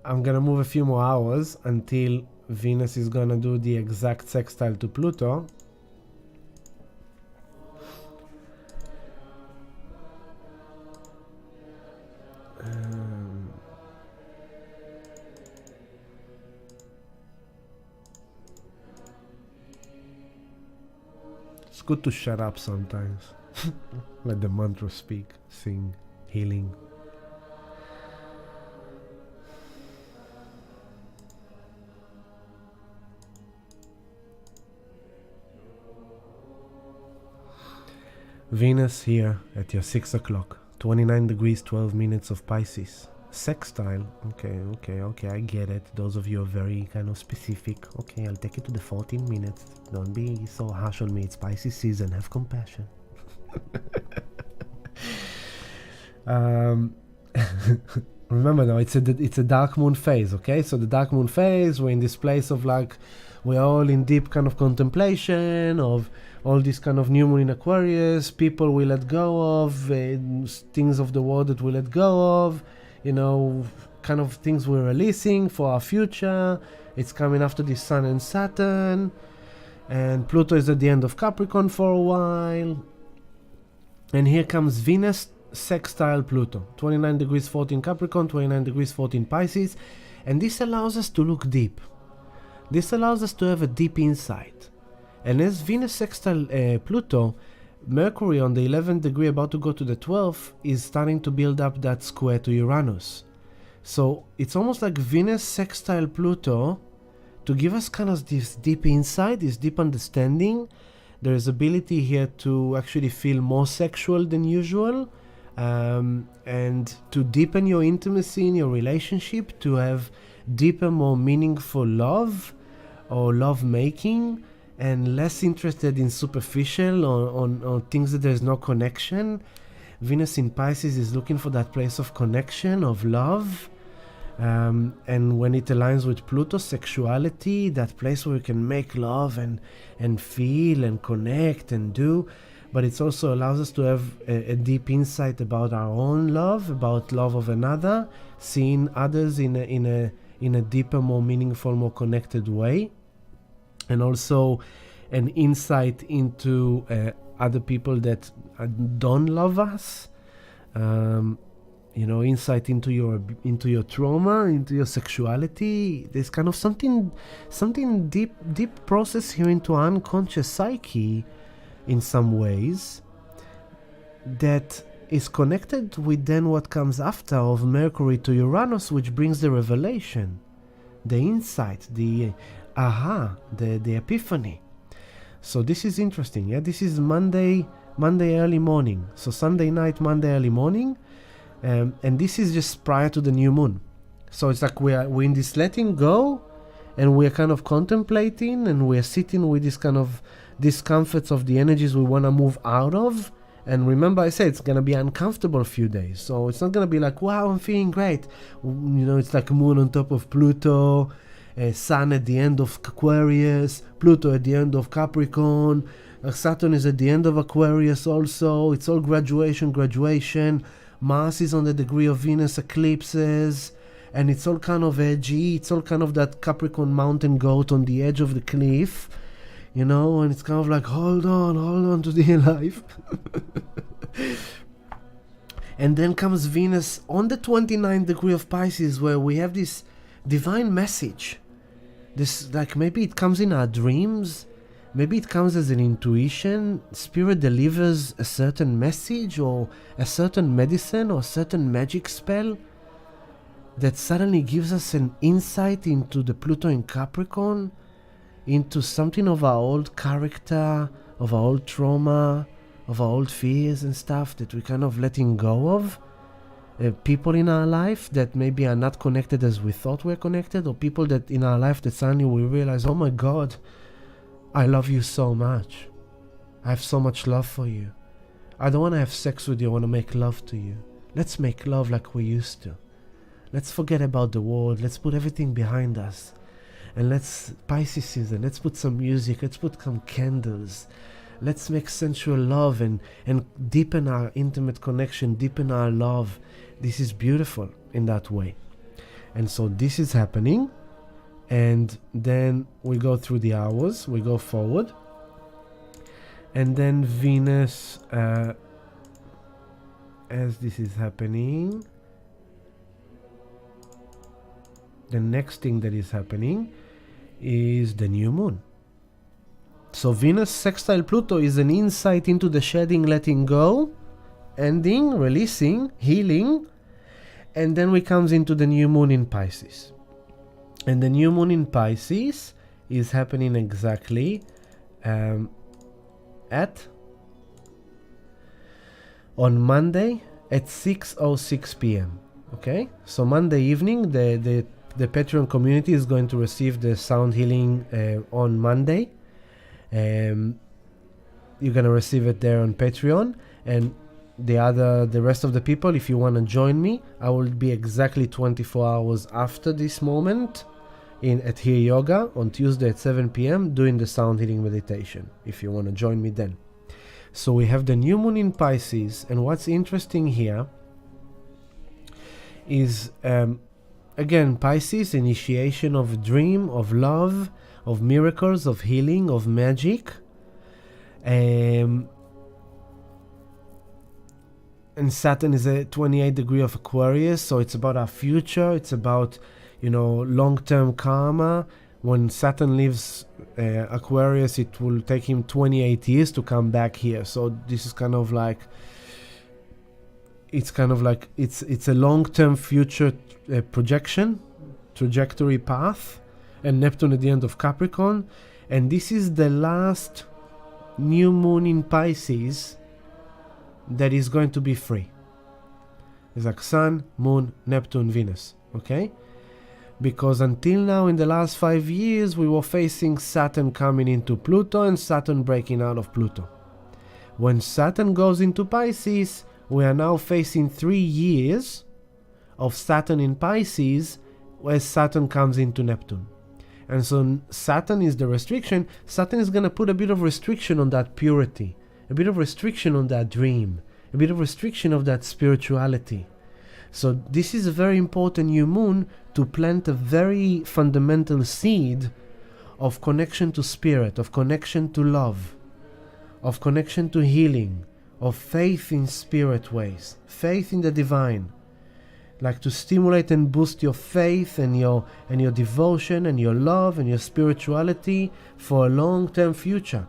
I'm gonna move a few more hours until Venus is gonna do the exact sextile to Pluto. It's good to shut up sometimes. Let the mantra speak, sing, healing. Venus here at your 6 o'clock, 29 degrees, 12 minutes of Pisces. Sextile, okay, I get it. Those of you are very kind of specific. Okay, I'll take it to the 14 minutes. Don't be so harsh on me. It's Pisces season. Have compassion. Remember now, it's a dark moon phase, okay? So the dark moon phase, we're in this place of like, we're all in deep kind of contemplation of all this kind of new moon in Aquarius, people we let go of, things of the world that we let go of, you know, kind of things we're releasing for our future. It's coming after the Sun and Saturn, and Pluto is at the end of Capricorn for a while. And here comes Venus sextile Pluto, 29 degrees 14 Capricorn, 29 degrees 14 Pisces, and this allows us to look deep. This allows us to have a deep insight. And as Venus sextile Pluto, Mercury on the 11th degree, about to go to the 12th, is starting to build up that square to Uranus. So it's almost like Venus sextile Pluto to give us kind of this deep insight, this deep understanding. There is ability here to actually feel more sexual than usual, and to deepen your intimacy in your relationship, to have deeper, more meaningful love or love making, and less interested in superficial on things that there's no connection. Venus in Pisces is looking for that place of connection, of love, and when it aligns with Pluto, sexuality, that place where we can make love and feel and connect and do. But it also allows us to have a deep insight about our own love, about love of another, seeing others in a deeper, more meaningful, more connected way. And also an insight into other people that don't love us. You know, insight into your trauma, into your sexuality. There's kind of something deep process here into our unconscious psyche in some ways that is connected with then what comes after of Mercury to Uranus, which brings the revelation, the insight, the aha, the epiphany. So this is interesting. Yeah, this is Monday early morning. So Sunday night, Monday early morning, and this is just prior to the new moon. So it's like we're in this letting go, and we're kind of contemplating, and we're sitting with this kind of discomforts of the energies we want to move out of. And remember, I said it's going to be uncomfortable a few days. So it's not going to be like, wow, I'm feeling great. It's like moon on top of Pluto, Sun at the end of Aquarius, Pluto at the end of Capricorn, Saturn is at the end of Aquarius also. It's all graduation. Mars is on the degree of Venus eclipses. And it's all kind of edgy. It's all kind of that Capricorn mountain goat on the edge of the cliff. And it's kind of like, hold on to the life. And then comes Venus on the 29th degree of Pisces, where we have this divine message. This, like, maybe it comes in our dreams, maybe it comes as an intuition. Spirit delivers a certain message or a certain medicine or a certain magic spell that suddenly gives us an insight into the Pluto in Capricorn, into something of our old character, of our old trauma, of our old fears and stuff that we kind of letting go of. People in our life that maybe are not connected as we thought we're connected, or people that in our life that suddenly we realize, oh my God, I love you so much. I have so much love for you. I don't want to have sex with you, I want to make love to you. Let's make love like we used to. Let's forget about the world, let's put everything behind us. And Pisces season, let's put some music, let's put some candles. Let's make sensual love and deepen our intimate connection, deepen our love. This is beautiful in that way. And so this is happening. And then we go through the hours, we go forward. And then Venus, as this is happening, the next thing that is happening is the new moon. So Venus sextile Pluto is an insight into the shedding, letting go, ending, releasing, healing. And then we comes into the new moon in Pisces. And the new moon in Pisces is happening exactly on Monday at 6:06 p.m. Okay? So Monday evening, the Patreon community is going to receive the sound healing on Monday. You're gonna receive it there on Patreon, and the rest of the people, if you want to join me, I will be exactly 24 hours after this moment at Here Yoga on Tuesday at 7 p.m. doing the sound healing meditation, if you want to join me then. So we have the new moon in Pisces, and what's interesting here is again, Pisces, initiation of dream, of love, of miracles, of healing, of magic. And Saturn is a 28 degree of Aquarius, so it's about our future. It's about, long-term karma. When Saturn leaves Aquarius, it will take him 28 years to come back here. So this is kind of like, it's a long-term future projection, trajectory path, and Neptune at the end of Capricorn. And this is the last new moon in Pisces that is going to be free. It's like Sun, Moon, Neptune, Venus, okay? Because until now, in the last 5 years, we were facing Saturn coming into Pluto and Saturn breaking out of Pluto. When Saturn goes into Pisces, we are now facing 3 years of Saturn in Pisces, where Saturn comes into Neptune. And so Saturn is the restriction. Saturn is going to put a bit of restriction on that purity, a bit of restriction on that dream, a bit of restriction of that spirituality. So this is a very important new moon to plant a very fundamental seed of connection to spirit, of connection to love, of connection to healing, of faith in spirit ways, faith in the divine. Like to stimulate and boost your faith and your devotion and your love and your spirituality for a long-term future.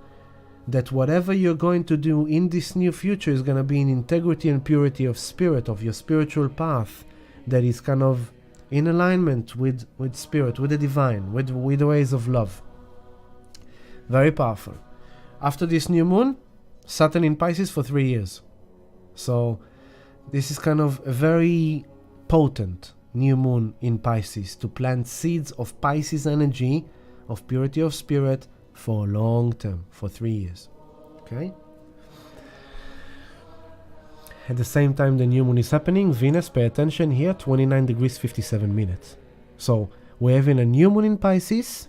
That whatever you're going to do in this new future is going to be in integrity and purity of spirit, of your spiritual path, that is kind of in alignment with spirit, with the divine, with the ways of love. Very powerful. After this new moon, Saturn in Pisces for 3 years. So this is kind of a very potent new moon in Pisces to plant seeds of Pisces energy, of purity of spirit, for long term, for 3 years. Okay? At the same time the new moon is happening, Venus, pay attention here, 29 degrees 57 minutes. So we're having a new moon in Pisces,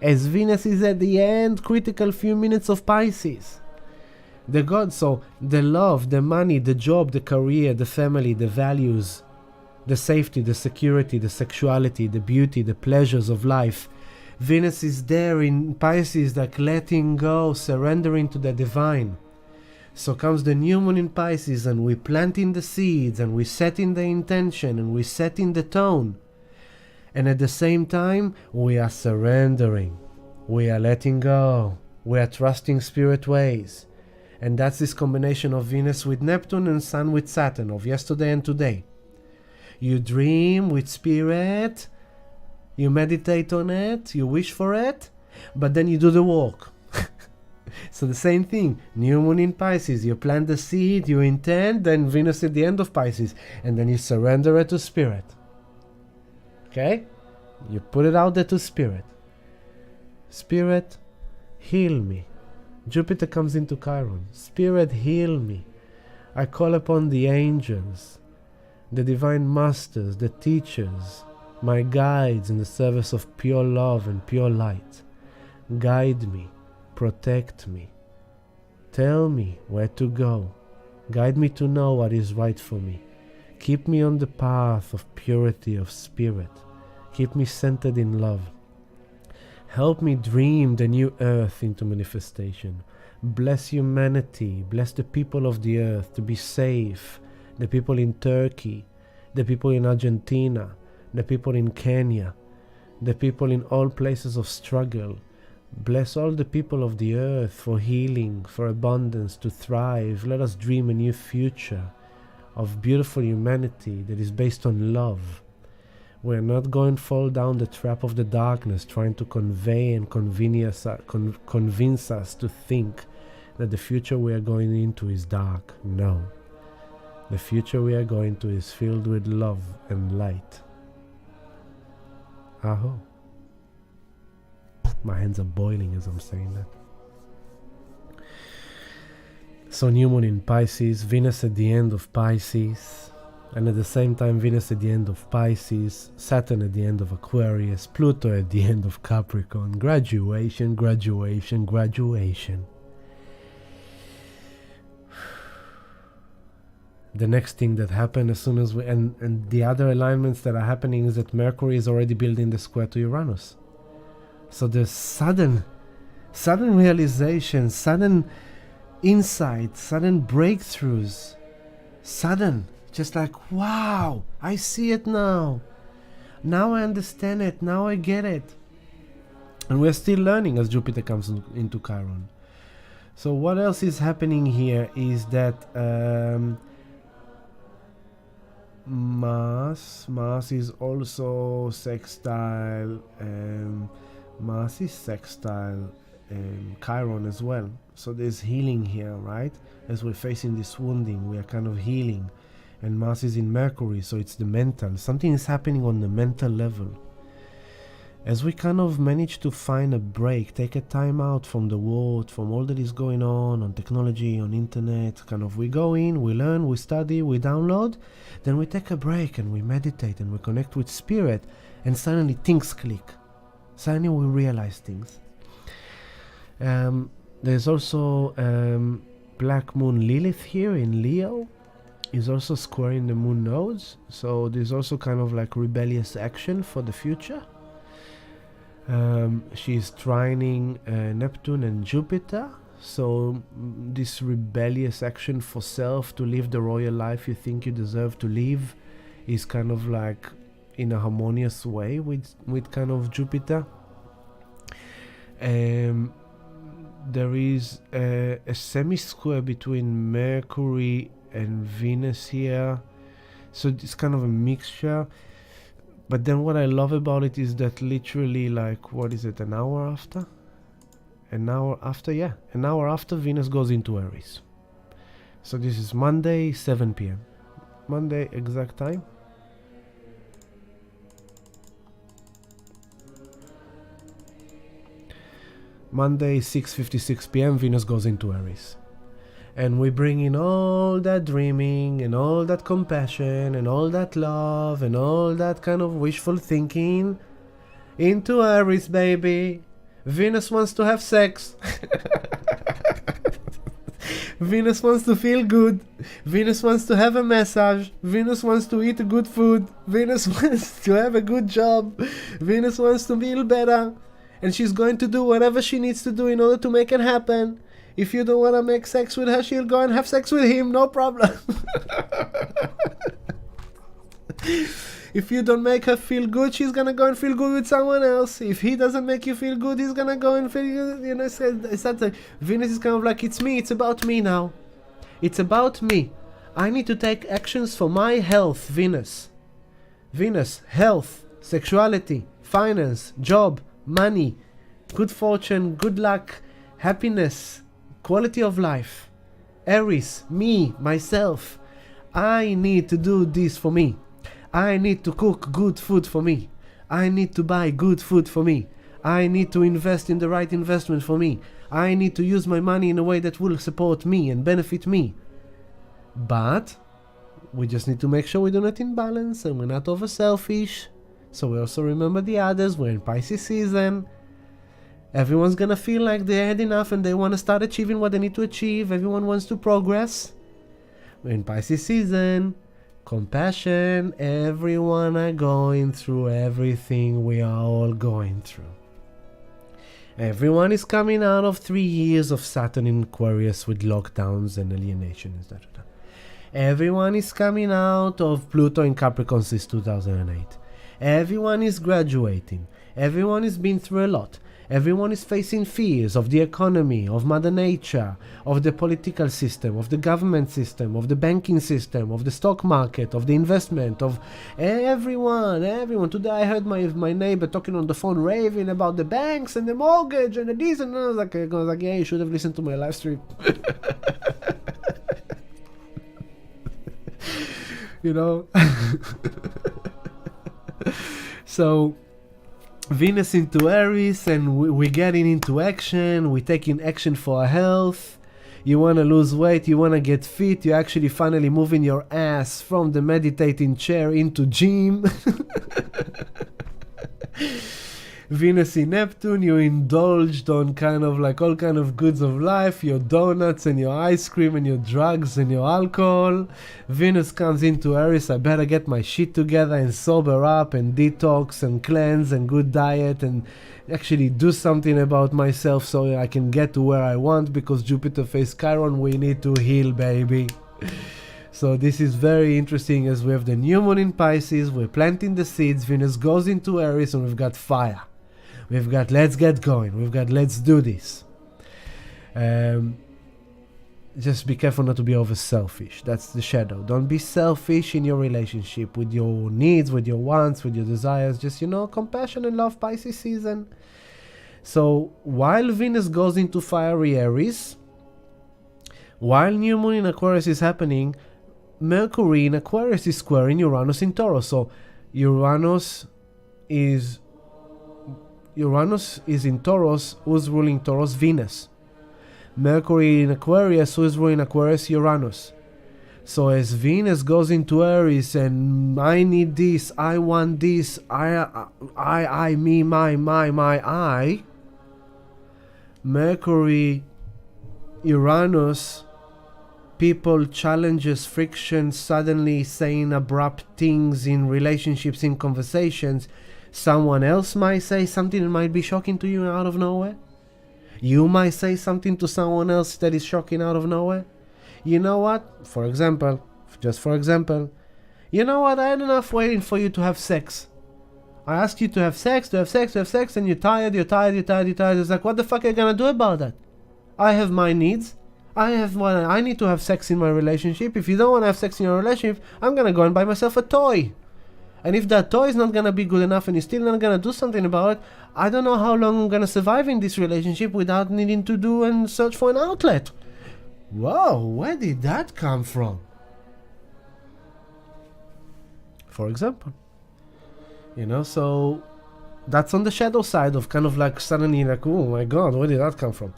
as Venus is at the end, critical few minutes of Pisces. The God, so the love, the money, the job, the career, the family, the values, the safety, the security, the sexuality, the beauty, the pleasures of life. Venus is there in Pisces, like letting go, surrendering to the divine. So comes the new moon in Pisces, and we planting the seeds, and we setting the intention, and we setting the tone. And at the same time, we are surrendering. We are letting go. We are trusting spirit ways. And that's this combination of Venus with Neptune and Sun with Saturn, of yesterday and today. You dream with spirit, you meditate on it, you wish for it, but then you do the work. So the same thing, new moon in Pisces, you plant the seed, you intend, then Venus at the end of Pisces, and then you surrender it to spirit. Okay? You put it out there to spirit. Spirit, heal me. Jupiter comes into Chiron. Spirit, heal me. I call upon the angels, the divine masters, the teachers, my guides in the service of pure love and pure light. Guide me, protect me, tell me where to go, guide me to know what is right for me, keep me on the path of purity of spirit, keep me centered in love, help me dream the new earth into manifestation, bless humanity, bless the people of the earth to be safe, the people in Turkey, the people in Argentina, the people in Kenya, the people in all places of struggle. Bless all the people of the earth for healing, for abundance, to thrive. Let us dream a new future of beautiful humanity that is based on love. We're not going to fall down the trap of the darkness, trying to convey and convince us to think that the future we are going into is dark. No. The future we are going to is filled with love and light. Aho. My hands are boiling as I'm saying that. So new moon in Pisces, Venus at the end of Pisces, and at the same time Venus at the end of Pisces, Saturn at the end of Aquarius, Pluto at the end of Capricorn. Graduation, graduation, graduation. The next thing that happened as soon as we, and the other alignments that are happening is that Mercury is already building the square to Uranus. So there's sudden realization, sudden insight, sudden breakthroughs, sudden, just like, wow, I see it now. Now I understand it, now I get it. And we're still learning as Jupiter comes into Chiron. So what else is happening here is that Mars is also sextile, Mars is sextile Chiron as well. So there's healing here, right? As we're facing this wounding, we are kind of healing. And Mars is in Mercury, so it's the mental. Something is happening on the mental level. As we kind of manage to find a break, take a time out from the world, from all that is going on technology, on internet, kind of we go in, we learn, we study, we download, then we take a break and we meditate and we connect with spirit, and suddenly things click. Suddenly we realize things. There's also Black Moon Lilith here in Leo, is also squaring the moon nodes, so there's also kind of like rebellious action for the future. She's trining Neptune and Jupiter, so this rebellious action for self to live the royal life you think you deserve to live is kind of like in a harmonious way with kind of Jupiter. There is a semi-square between Mercury and Venus here, so it's kind of a mixture. But then what I love about it is that literally, like, what is it, an hour after Venus goes into Aries. So this is Monday 7 p.m. Monday exact time. Monday, 6:56 p.m., Venus goes into Aries. And we bring in all that dreaming and all that compassion and all that love and all that kind of wishful thinking into Aries, baby. Venus wants to have sex. Venus wants to feel good. Venus wants to have a massage. Venus wants to eat good food. Venus wants to have a good job. Venus wants to feel better. And she's going to do whatever she needs to do in order to make it happen. If you don't want to make sex with her, she'll go and have sex with him, no problem. If you don't make her feel good, she's gonna go and feel good with someone else. If he doesn't make you feel good, he's gonna go and feel good. You know, it's that like, Venus is kind of like, it's me, it's about me now. It's about me. I need to take actions for my health, Venus. Venus, health, sexuality, finance, job, money, good fortune, good luck, happiness, quality of life. Aries, me, myself. I need to do this for me. I need to cook good food for me. I need to buy good food for me. I need to invest in the right investment for me. I need to use my money in a way that will support me and benefit me. But we just need to make sure we do not imbalance and we're not over selfish. So we also remember the others. We're in Pisces season. Everyone's gonna feel like they had enough and they want to start achieving what they need to achieve. Everyone wants to progress. We're in Pisces season. Compassion. Everyone are going through everything we are all going through. Everyone is coming out of 3 years of Saturn in Aquarius with lockdowns and alienation and stuff. Everyone is coming out of Pluto in Capricorn since 2008. Everyone is graduating. Everyone has been through a lot. Everyone is facing fears of the economy, of Mother Nature, of the political system, of the government system, of the banking system, of the stock market, of the investment, of everyone. Today I heard my neighbor talking on the phone raving about the banks and the mortgage and the this and that. I was like, yeah, you should have listened to my live stream. You know? So Venus into Aries, and we're getting into action. We're taking action for our health. You want to lose weight, you want to get fit, you're actually finally moving your ass from the meditating chair into gym. Venus in Neptune, you indulged on kind of like all kind of goods of life, your donuts and your ice cream and your drugs and your alcohol. Venus comes into Aries, I better get my shit together and sober up and detox and cleanse and good diet and actually do something about myself so I can get to where I want, because Jupiter face Chiron, we need to heal, baby. So this is very interesting as we have the new moon in Pisces, we're planting the seeds, Venus goes into Aries, and we've got fire. We've got let's get going. We've got let's do this. Just be careful not to be over selfish. That's the shadow. Don't be selfish in your relationship with your needs, with your wants, with your desires. Just, compassion and love, Pisces season. So while Venus goes into fiery Aries, while new moon in Aquarius is happening, Mercury in Aquarius is squaring Uranus in Taurus. So Uranus is in Taurus. Who's ruling Taurus? Venus. Mercury in Aquarius. Who's ruling Aquarius? Uranus. So as Venus goes into Aries and I need this, I want this, I, me, my, I, Mercury, Uranus, people, challenges, friction, suddenly saying abrupt things in relationships, in conversations. Someone else might say something that might be shocking to you out of nowhere. You might say something to someone else that is shocking out of nowhere. You know what? For example, you know what? I had enough waiting for you to have sex. I asked you to have sex, and you're tired. It's like, what the fuck are you gonna do about that? I have my needs. I need to have sex in my relationship. If you don't want to have sex in your relationship, I'm gonna go and buy myself a toy. And if that toy is not gonna be good enough and you're still not gonna do something about it, I don't know how long I'm gonna survive in this relationship without needing to do and search for an outlet. Whoa, where did that come from? For example. So that's on the shadow side of kind of like suddenly like, oh my god, where did that come from?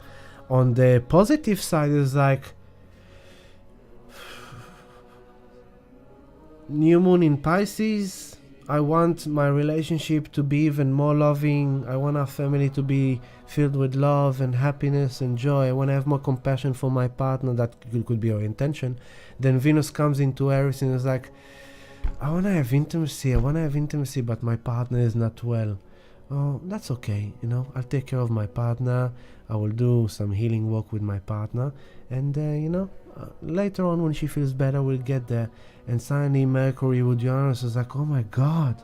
On the positive side is like new moon in Pisces. I want my relationship to be even more loving. I want our family to be filled with love and happiness and joy. I want to have more compassion for my partner. That could be our intention. Then Venus comes into Aries and is like, I want to have intimacy, but my partner is not well. Oh, that's okay. You know, I'll take care of my partner. I will do some healing work with my partner. And, later on when she feels better, we'll get there. And suddenly Mercury with Uranus is like, oh my god,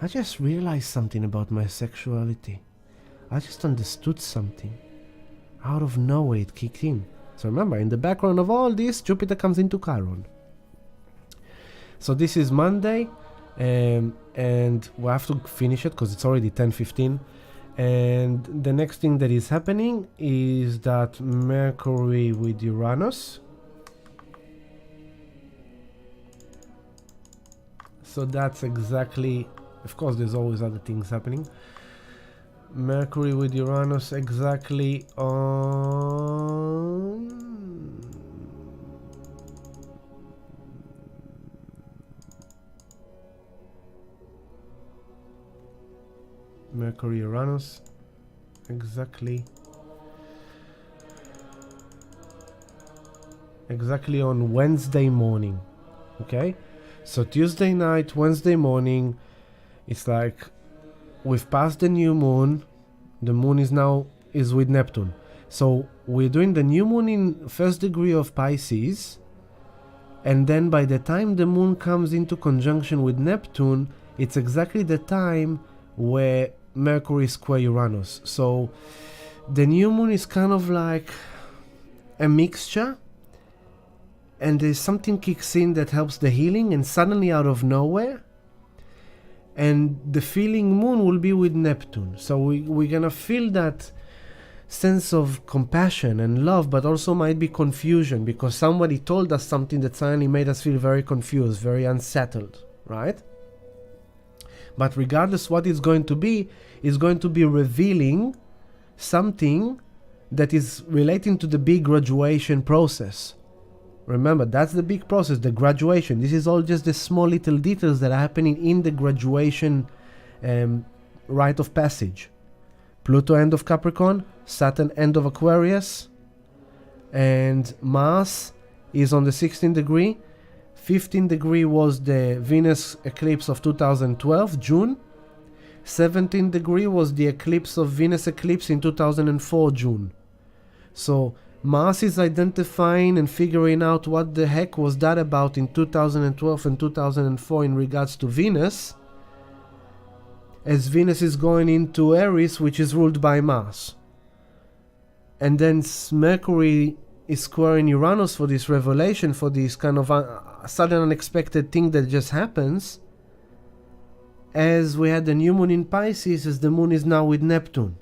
I just realized something about my sexuality. I just understood something. Out of nowhere it kicked in. So remember, in the background of all this, Jupiter comes into Chiron. So this is Monday, and we have to finish it because it's already 10:15. And the next thing that is happening is that Mercury with Uranus. So that's exactly, of course there's always other things happening. Mercury with Uranus exactly on Mercury Uranus exactly on Wednesday morning. Okay, so Tuesday night, Wednesday morning, it's like we've passed the new moon. The moon is with Neptune. So we're doing the new moon in first degree of Pisces, and then by the time the moon comes into conjunction with Neptune, it's exactly the time where Mercury square Uranus. So the new moon is kind of like a mixture, and there's something kicks in that helps the healing, and suddenly out of nowhere, and the feeling moon will be with Neptune. So we're gonna feel that sense of compassion and love, but also might be confusion because somebody told us something that suddenly made us feel very confused, very unsettled, right? But regardless what it's going to be revealing something that is relating to the big graduation process. Remember, that's the big process, the graduation. This is all just the small little details that are happening in the graduation rite of passage. Pluto end of Capricorn, Saturn end of Aquarius, and Mars is on the 16th degree. 15th degree was the Venus eclipse of 2012, June. 17th degree was the eclipse of Venus eclipse in 2004, June. So Mars is identifying and figuring out what the heck was that about in 2012 and 2004 in regards to Venus, as Venus is going into Aries, which is ruled by Mars. And then Mercury is squaring Uranus for this revelation, for this kind of sudden unexpected thing that just happens, as we had the new moon in Pisces, as the moon is now with Neptune.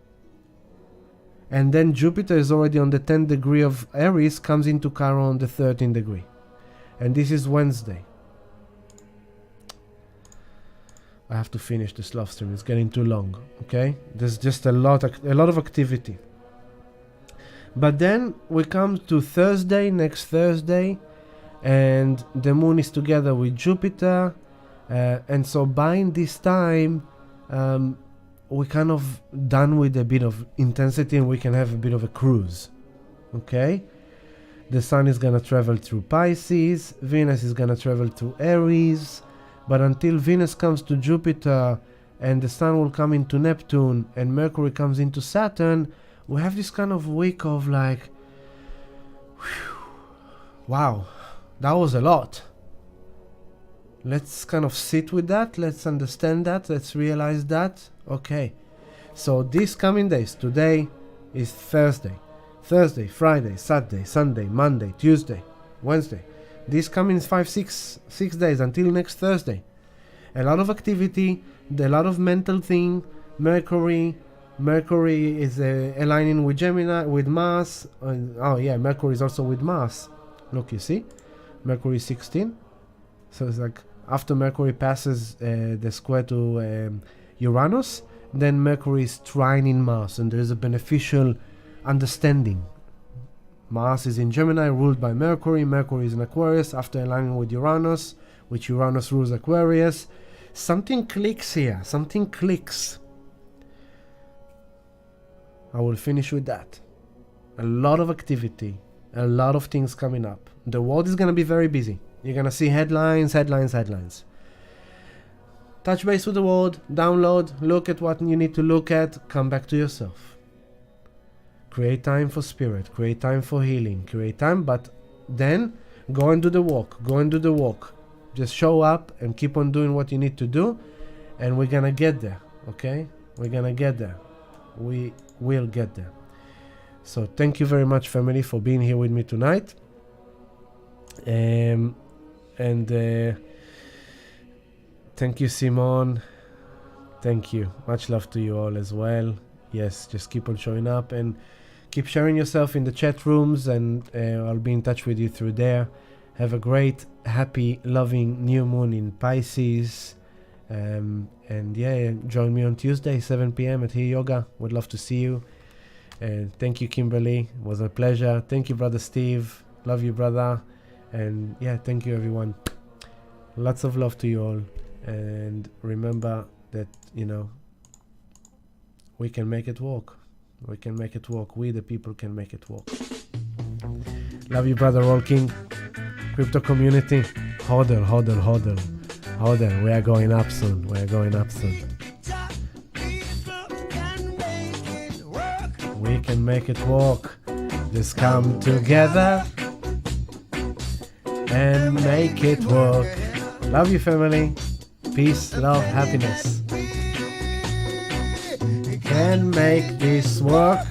And then Jupiter is already on the 10th degree of Aries, comes into Chiron on the 13th degree. And this is Wednesday. I have to finish this love stream, it's getting too long, okay? There's just a lot of activity. But then we come to Thursday, next Thursday, and the moon is together with Jupiter, and so by this time, we're kind of done with a bit of intensity and we can have a bit of a cruise, okay? The sun is gonna travel through Pisces, Venus is gonna travel through Aries, but until Venus comes to Jupiter and the sun will come into Neptune and Mercury comes into Saturn, we have this kind of week of like, whew, wow, that was a lot. Let's kind of sit with that, let's understand that, let's realize that. Okay, so these coming days, today is Thursday, Friday, Saturday, Sunday, Monday, Tuesday, Wednesday. These coming 6 days until next Thursday. A lot of activity, a lot of mental thing. Mercury is aligning with Gemini, with Mars. Mercury is also with Mars. Look, you see, Mercury is 16. So it's like after Mercury passes the square to Uranus, then Mercury is trining Mars, and there is a beneficial understanding. Mars is in Gemini, ruled by Mercury. Mercury is in Aquarius after aligning with Uranus, which Uranus rules Aquarius. Something clicks here. Something clicks. I will finish with that. A lot of activity. A lot of things coming up. The world is going to be very busy. You're going to see headlines, headlines, headlines. Touch base with the world. Download. Look at what you need to look at. Come back to yourself. Create time for spirit. Create time for healing. Create time, but then go and do the walk. Go and do the walk. Just show up and keep on doing what you need to do, and we're gonna get there. Okay, we're gonna get there. We will get there. So thank you very much, family, for being here with me tonight. And thank you, Simone. Thank you. Much love to you all as well. Yes, just keep on showing up and keep sharing yourself in the chat rooms, and I'll be in touch with you through there. Have a great, happy, loving new moon in Pisces. And yeah, join me on Tuesday, 7 p.m. at Here Yoga. Would love to see you. And thank you, Kimberly. It was a pleasure. Thank you, Brother Steve. Love you, brother. And yeah, thank you, everyone. Lots of love to you all. And remember that, you know, we can make it work. We can make it work. We, the people, can make it work. Love you, Brother Roll King. Crypto community. Hodl, hodl, hodl. Hodl. We are going up soon. We are going up soon. We can make it work. Just come together and make it work. Love you, family. Peace, love, happiness. Can make this work.